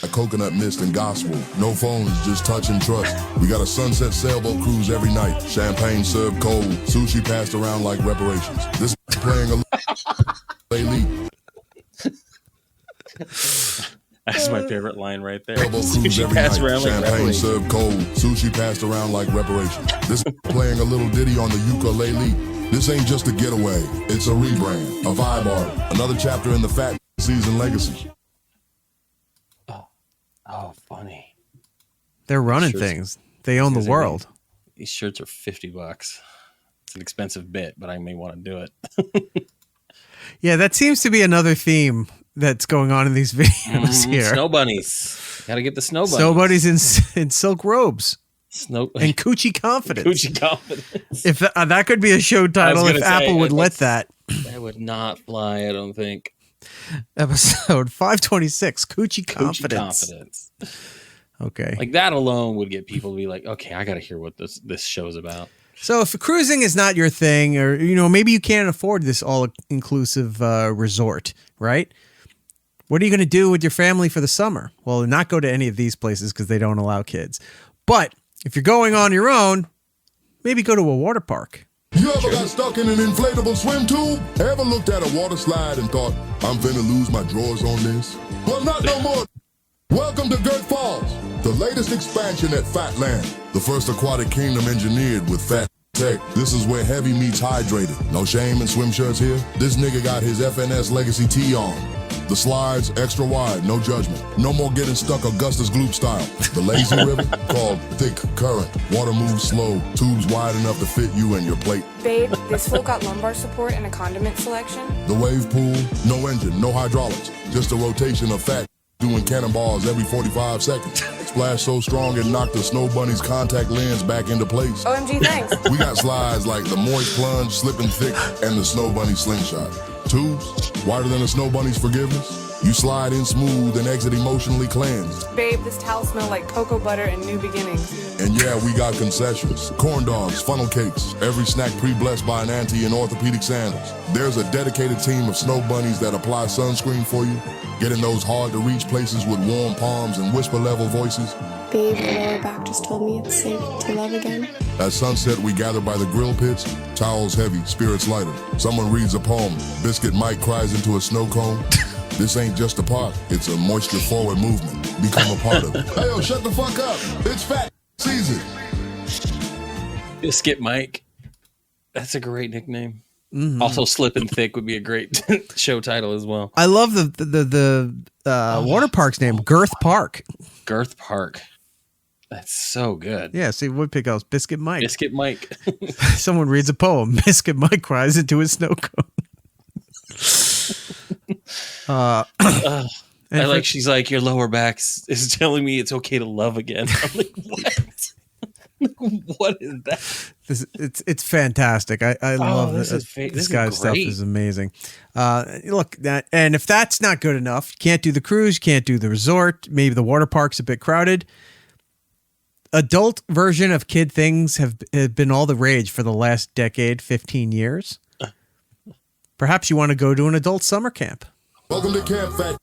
A coconut mist and gospel. No phones, just touch and trust. We got a sunset sailboat cruise every night. Champagne served cold. Sushi passed around like reparations. This is playing a elite. That's my favorite line right there. Sushi passed around like champagne served cold. Sushi passed around like reparations. This is playing a little ditty on the ukulele. This ain't just a getaway. It's a rebrand, a vibe art, another chapter in the fat season legacy. Oh, funny. They're running things. They own the world. These shirts are $50. It's an expensive bit, but I may want to do it. Yeah, that seems to be another theme that's going on in these videos here. Snow bunnies. Got to get the snow bunnies. Snow bunnies in silk robes. And coochie confidence. Coochie confidence. If that could be a show title, if Apple would let that. That would not fly, I don't think. Episode 526, Coochie Confidence. Okay. Like that alone would get people to be like, okay, I got to hear what this show's about. So if cruising is not your thing, or maybe you can't afford this all-inclusive resort, right? What are you going to do with your family for the summer? Well, not go to any of these places because they don't allow kids. But if you're going on your own, maybe go to a water park. You ever got stuck in an inflatable swim tube? Ever looked at a water slide and thought, I'm finna lose my drawers on this? Well, not no more. Welcome to Girt Falls, the latest expansion at Fatland, the first aquatic kingdom engineered with fat tech. This is where heavy meets hydrated. No shame in swim shirts here. This nigga got his FNS Legacy tee on. The slides extra wide, no judgment. No more getting stuck Augustus Gloop style. The lazy river, called thick current. Water moves slow, tubes wide enough to fit you and your plate. Babe, this float got lumbar support and a condiment selection. The wave pool, no engine, no hydraulics. Just a rotation of fat doing cannonballs every 45 seconds. Splash so strong it knocked the Snow Bunny's contact lens back into place. OMG, thanks. We got slides like the Moist Plunge, Slippin' Thick, and the Snow Bunny Slingshot. Tubes, wider than the Snow Bunny's forgiveness. You slide in smooth and exit emotionally cleansed. Babe, this towel smells like cocoa butter and new beginnings. And yeah, we got concessions. Corn dogs, funnel cakes, every snack pre-blessed by an auntie in orthopedic sandals. There's a dedicated team of Snow Bunnies that apply sunscreen for you, get in those hard-to-reach places with warm palms and whisper-level voices. Babe, my lower back just told me it's safe to love again. At sunset, we gather by the grill pits, towels heavy, spirits lighter. Someone reads a poem, Biscuit Mike cries into a snow cone. This ain't just a park, it's a moisture-forward movement. Become a part of it. Hey, yo, shut the fuck up. It's fat season. Biscuit Mike. That's a great nickname. Mhm. Also, Slippin' Thick would be a great show title as well. I love the water park's name, Girth Park. Girth Park. That's so good. Yeah, see, Woodpig goes, Biscuit Mike. Biscuit Mike. Someone reads a poem. Biscuit Mike cries into a snow cone. She's like, your lower back is telling me it's okay to love again. I'm like, what? What is that? It's fantastic. I love this. This guy's stuff is amazing. Look, and if that's not good enough, you can't do the cruise, you can't do the resort. Maybe the water park's a bit crowded. Adult version of kid things have been all the rage for the last decade, 15 years. Perhaps you want to go to an adult summer camp. Welcome to Camp Fat.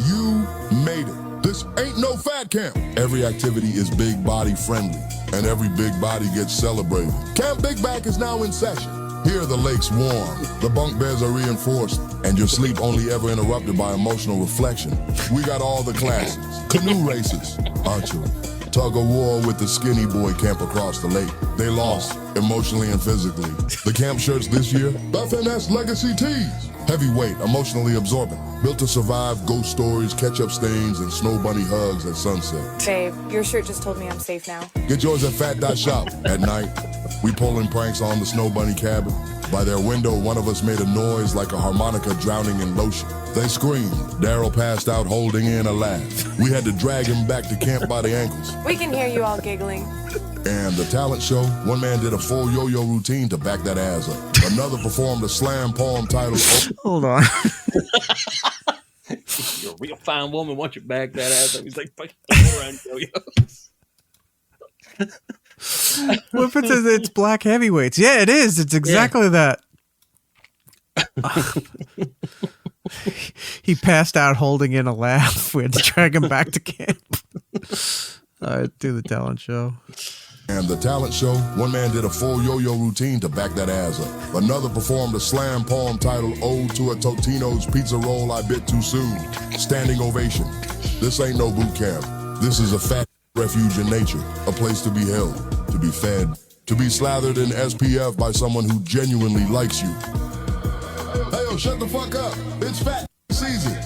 You made it. This ain't no fat camp. Every activity is big body friendly, and every big body gets celebrated. Camp Big Back is now in session. Here the lake's warm, the bunk beds are reinforced, and your sleep only ever interrupted by emotional reflection. We got all the classes, canoe races, archery, tug of war with the skinny boy camp across the lake. They lost, emotionally and physically. The camp shirts this year, FNS Legacy Tees. Heavyweight, emotionally absorbent, built to survive ghost stories, ketchup stains, and snow bunny hugs at sunset. Babe, your shirt just told me I'm safe now. Get yours at fat.shop. At night, we pulling pranks on the snow bunny cabin. By their window, one of us made a noise like a harmonica drowning in lotion. They screamed. Daryl passed out holding in a laugh. We had to drag him back to camp by the ankles. We can hear you all giggling. And the talent show, one man did a full yo-yo routine to back that ass up. Another performed a slam poem titled... Hold on. You're a real fine woman. Once you back that ass up, he's like, fucking around yo-yos. What if it says it's black heavyweights? Yeah, it is. It's exactly that. He passed out holding in a laugh. We had to drag him back to camp. All right, do the talent show. And the talent show, one man did a full yo-yo routine to back that ass up. Another performed a slam poem titled Ode to a Totino's Pizza Roll I Bit Too Soon. Standing ovation. This ain't no boot camp. This is a fat refuge in nature. A place to be held, to be fed, to be slathered in SPF by someone who genuinely likes you. Hey, yo, shut the fuck up. It's fat season.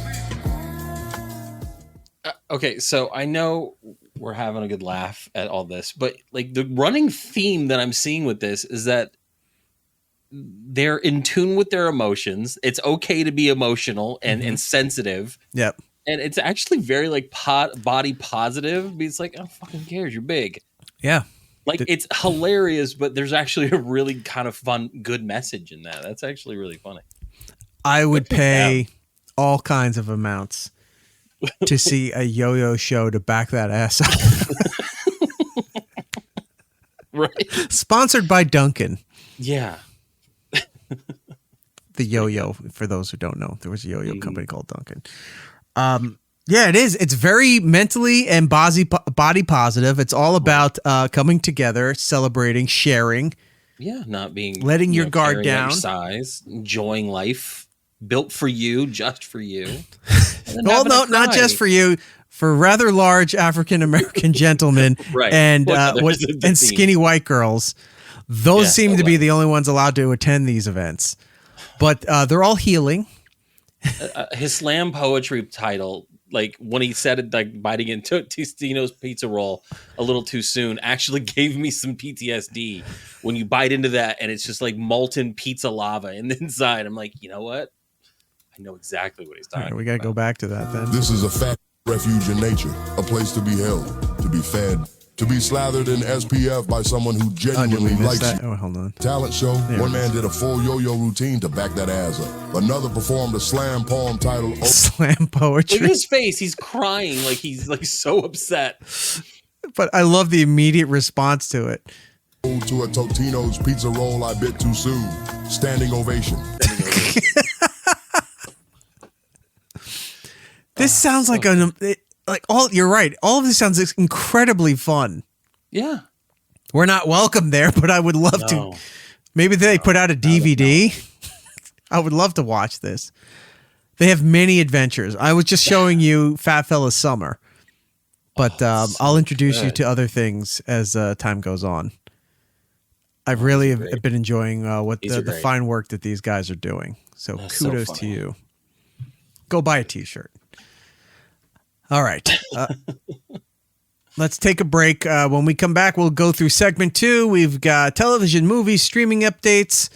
Okay, so I know we're having a good laugh at all this, but like the running theme that I'm seeing with this is that they're in tune with their emotions. It's okay to be emotional and sensitive. Yep. And it's actually very like body positive. It's like, oh, fucking cares. You're big. Yeah. Like it's hilarious, but there's actually a really kind of fun, good message in that. That's actually really funny. I would pay all kinds of amounts to see a yo-yo show to back that ass up. Right. Sponsored by Duncan. Yeah. The yo-yo, for those who don't know, there was a yo-yo company called Duncan. Yeah, it is. It's very mentally and body positive. It's all about coming together, celebrating, sharing. Yeah, not being letting your guard down. Exercise, enjoying life, built for you, just for you. Well, no, not just for you. For rather large African American gentlemen right. and skinny white girls. Those seem to be the only ones allowed to attend these events. But they're all healing. His slam poetry title, like when he said it, like biting into Tostino's pizza roll a little too soon, actually gave me some PTSD. When you bite into that and it's just like molten pizza lava in the inside, I'm like, you know what? I know exactly what he's talking about. We got to go back to that then. This is a fat refuge in nature, a place to be held, to be fed, to be slathered in SPF by someone who genuinely likes you. Oh, hold on. Talent show, one man did a full yo-yo routine to back that ass up. Another performed a slam poem titled Slam Poetry. Look at his face. He's crying like he's like so upset. But I love the immediate response to it. Ode to a Totino's Pizza Roll I Bit Too Soon. Standing ovation. This sounds like you're right. All of this sounds incredibly fun. Yeah. We're not welcome there, but I would love to. Maybe they put out a DVD. I would love to watch this. They have many adventures. I was just showing you Fat Fella's Summer, but I'll introduce you to other things as time goes on. I really have been enjoying the fine work that these guys are doing. So kudos to you. Go buy a t-shirt. All right. Let's take a break. When we come back, we'll go through segment 2. We've got television, movies, streaming updates,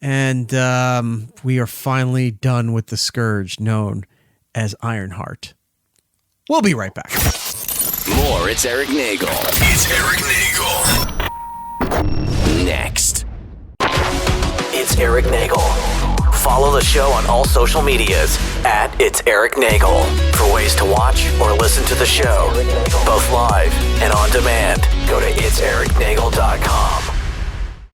and we are finally done with the scourge known as Ironheart. We'll be right back. More, it's Eric Nagel. It's Eric Nagel. Next. It's Eric Nagel. Follow the show on all social medias at It's Eric Nagel for ways to watch or listen to the show, both live and on demand. Go to itsericnagel.com.